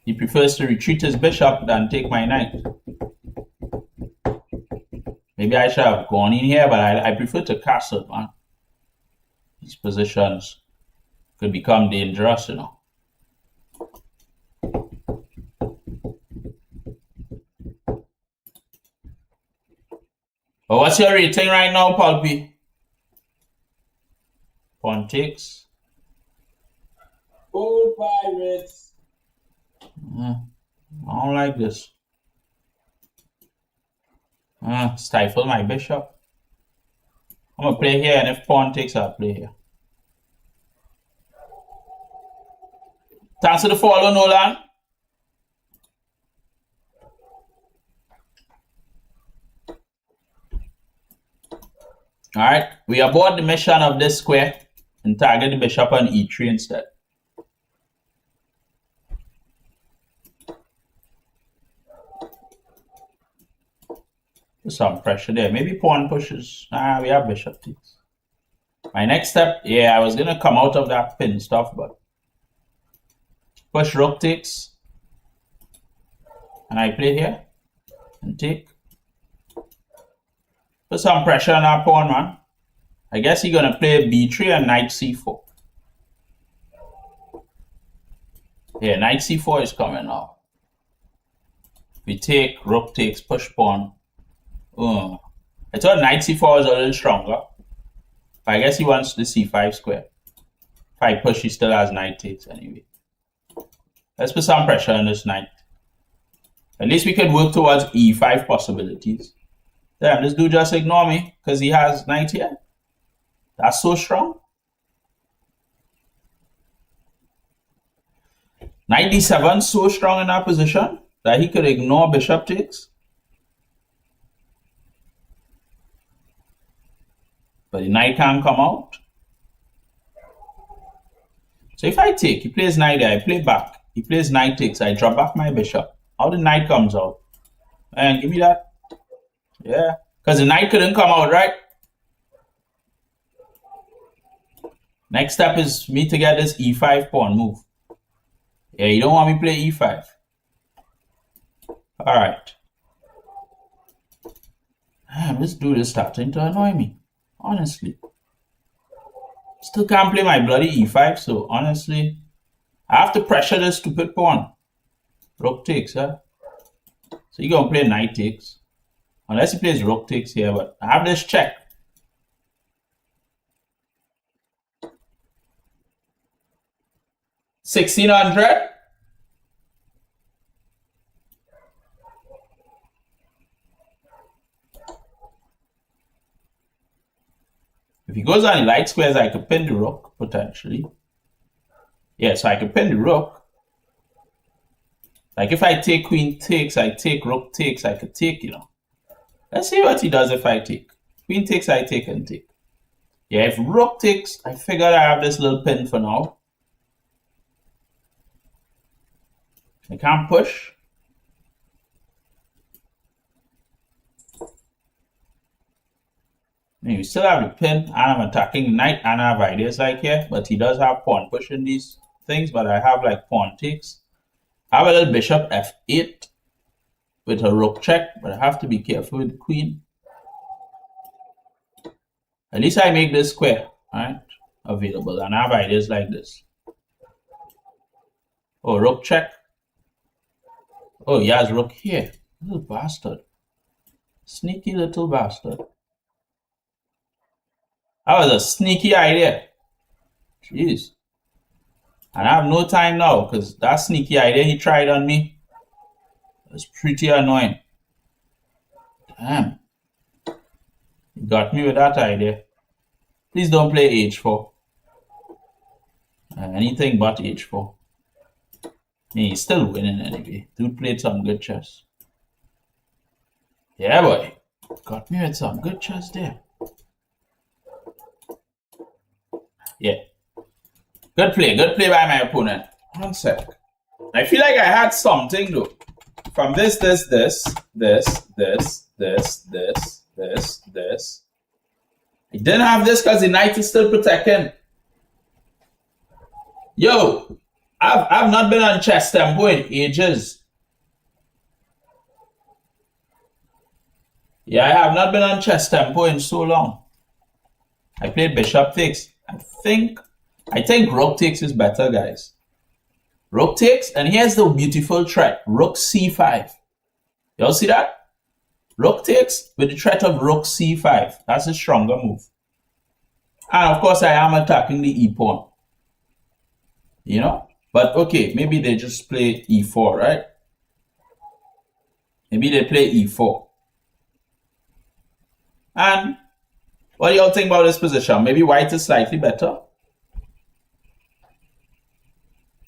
He prefers to retreat his bishop than take my knight. Maybe I should have gone in here, but I prefer to castle, man. These positions could become dangerous, But what's your rating right now, Pulpy? Pawn takes. Old pirates. I don't like this. Stifle my bishop. I'm gonna play here, and if pawn takes, I'll play here. Thanks to the follow, Nolan. Alright, we abort the mission of this square and target the bishop on e3 instead. Some pressure there. Maybe pawn pushes. We have bishop takes. My next step, I was gonna come out of that pin stuff, but push rook takes, and I play here and take. Put some pressure on our pawn, man. I guess he's gonna play b3 and knight c4. Yeah, knight c4 is coming now. We take, rook takes, push pawn. I thought knight c4 was a little stronger. But I guess he wants the c5 square. If I push, he still has knight takes anyway. Let's put some pressure on this knight. At least we could work towards e5 possibilities. Damn, this dude just ignore me because he has knight here. That's so strong. Knight d7 so strong in that position that he could ignore bishop takes. But the knight can't come out. So if I take, he plays knight there, I play back. He plays knight takes, I drop back my bishop. How the knight comes out? Man, give me that. Yeah, because the knight couldn't come out, right? Next step is me to get this e5 pawn move. Yeah, you don't want me to play e5. All right. Damn, this dude is starting to annoy me, honestly. Still can't play my bloody e5, so honestly, I have to pressure this stupid pawn. Rook takes, huh? So you're gonna play knight takes. Unless he plays rook takes here, but I have this check. $1,600. If he goes on the light squares, I could pin the rook, potentially. Yeah, so I could pin the rook. Like if I take queen takes, I take rook takes, I could take, you know. Let's see what he does if I take. Queen takes, I take and take. Yeah, if rook takes, I figured I have this little pin for now. I can't push. You still have the pin, and I'm attacking the knight, and I have ideas like here, but he does have pawn pushing these things, but I have like pawn takes. I have a little bishop f8 with a rook check, but I have to be careful with the queen. At least I make this square, right, available, and I have ideas like this. Oh, rook check. Oh, he has rook here. Little bastard. Sneaky little bastard. That was a sneaky idea. Jeez. And I have no time now because that sneaky idea he tried on me was pretty annoying. Damn. He got me with that idea. Please don't play h4. Anything but h4. I mean, he's still winning anyway. Dude played some good chess. Yeah, boy. Got me with some good chess there. Yeah. Good play by my opponent. One sec. I feel like I had something though. From this. I didn't have this because the knight is still protecting. Yo, I've not been on chess tempo in ages. Yeah, I have not been on chess tempo in so long. I played bishop takes. I think rook takes is better, guys. Rook takes, and here's the beautiful threat. Rook c5. Y'all see that? Rook takes with the threat of rook c5. That's a stronger move. And of course, I am attacking the e-pawn. You know? But okay, maybe they just play e4, right? Maybe they play e4. And what do y'all think about this position? Maybe white is slightly better.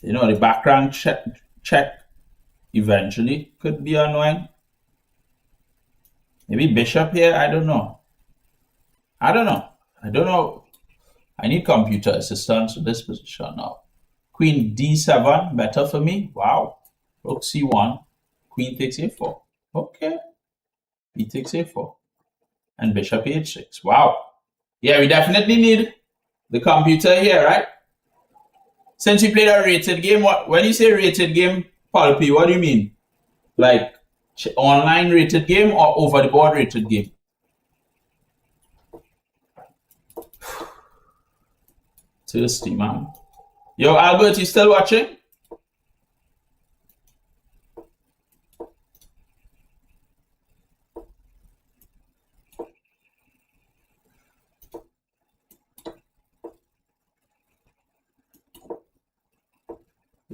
You know, the background check eventually could be annoying. Maybe bishop here, I don't know. I don't know. I need computer assistance with this position now. Queen d7, better for me. Wow. Rook c1, queen takes a4. Okay. B takes a4. And bishop h6. Wow. Yeah, we definitely need the computer here, right? Since you played a rated game, when you say rated game, Palpi, what do you mean? Like online rated game or over the board rated game? Thirsty, man. Yo, Albert, you still watching?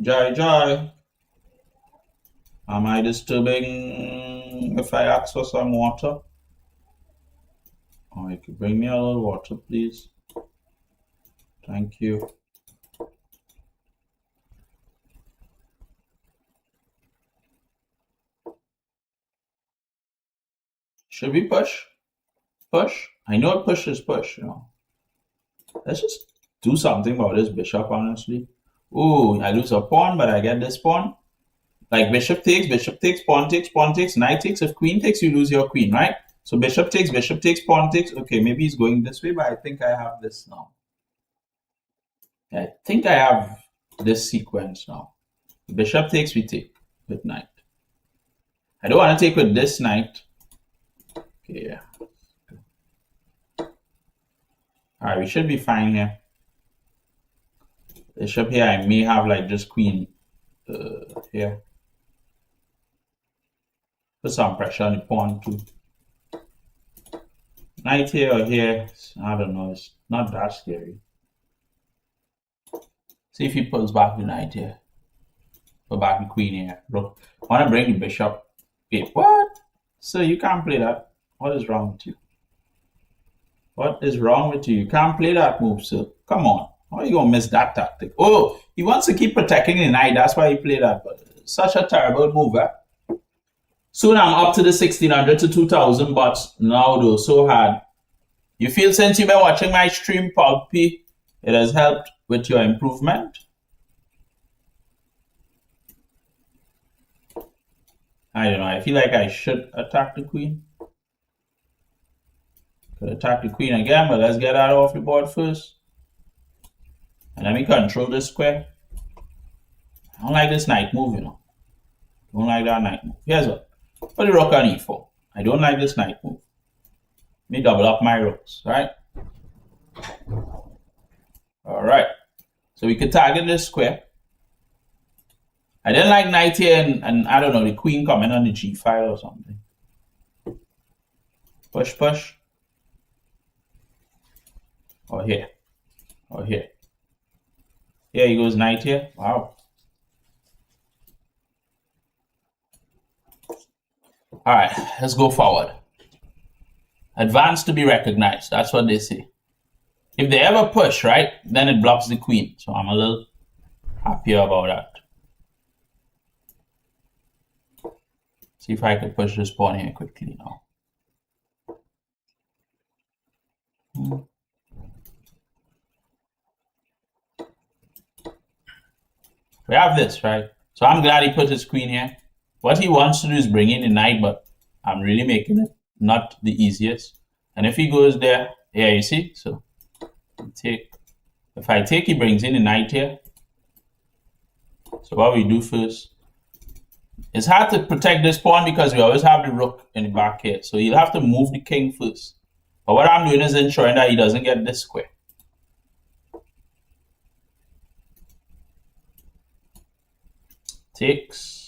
Joy. Am I disturbing if I ask for some water? Oh, you could bring me a little water, please. Thank you. Should we push? Push? I know push is push, you know. Let's just do something about this bishop, honestly. Ooh, I lose a pawn, but I get this pawn. Like bishop takes, pawn takes, knight takes. If queen takes, you lose your queen, right? So bishop takes, pawn takes. Okay, maybe he's going this way, but I think I have this now. I think I have this sequence now. Bishop takes, we take with knight. I don't want to take with this knight. Okay, yeah. Alright, we should be fine here. Bishop here, I may have like just queen here. Put some pressure on the pawn too. Knight here or here, I don't know, it's not that scary. See if he pulls back the knight here. Put back the queen here. Look, I want to bring the bishop. Wait, what? So you can't play that. What is wrong with you? What is wrong with you? You can't play that move, sir. Come on. How are you going to miss that tactic? Oh, he wants to keep protecting the knight. That's why he played that. But such a terrible move, eh? Soon I'm up to the 1600 to 2000 bots. Now, though, so hard. You feel since you've been watching my stream, Pulpy, it has helped with your improvement? I don't know. I feel like I should attack the queen. Could attack the queen again, but let's get that off the board first. And let me control this square. I don't like this knight move, you know. Don't like that knight move. Here's what. Put the rook on e4. I don't like this knight move. Let me double up my rooks, right? Alright. So we could target this square. I didn't like knight here and I don't know, the queen coming on the g file or something. Push, push. Or here. Or here. Here he goes knight here. Wow. Alright, let's go forward. Advance to be recognized. That's what they say. If they ever push, right, then it blocks the queen. So I'm a little happier about that. See if I can push this pawn here quickly now. We have this, right? So I'm glad he put his queen here. What he wants to do is bring in the knight, but I'm really making it not the easiest. And if he goes there, yeah, you see? So take. If I take, he brings in the knight here. So what we do first, it's hard to protect this pawn because we always have the rook in the back here. So you'll have to move the king first. But what I'm doing is ensuring that he doesn't get this square. Takes.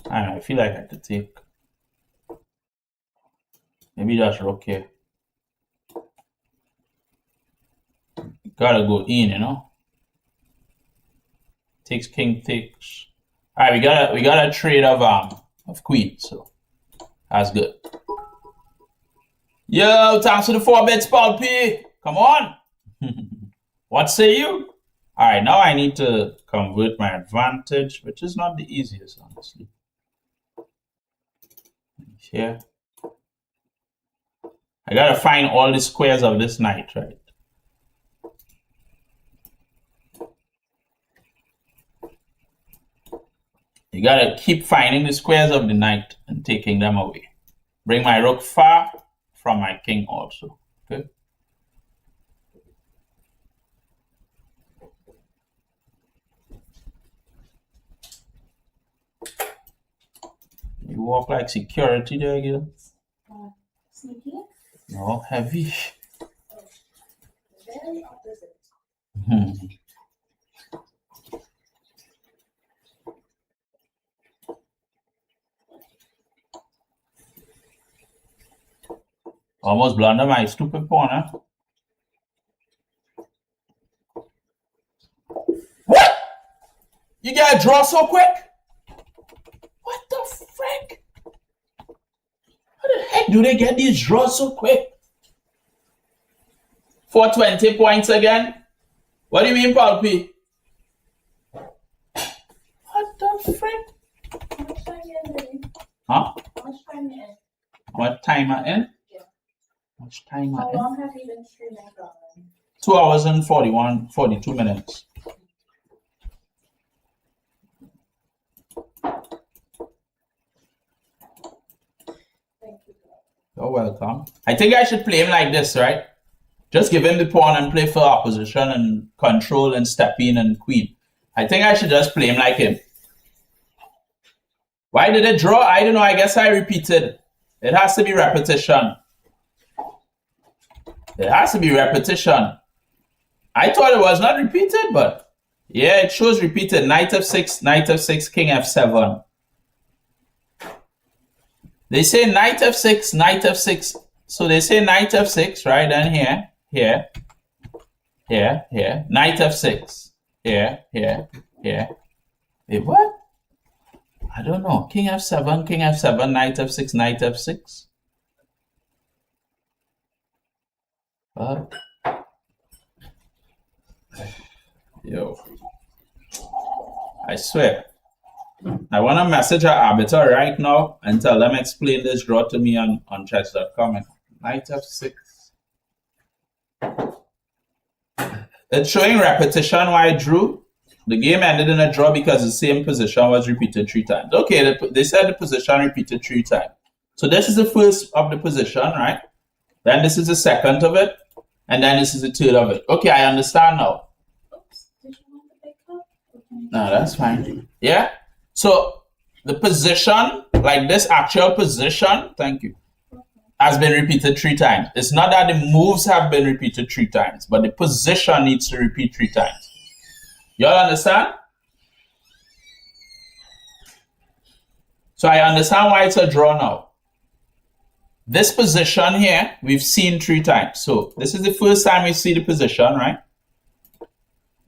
I feel like I could take. Maybe just rook here. Gotta go in, you know. Takes king, takes. All right, we got a trade of queen, so that's good. Yo, thanks for the 4 bits, Paul P. Come on. What say you? All right, now I need to convert my advantage, which is not the easiest, honestly. Here. I gotta find all the squares of this knight, right? You gotta keep finding the squares of the knight and taking them away. Bring my rook far from my king also, okay? You walk like security there, girl. Sneaky? No, heavy. Very opposite. Almost blunder my stupid pawn, huh? What? You gotta draw so quick? frick? How the heck do they get these draws so quick? 420 points again? What do you mean, Paul P? What the frick? How much time you in, baby? Huh? How much time you in? How much time I in? Yeah. How much time I How in? long have you been streaming, darling? 2 hours and 42 minutes. Thank you, girl. You're welcome. I think I should play him like this, right? Just give him the pawn and play for opposition and control and step in and queen. I think I should just play him like him. Why did it draw? I don't know. I guess I repeated. It has to be repetition. It has to be repetition. I thought it was not repeated, but yeah, it shows repeated. Knight f6, king f7. They say knight f6. So they say knight f6, right? And here. Knight f6. Here. Wait, what? I don't know. King f7, knight f6. Yo. I swear. I want to message our arbiter right now and tell them explain this draw to me on chess.com. Knight f6. It's showing repetition why I drew. The game ended in a draw because the same position was repeated 3 times. Okay, they said the position repeated 3 times. So this is the first of the position, right? Then this is the second of it. And then this is the third of it. Okay, I understand now. Oops, did you want the big cup? No, that's fine. Yeah? So the position, like this actual position, thank you, has been repeated 3 times. It's not that the moves have been repeated 3 times, but the position needs to repeat 3 times. Y'all understand? So I understand why it's a draw now. This position here, we've seen 3 times. So this is the first time we see the position, right?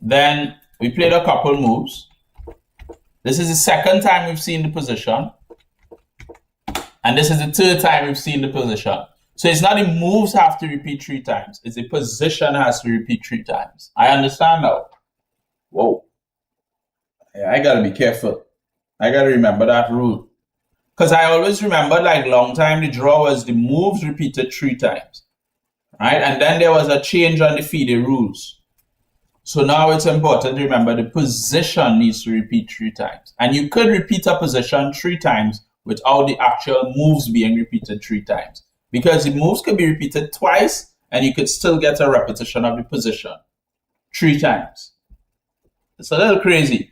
Then we played a couple moves. This is the second time we've seen the position. And this is the third time we've seen the position. So it's not the moves have to repeat 3 times. It's the position has to repeat 3 times. I understand now. Whoa. Yeah, I gotta be careful. I gotta remember that rule. Because I always remember, like, long time the draw was the moves repeated 3 times. Right? And then there was a change on the FIDE rules. So now it's important to remember the position needs to repeat 3 times. And you could repeat a position 3 times without the actual moves being repeated 3 times. Because the moves could be repeated twice and you could still get a repetition of the position 3 times. It's a little crazy.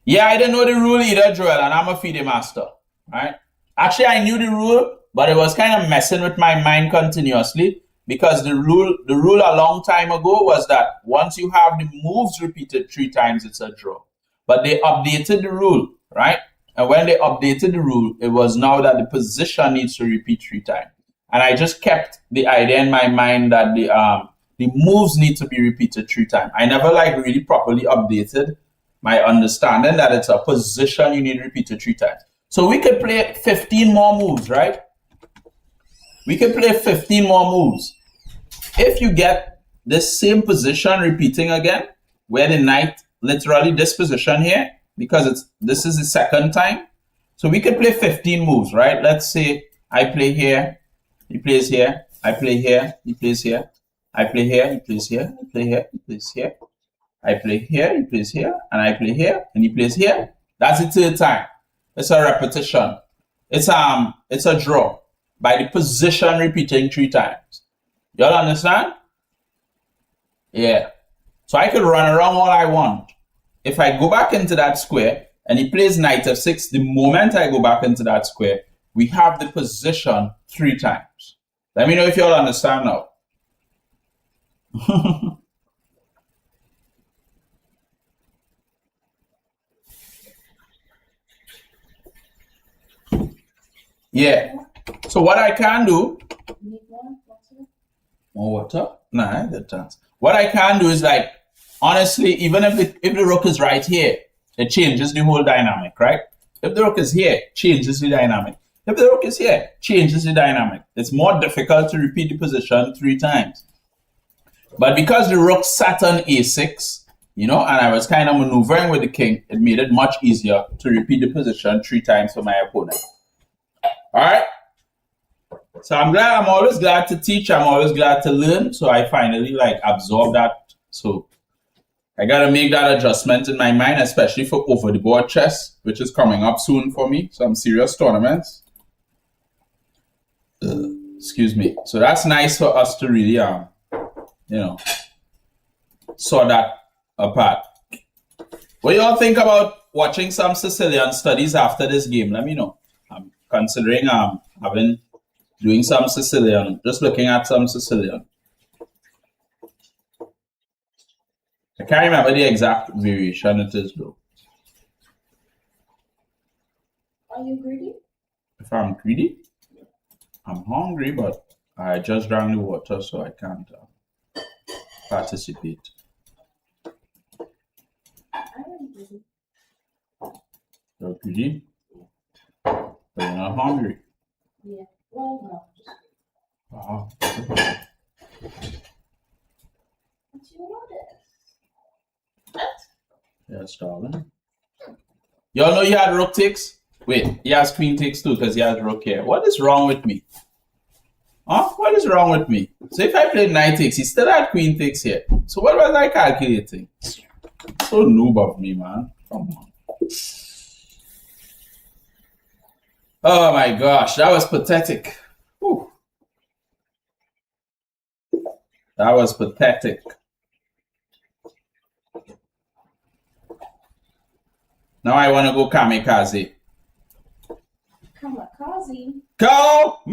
Yeah, I didn't know the rule either, Joel, and I'm a FIDE master. Right? Actually, I knew the rule, but it was kind of messing with my mind continuously because the rule a long time ago was that once you have the moves repeated 3 times, it's a draw. But they updated the rule, right? And when they updated the rule, it was now that the position needs to repeat 3 times. And I just kept the idea in my mind that the moves need to be repeated 3 times. I never really properly updated my understanding that it's a position you need repeated 3 times. So we could play 15 more moves, right? We could play 15 more moves. If you get this same position repeating again, where the knight, literally this position here, because this is the second time. So we could play 15 moves, right? Let's say I play here, he plays here, I play here, he plays here, I play here, he plays here, I play here, he plays here, I play here, he plays here, and I play here, and he plays here. That's the third time. It's a repetition. It's a draw by the position repeating 3 times. Y'all understand? Yeah. So I could run around all I want. If I go back into that square and he plays knight f6, the moment I go back into that square, we have the position 3 times. Let me know if y'all understand now. Yeah. So what I can do. Need more water? More water? Nah, I get chance. What I can do is honestly, even if the rook is right here, it changes the whole dynamic, right? If the rook is here, changes the dynamic. If the rook is here, changes the dynamic. It's more difficult to repeat the position 3 times. But because the rook sat on a6, and I was kind of maneuvering with the king, it made it much easier to repeat the position 3 times for my opponent. All right? So I'm always glad to teach. I'm always glad to learn. So I finally absorb that. So I got to make that adjustment in my mind, especially for over the board chess, which is coming up soon for me. Some serious tournaments. Excuse me. So that's nice for us to really, sort that apart. What y'all think about watching some Sicilian studies after this game? Let me know. I'm considering doing some Sicilian, just looking at some Sicilian. I can't remember the exact variation it is though. Are you greedy? If I'm greedy, I'm hungry, but I just drank the water, so I can't participate. I am greedy. You're greedy, but you're not hungry. Yeah. Well, no. Wow. But you know this. Yes, darling. Y'all know he had rook takes? Wait, he has queen takes too because he has rook here. What is wrong with me? Huh? What is wrong with me? So if I played knight takes, he still had queen takes here. So what was I calculating? So noob of me, man. Come on. Oh my gosh, that was pathetic. Whew. That was pathetic. Now I want to go kamikaze. Kamikaze? Kamikaze!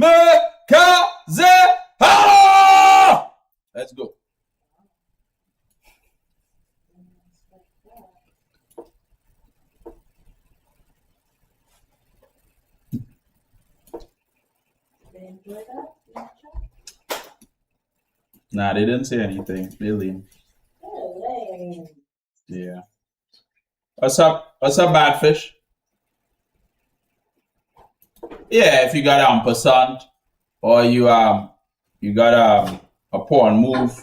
Ah! Let's go. They enjoy that? Nah, they didn't say anything. They lame. Lame. Yeah. What's up? What's up, Badfish? Yeah, if you got ampersand or you got a pawn move,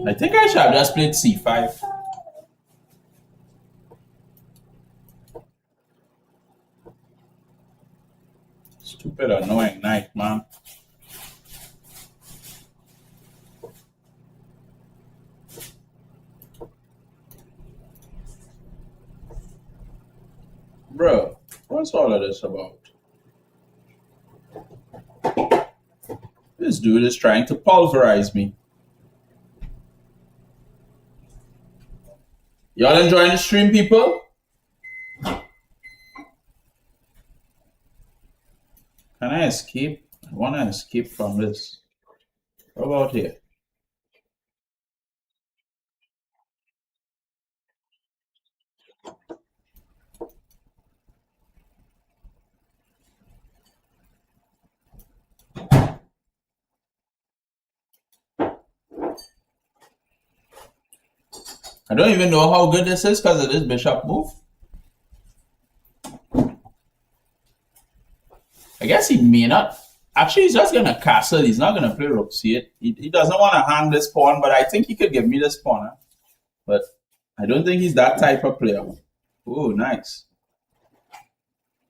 I think I should have just played c5. Stupid annoying knight, man. Bro, what's all of this about? This dude is trying to pulverize me. Y'all enjoying the stream, people? Can I escape? I want to escape from this. What about here? I don't even know how good this is because of this bishop move. I guess he may not. Actually, he's just going to castle. He's not going to play rook c8. He doesn't want to hang this pawn, but I think he could give me this pawn. But I don't think he's that type of player. Oh, nice.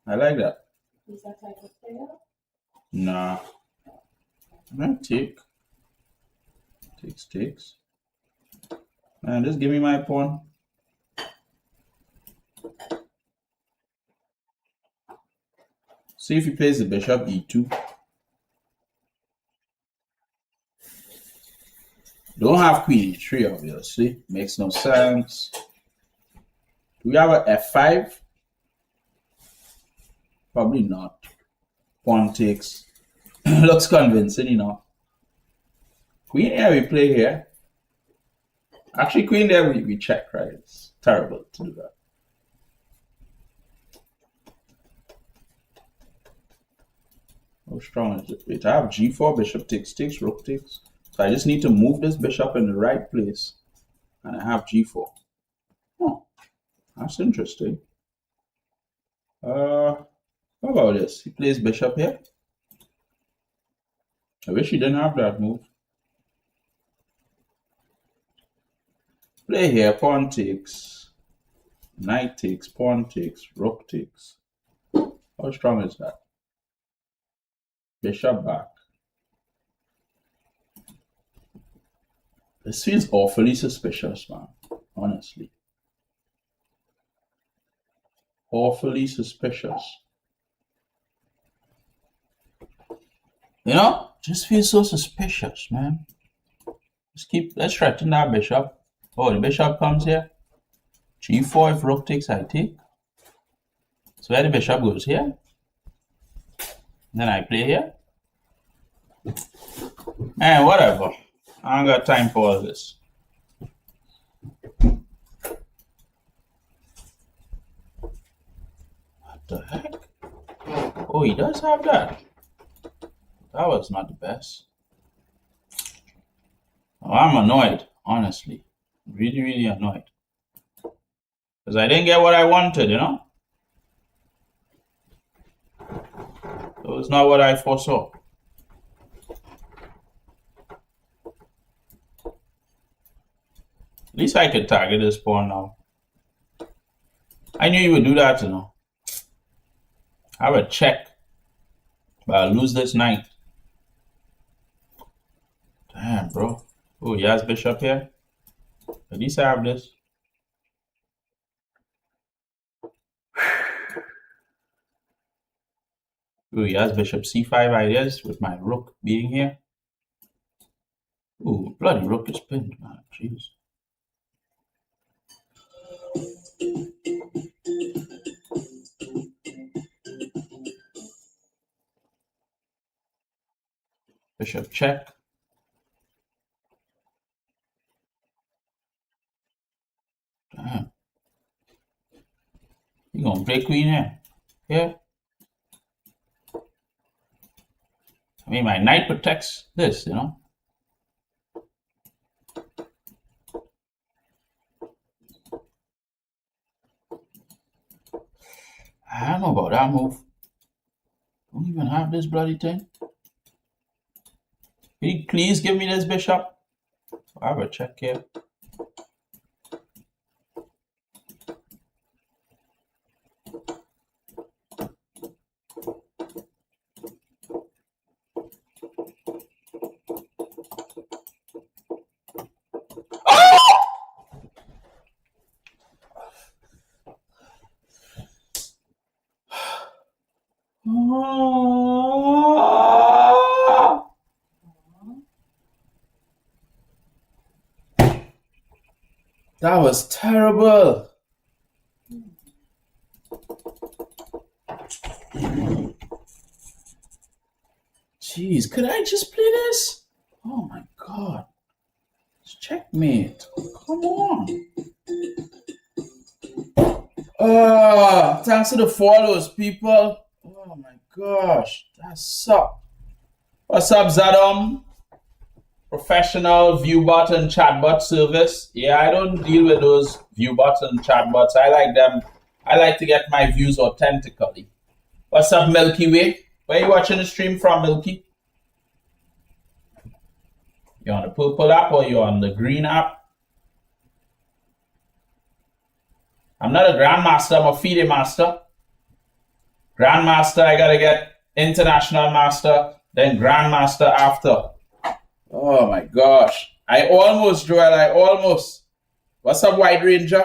I like that. He's that type of player? Nah. I'm going to take. Takes. Man, just give me my pawn. See if he plays the bishop e2. Don't have queen e3, obviously. Makes no sense. Do we have a f5? Probably not. Pawn takes. Looks convincing enough. Queen here, we play here. Actually, queen there, we check, right? It's terrible to do that. How strong is it? Wait, I have g4, bishop takes, rook takes. So I just need to move this bishop in the right place. and I have G4. Oh, that's interesting. How about this? He plays bishop here. I wish he didn't have that move. Play here, pawn takes, knight takes, pawn takes, rook takes. How strong is that? Bishop back. This feels awfully suspicious, man. Honestly. Awfully suspicious. You know, just feels so suspicious, man. Let's threaten that bishop. Oh, the bishop comes here. G4, if rook takes, I take. So where the bishop goes here. Then I play here. And whatever. I don't got time for all this. What the heck? Oh, he does have that. That was not the best. Oh, I'm annoyed, honestly. Really, really annoyed. Because I didn't get what I wanted, you know? It was not what I foresaw. At least I could target this pawn now. I knew you would do that, you know. I have a check. But I'll lose this knight. Damn, bro. Oh, he has bishop here. At least I have this. Oh, he has bishop c5 ideas with my rook being here. Oh, bloody rook is pinned, man. Jeez. Bishop check. Damn. You gonna play queen here? Yeah. I mean, my knight protects this, you know? I don't know about that move. Don't even have this bloody thing. Can you please give me this bishop? I have a check here. That was terrible. Jeez, could I just play this? Oh my god. It's checkmate. Come on. Thanks to the follows, people. Oh my gosh. That sucked. What's up, Zadom? Professional viewbot and chatbot service. Yeah, I don't deal with those viewbots and chatbots. I like them. I like to get my views authentically. What's up, Milky Way? Where you watching the stream from, Milky? You on the purple app or you on the green app? I'm not a grandmaster, I'm a FIDE master. Grandmaster, I gotta get international master, then grandmaster after. Oh my gosh. I almost, Joel, I almost. What's up, Wide Ranger?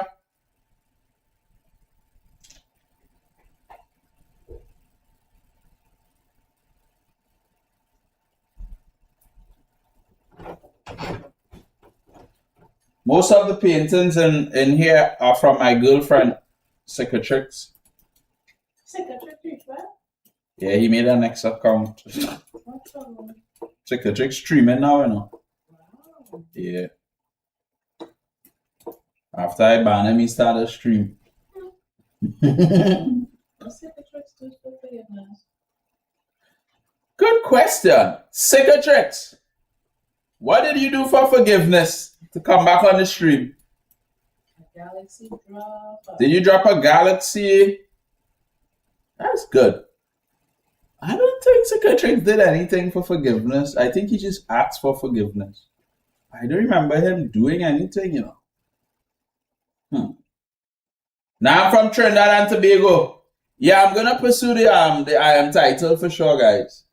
Most of the paintings in here are from my girlfriend, Cicatrix. Cicatrix, what? Yeah, he made an X account. What's wrong? Cicatrix streaming now, you know. Wow. Yeah. After I banned him, he started stream. What's Cicatrix do for forgiveness? Good question. Cicatrix, what did you do for forgiveness to come back on the stream? Galaxy drop. Did you drop a galaxy? That's good. I don't think Cicatrix did anything for forgiveness. I think he just asked for forgiveness. I don't remember him doing anything, you know. Now I'm from Trinidad and Tobago. Yeah, I'm gonna pursue the I am title for sure, guys.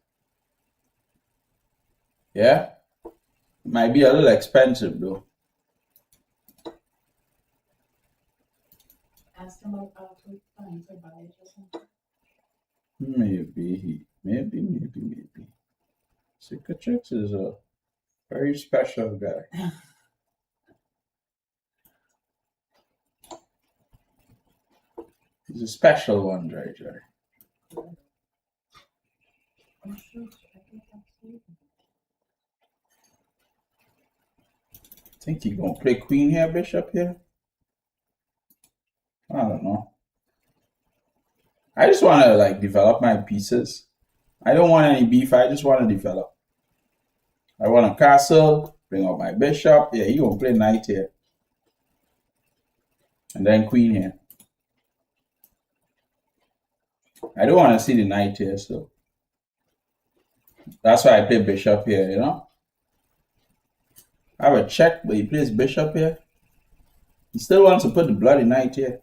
Yeah, might be a little expensive though. Ask him about to find to buy it or something. Maybe. Cicatrix is a very special guy. He's a special one, right, Jerry? Oh, shoot. I think that's it. Think he gonna play queen here, bishop here? I don't know. I just want to like develop my pieces. I don't want any beef. I just want to develop. I want a castle. Bring up my bishop. Yeah, he gonna play knight here, and then queen here. I don't want to see the knight here, so that's why I play bishop here. You know, I have a check, but he plays bishop here. He still wants to put the bloody knight here.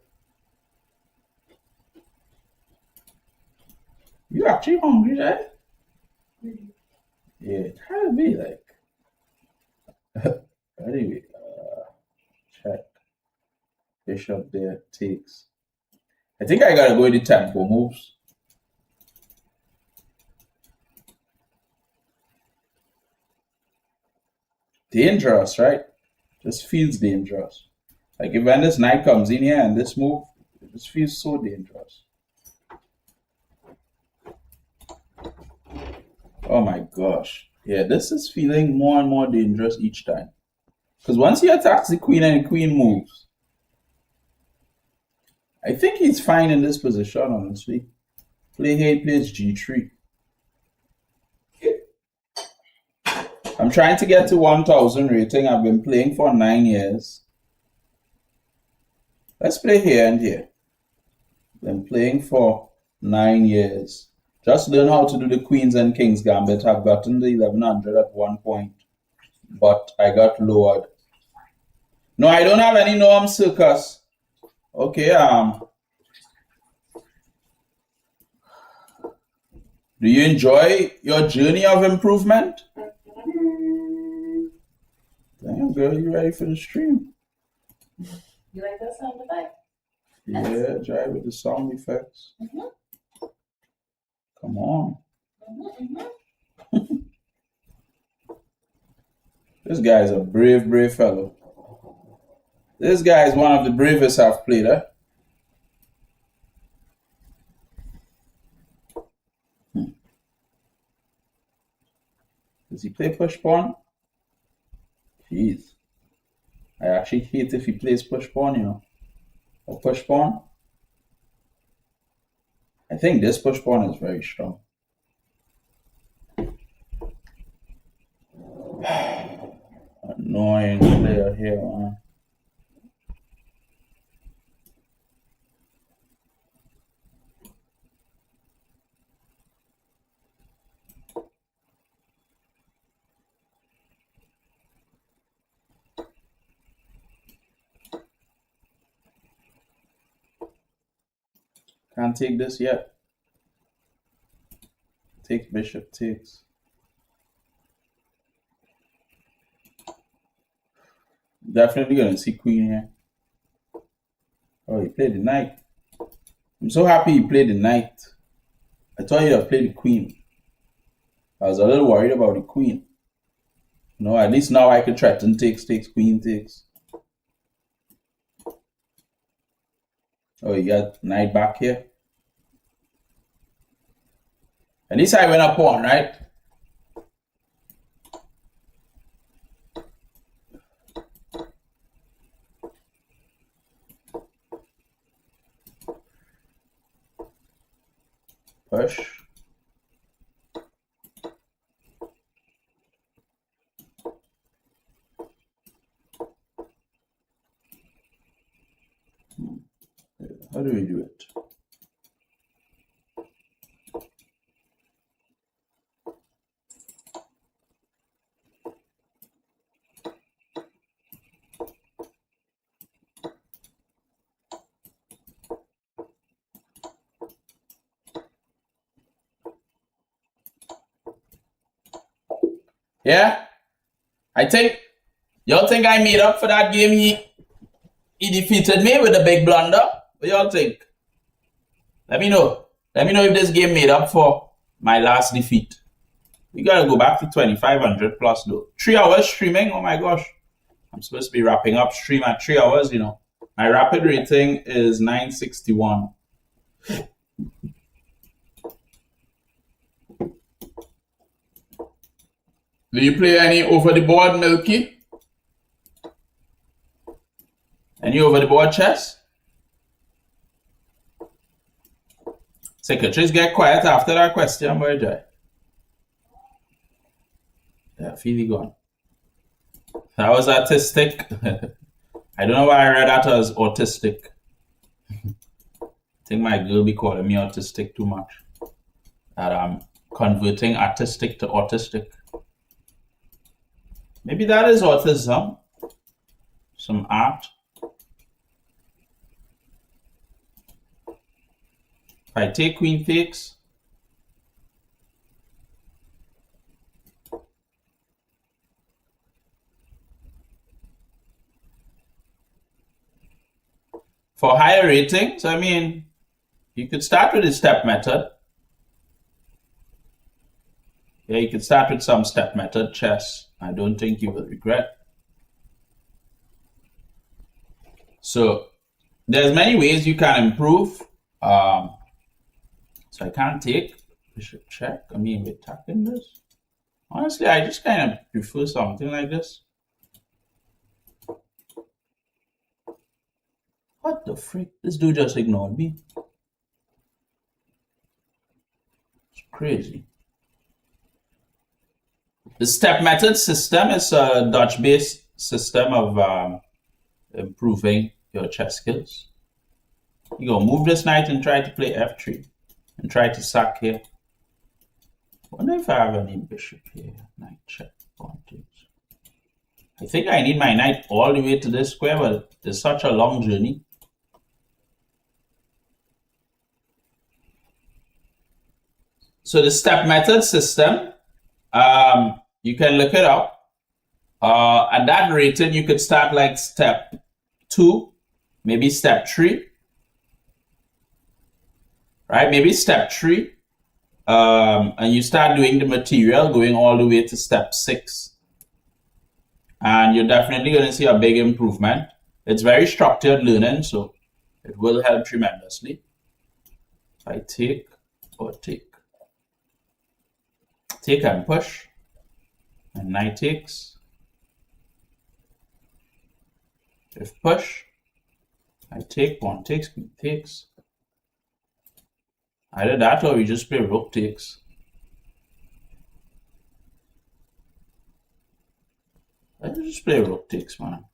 You actually hungry, right? Yeah, it had to be like. Anyway, check. Bishop there takes. I think I gotta go with the tempo moves. Dangerous, right? Just feels dangerous. Like if when this knight comes in here and this move, it just feels so dangerous. Oh my gosh. Yeah, this is feeling more and more dangerous each time. Because once he attacks the queen and the queen moves, I think he's fine in this position, honestly. Play here, he plays g3. I'm trying to get to 1000 rating. I've been playing for 9 years. Let's play here and here. Been playing for 9 years. Just learn how to do the queens and kings gambit. I've gotten the 1100 at one point, but I got lowered. No, I don't have any Noam Circus. Okay, do you enjoy your journey of improvement? Damn, girl, you ready for the stream? You like that sound effect? Yeah, drive with the sound effects. Come on. This guy is a brave, brave fellow. This guy is one of the bravest I've played, eh? Does he play push pawn? Jeez. I actually hate if he plays push pawn, you know. Or push pawn. I think this push pawn is very strong. Annoying player here, man. Can't take this yet. Takes bishop, takes. Definitely gonna see queen here. Oh, he played the knight. I'm so happy he played the knight. I thought he'd have played the queen. I was a little worried about the queen. No, at least now I could threaten takes, queen takes. Oh, you got knight back here. At least I went up pawn, right? Push. do we do it? Yeah, I think y'all think I made up for that game. He defeated me with a big blunder. What y'all think? Let me know. Let me know if this game made up for my last defeat. We gotta go back to 2,500 plus though. 3 hours streaming. Oh my gosh, I'm supposed to be wrapping up stream at 3 hours. You know, my rapid rating is 961. Do you play any over the board, Milky? Any over the board chess? Secretaries get quiet after that question, boy, Jai. Yeah, Feely gone. That was artistic. I don't know why I read that as autistic. I think my girl be calling me autistic too much. That I'm converting artistic to autistic. Maybe that is autism. Some art. If I take queen takes. For higher ratings, I mean, you could start with the step method. Yeah, you could start with some step method chess. I don't think you will regret. So there's many ways you can improve. So I can't take bishop check. I mean, we're attacking this. Honestly, I just kind of prefer something like this. What the frick? This dude just ignored me. It's crazy. The step method system is a Dutch-based system of improving your chess skills. You go move this knight and try to play f3 and try to sack here. I wonder if I have any bishop here. Knight check, pawn takes. I think I need my knight all the way to this square, but it's such a long journey. So the step method system, you can look it up. At that rating, you could start like step 2, maybe step 3. Right? Maybe step 3. And you start doing the material going all the way to step 6. And you're definitely going to see a big improvement. It's very structured learning, so it will help tremendously. If I take or take. Take and push. And knight takes. If push. I take, pawn takes, queen takes. Either that or we just play rook takes. Let's just play rook takes, man.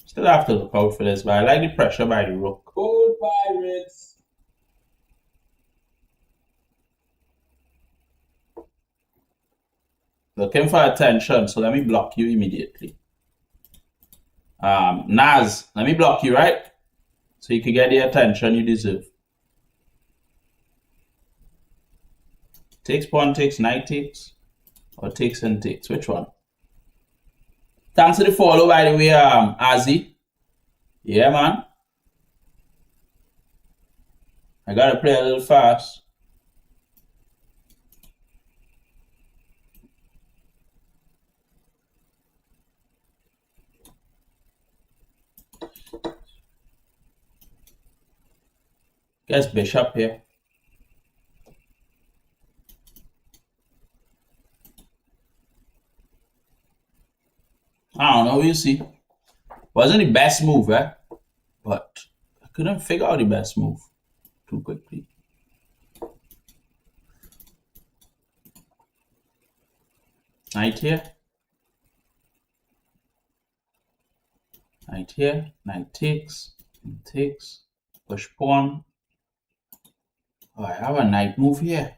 Still have to look out for this, but I like the pressure by the rook. Gold Pirates. Looking for attention, so let me block you immediately. Naz, let me block you, right? So you can get the attention you deserve. Takes, pawn takes, knight takes, or takes and takes. Which one? Thanks to the follow, by the way, Azzy. Yeah, man. I gotta play a little fast. Guess bishop here. I don't know, we'll see. Wasn't the best move, but I couldn't figure out the best move too quickly. Knight here. Knight here. Knight takes. Takes. Push pawn. Oh, I have a knight move here.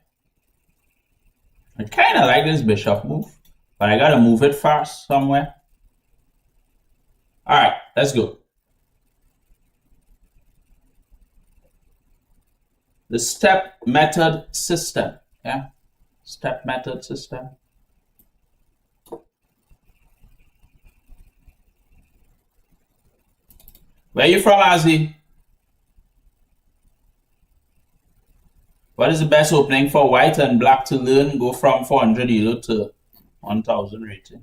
I kind of like this bishop move, but I gotta move it fast somewhere. All right, let's go. The step method system. Yeah, step method system. Where you from, Ozzy? What is the best opening for white and black to learn? Go from 400 elo to 1000 rating.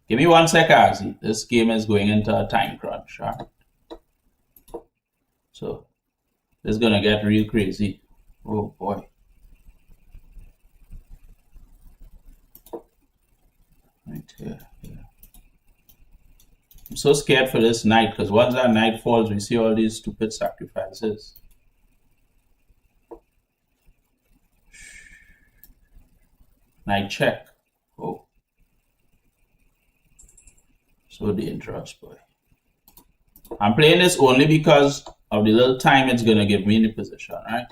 Give me 1 sec, Ozzy. This game is going into a time crunch. Right? So this is gonna get real crazy. Oh boy. Right here. Yeah. I'm so scared for this knight because once that knight falls, we see all these stupid sacrifices. Knight check. Oh. So dangerous, boy. I'm playing this only because of the little time it's going to give me in the position, right?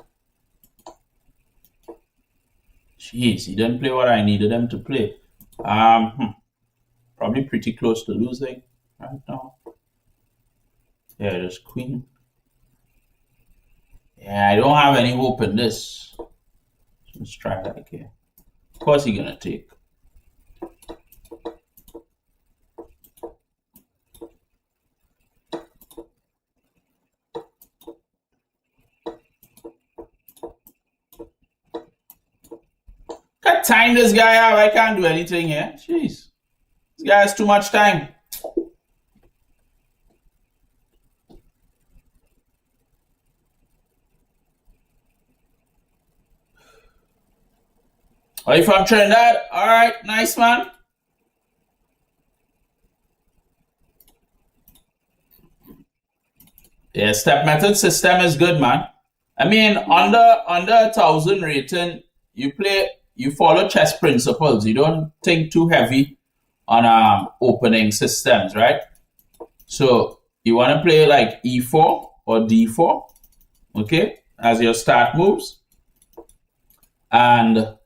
Jeez, he didn't play what I needed him to play. Probably pretty close to losing right now. Yeah, just queen. Yeah, I don't have any hope in this. Let's try that again. Of course he's gonna take. Can't time this guy out. I can't do anything here. Jeez. This guy has too much time. Are you from Trinidad? All right, nice man. Yeah, step method system is good, man. I mean, under 1000 rating, you follow chess principles. You don't think too heavy on opening systems, right? So you want to play like e4 or d4, okay, as your start moves. And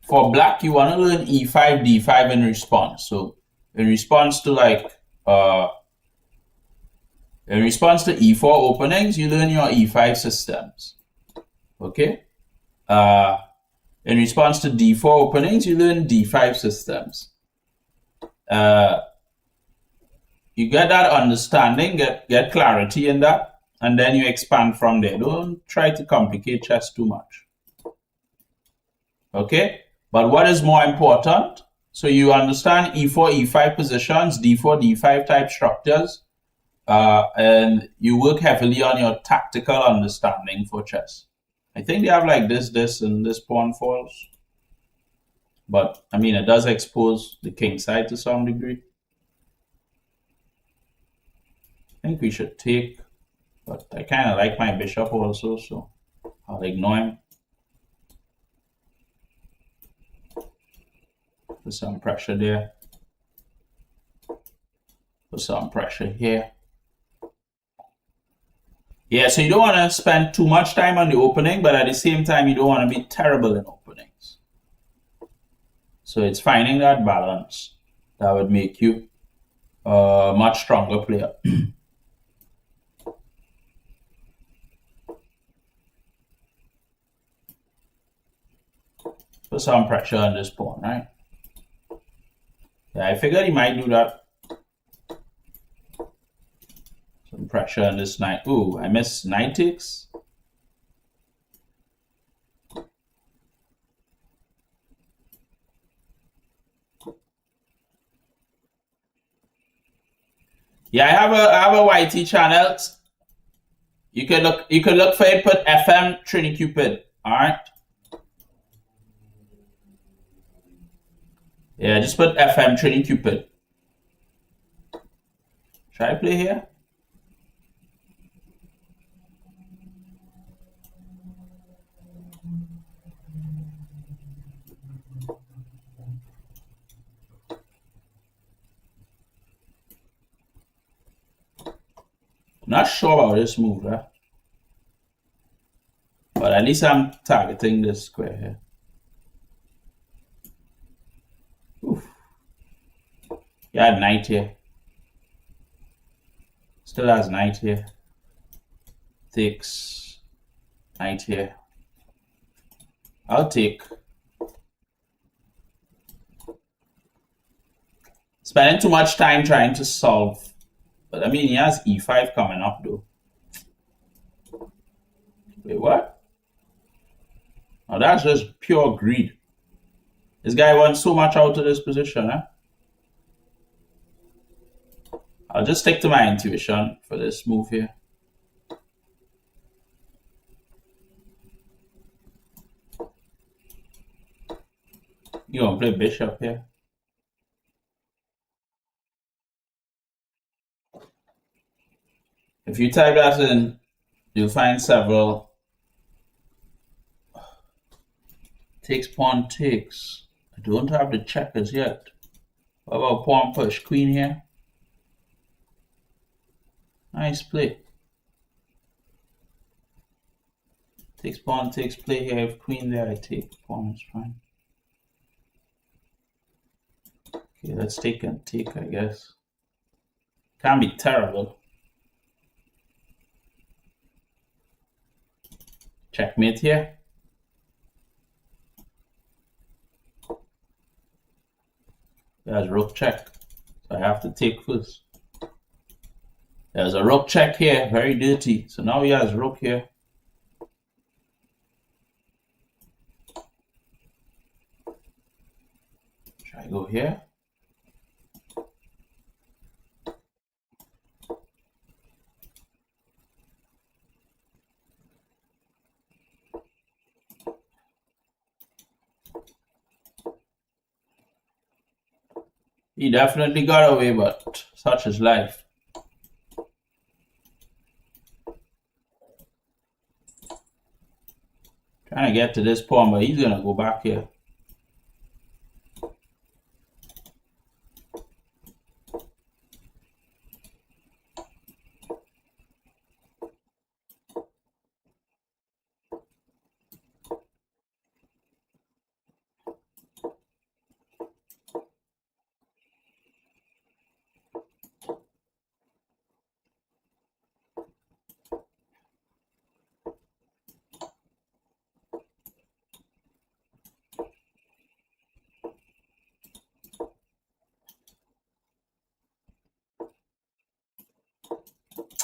for black, you want to learn e5, d5 in response. So in response to e4 openings, you learn your e5 systems. Okay. In response to d4 openings, you learn d5 systems. You get that understanding, get clarity in that, and then you expand from there. Don't try to complicate chess too much. Okay. But what is more important? So you understand e4, e5 positions, d4, d5 type structures, and you work heavily on your tactical understanding for chess. I think they have like this, and this pawn falls. But, I mean, it does expose the king side to some degree. I think we should take, but I kind of like my bishop also, so I'll ignore him. Put some pressure there. Put some pressure here. Yeah, so you don't want to spend too much time on the opening, but at the same time, you don't want to be terrible in openings. So it's finding that balance that would make you a much stronger player. Put some pressure on this pawn, right? Yeah, I figured he might do that. Some pressure on this knight. Ooh, I missed knight takes. Yeah, I have a YT channel. You can look for it, put FM TriniCupid. Alright. Yeah, just put FM TriniCupid. Should I play here? Not sure about this move, huh? But at least I'm targeting this square here. Oof. Yeah, knight here. Still has knight here. Takes knight here. I'll take. Spending too much time trying to solve. But I mean, he has e5 coming up though. Wait, what? Oh, that's just pure greed. This guy wants so much out of this position, huh? I'll just stick to my intuition for this move here. You gonna play bishop here? If you type that in, you'll find several. Takes, pawn takes. I don't have the checkers yet. What about pawn push? Queen here? Nice play. Takes, pawn takes, play here. If queen there, I take. Pawn is fine. Okay, let's take and take, I guess. Can't be terrible. Checkmate here. There's rook check. So I have to take first. There's a rook check here, very dirty. So now he has rook here. Should I go here? He definitely got away, but such is life. Trying to get to this pawn, but he's gonna go back here.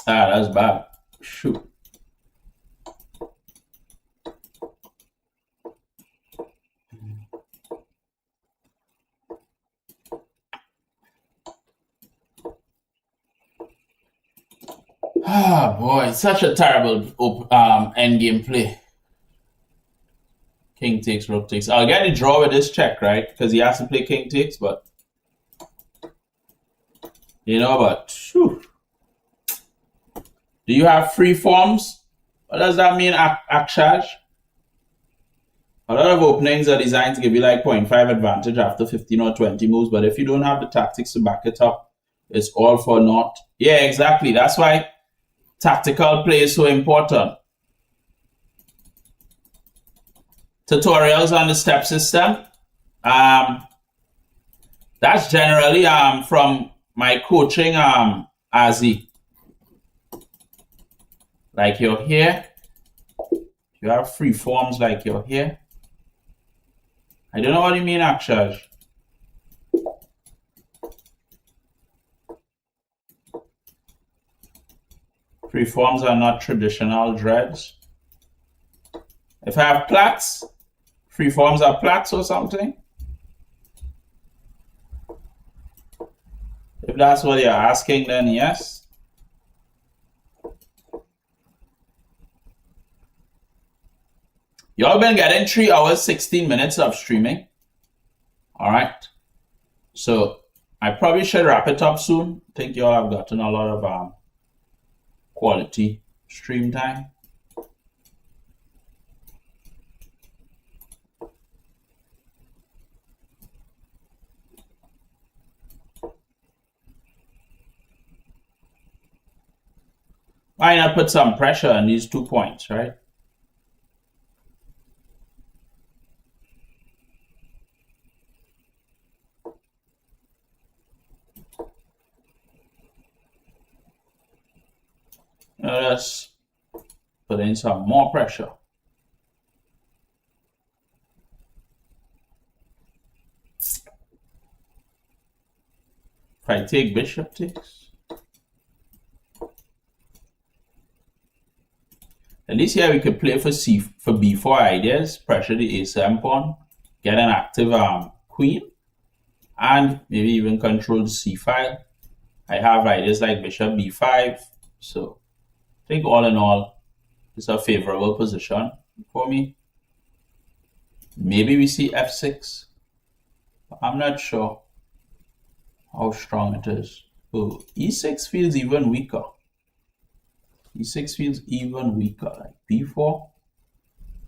Ah, that's bad. Shoot. Ah, boy, it's such a terrible endgame play. King takes, rook takes. I'll get a draw with this check, right? Because he has to play king takes, but you know, but whew. Do you have free forms? What does that mean, Akshaj? A lot of openings are designed to give you like 0.5 advantage after 15 or 20 moves, but if you don't have the tactics to back it up, it's all for naught. Yeah, exactly. That's why tactical play is so important. Tutorials on the step system. That's generally from my coaching Azi. Like you're here. You have free forms like you're here. I don't know what you mean, Akshaj. Free forms are not traditional dreads. If I have plaits, free forms are plaits or something. If that's what you're asking, then yes. Y'all been getting 3 hours, 16 minutes of streaming. All right. So I probably should wrap it up soon. I think y'all have gotten a lot of quality stream time. Why not put some pressure on these 2 points, right? Now let's put in some more pressure. If I take bishop takes, at least here we could play for b4 ideas, pressure the a7 pawn, get an active queen, and maybe even control the c file. I have ideas like bishop b5, so I think all in all, it's a favorable position for me. Maybe we see f6. I'm not sure how strong it is. Oh, e6 feels even weaker. e6 feels even weaker. Like b4,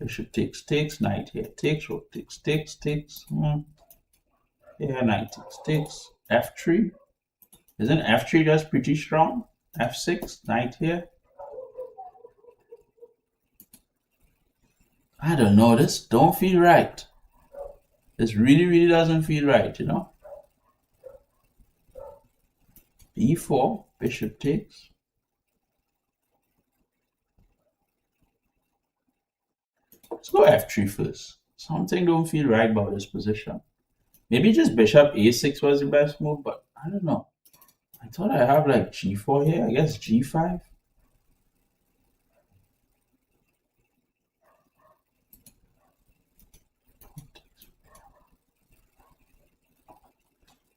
bishop takes, knight here takes, rook takes. Here, knight takes. f3. Isn't f3 just pretty strong? f6, knight here. I don't know, this don't feel right. This really doesn't feel right, you know? b4, bishop takes. Let's go f3 first. Something don't feel right about this position. Maybe just bishop a6 was the best move, but I don't know. I thought I have like g4 here. I guess g5.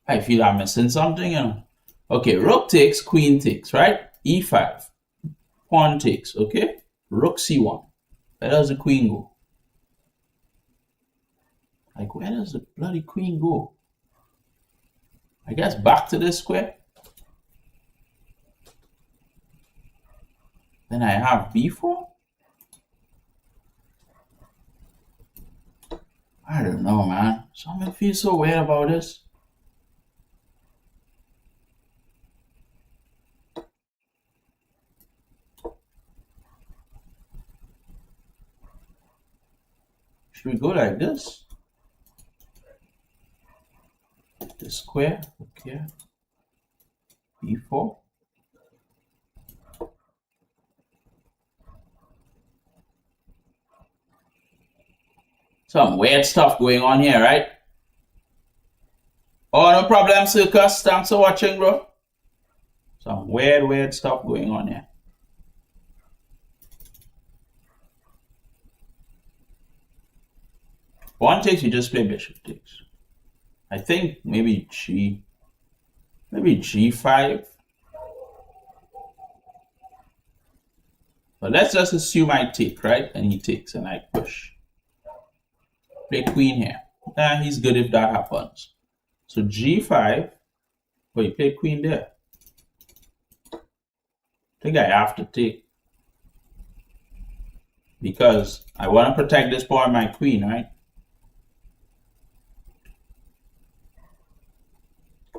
I feel I'm missing something, you know. Okay, rook takes, queen takes, right? e5. Pawn takes, okay? Rook c1. Where does the queen go? Like, where does the bloody queen go? I guess back to this square. Then I have b4. I don't know, man. Something feels so weird about this. Should we go like this? The square, okay. b4. Some weird stuff going on here, right? Oh, no problem, Circus. Thanks for watching, bro. Some weird stuff going on here. Pawn takes, you just play bishop takes. I think maybe g5. But let's just assume I take, right? And he takes and I push. Play queen here. He's good if that happens. So g5. Oh, you play queen there. I think I have to take. Because I want to protect this pawn, my queen, right?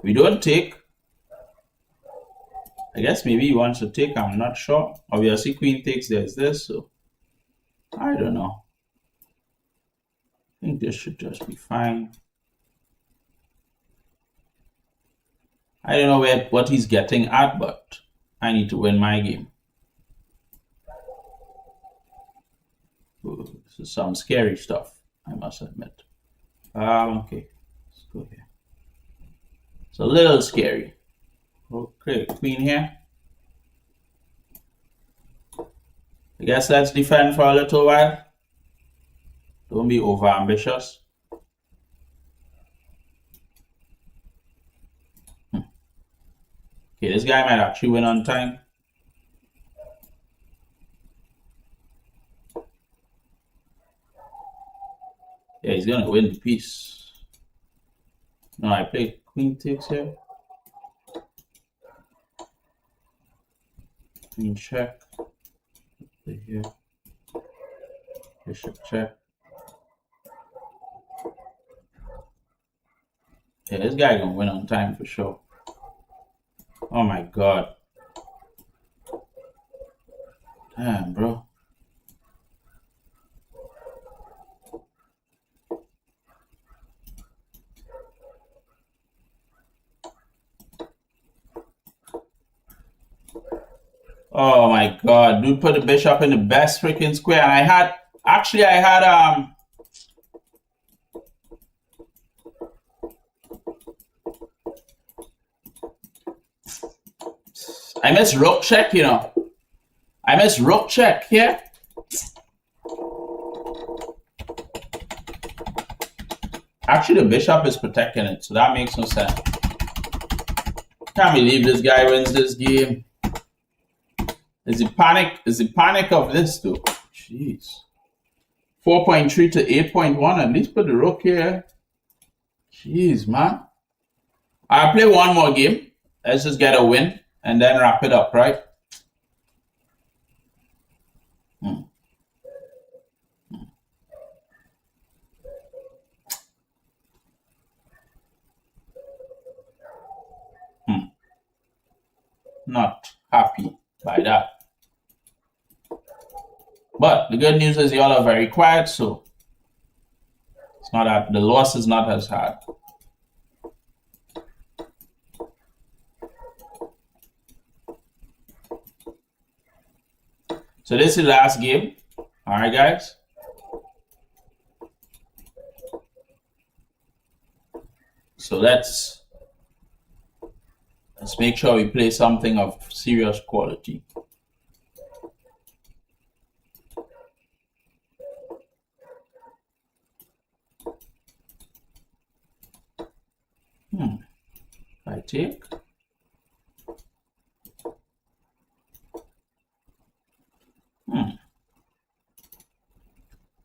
We don't take. I guess maybe he wants to take, I'm not sure. Obviously, queen takes, there's this, so I don't know. I think this should just be fine. I don't know what he's getting at, but I need to win my game. Ooh, this is some scary stuff, I must admit. Okay, let's go here. It's a little scary. Okay, queen here. I guess let's defend for a little while. Don't be over ambitious. Okay, this guy might actually win on time. Yeah, he's gonna win the piece. No, I play queen takes here. Queen check. Play here. Bishop check. Yeah, this guy gonna win on time for sure. Oh my god. Damn, bro. Oh my god, dude put the bishop in the best freaking square. And I had I missed rook check, you know. I missed rook check here. Actually, the bishop is protecting it, so that makes no sense. Can't believe this guy wins this game. Is the panic of this though? Jeez. 4.3 to 8.1. At least put the rook here. Jeez, man. I'll play one more game. Let's just get a win and then wrap it up, right? Not happy by that. But the good news is y'all are very quiet, so it's not that the loss is not as hard. So this is the last game. All right, guys. So let's make sure we play something of serious quality. I take.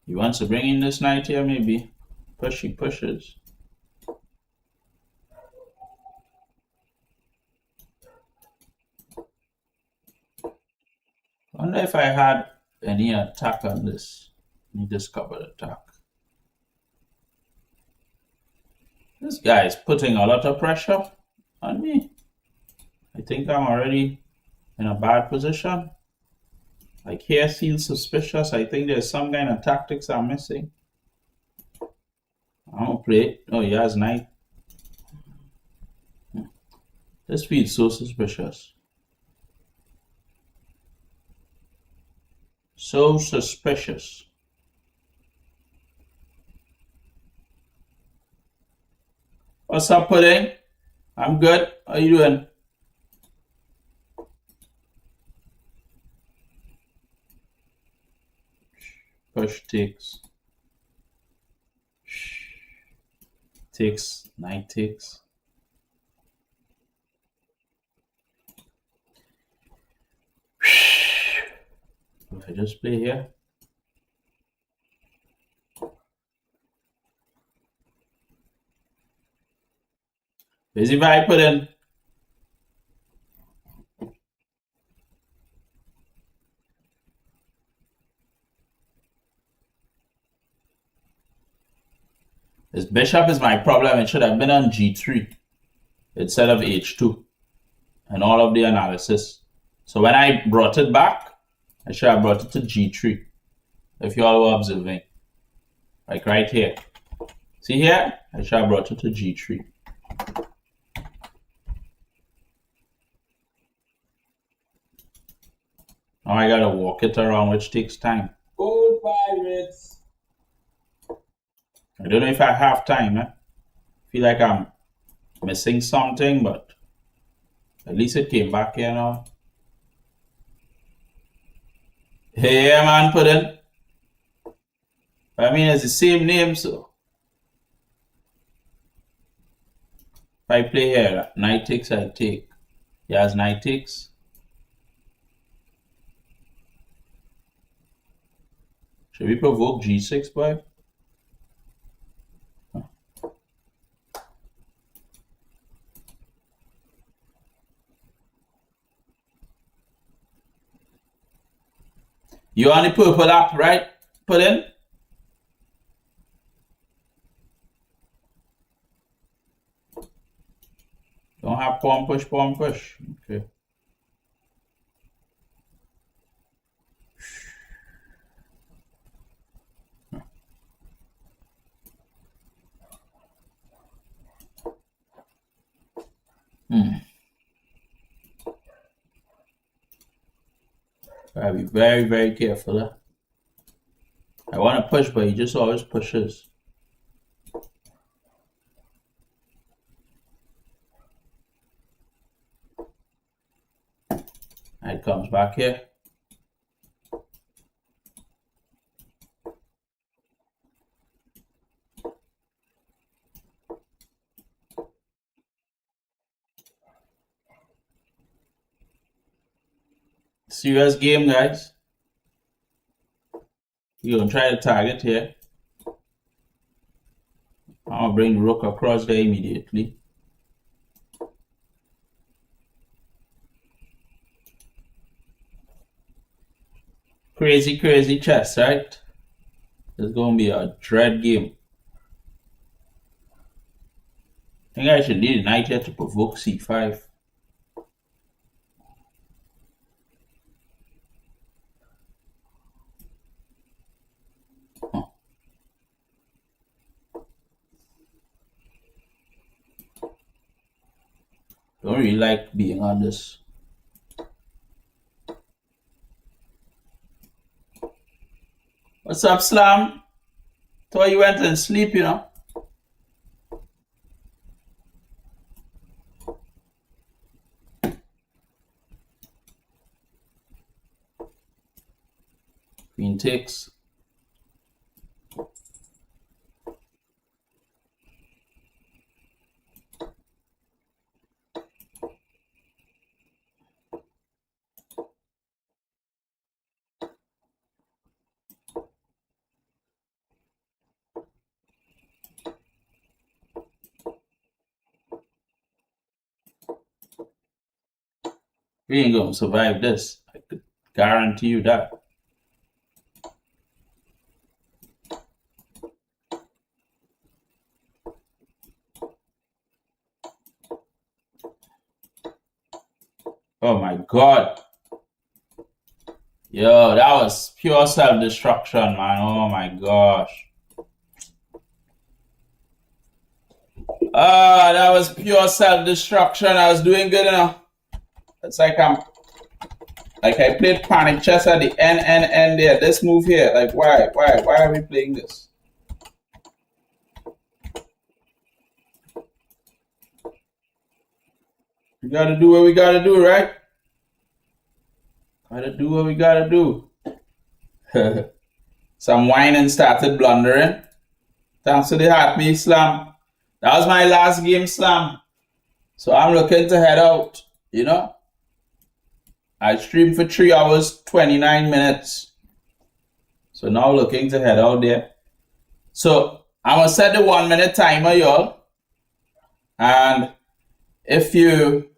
He wants to bring in this knight here, maybe. He pushes. I wonder if I had any attack on this. Let me discover the attack. This guy is putting a lot of pressure on me. I think I'm already in a bad position. Like here feels suspicious. I think there's some kind of tactics I'm missing. I'm gonna play it. Oh, he has knight. This feels so suspicious. So suspicious. What's up, Pudding? I'm good. How you doing? Push takes. Takes. Knight takes. If I just play here. Busy vibe, Pudding. This bishop is my problem. It should have been on g3 instead of h2 and all of the analysis. So when I brought it back, I should have brought it to g3 if you all were observing. Like right here. See here? I should have brought it to g3. Now I gotta walk it around, which takes time. Gold pirates. I don't know if I have time, I feel like I'm missing something, but at least it came back here now. Hey, man, Pudding. I mean, it's the same name, so. If I play here, knight takes, I take. He has knight takes. Should we provoke g6, boy? You on the purple app, right? Pudding? Don't have pawn push, pawn push. Okay. Gotta be very, very careful. I want to push, but he just always pushes. And it comes back here. Serious game, guys. You're gonna try to target here. I'll bring the rook across there immediately. Crazy, crazy chess, right? It's gonna be a dread game. I think I should lead a knight here to provoke c5. Don't really like being on this. What's up, Slam? Thought you went and sleep, you know. Queen takes. We ain't gonna survive this. I could guarantee you that. Oh my god. Yo, that was pure self-destruction, man. Oh my gosh. That was pure self-destruction. I was doing good enough. It's like I played panic chess at the end there. This move here, like why are we playing this? We gotta do what we gotta do, right? Gotta do what we gotta do. Some whining started blundering. Thanks to the Happy Slam. That was my last game, Slam. So I'm looking to head out, you know? I streamed for 3 hours, 29 minutes. So now looking to head out there. So I'm gonna set the 1 minute timer, y'all. And if you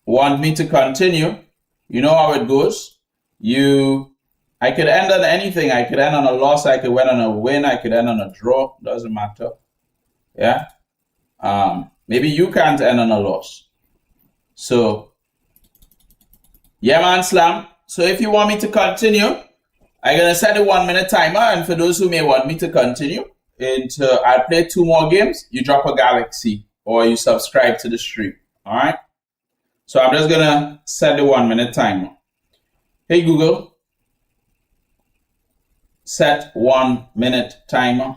want me to continue, you know how it goes. I could end on anything. I could end on a loss. I could end on a win. I could end on a draw. Doesn't matter. Yeah. Maybe you can't end on a loss. So, yeah, man, Slam. So if you want me to continue, I'm gonna set a 1 minute timer. And for those who may want me to continue, I'll play 2 more games. You drop a galaxy or you subscribe to the stream. All right. So I'm just gonna set the 1 minute timer. Hey Google, set 1 minute timer.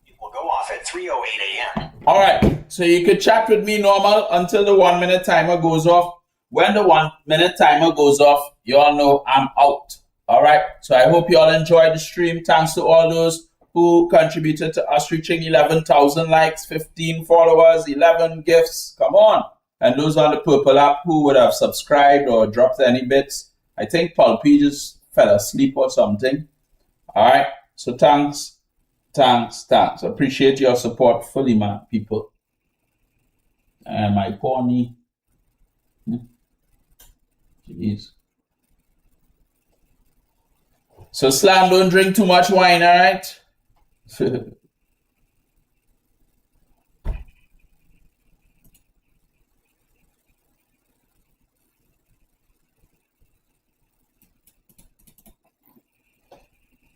It will go off at 3:08 a.m. All right, so you could chat with me normal until the 1 minute timer goes off. When the 1 minute timer goes off, you all know I'm out. All right, so I hope you all enjoyed the stream. Thanks to all those who contributed to us reaching 11,000 likes, 15 followers, 11 gifts. Come on. And those on the Purple app who would have subscribed or dropped any bits. I think Paul P just fell asleep or something. All right. So thanks. Appreciate your support fully, man, people. And my pony. Jeez. So Slam, don't drink too much wine, all right?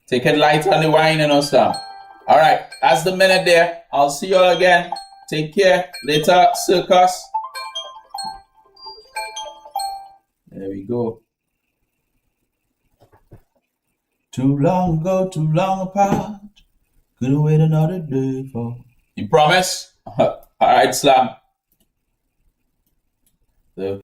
Take it light on the wine, you know, Slam. All right, that's the minute there. I'll see you all again. Take care. Later, circus. There we go. Too long ago, too long apart. Couldn't wait another day for. You promise? All right, Slam. So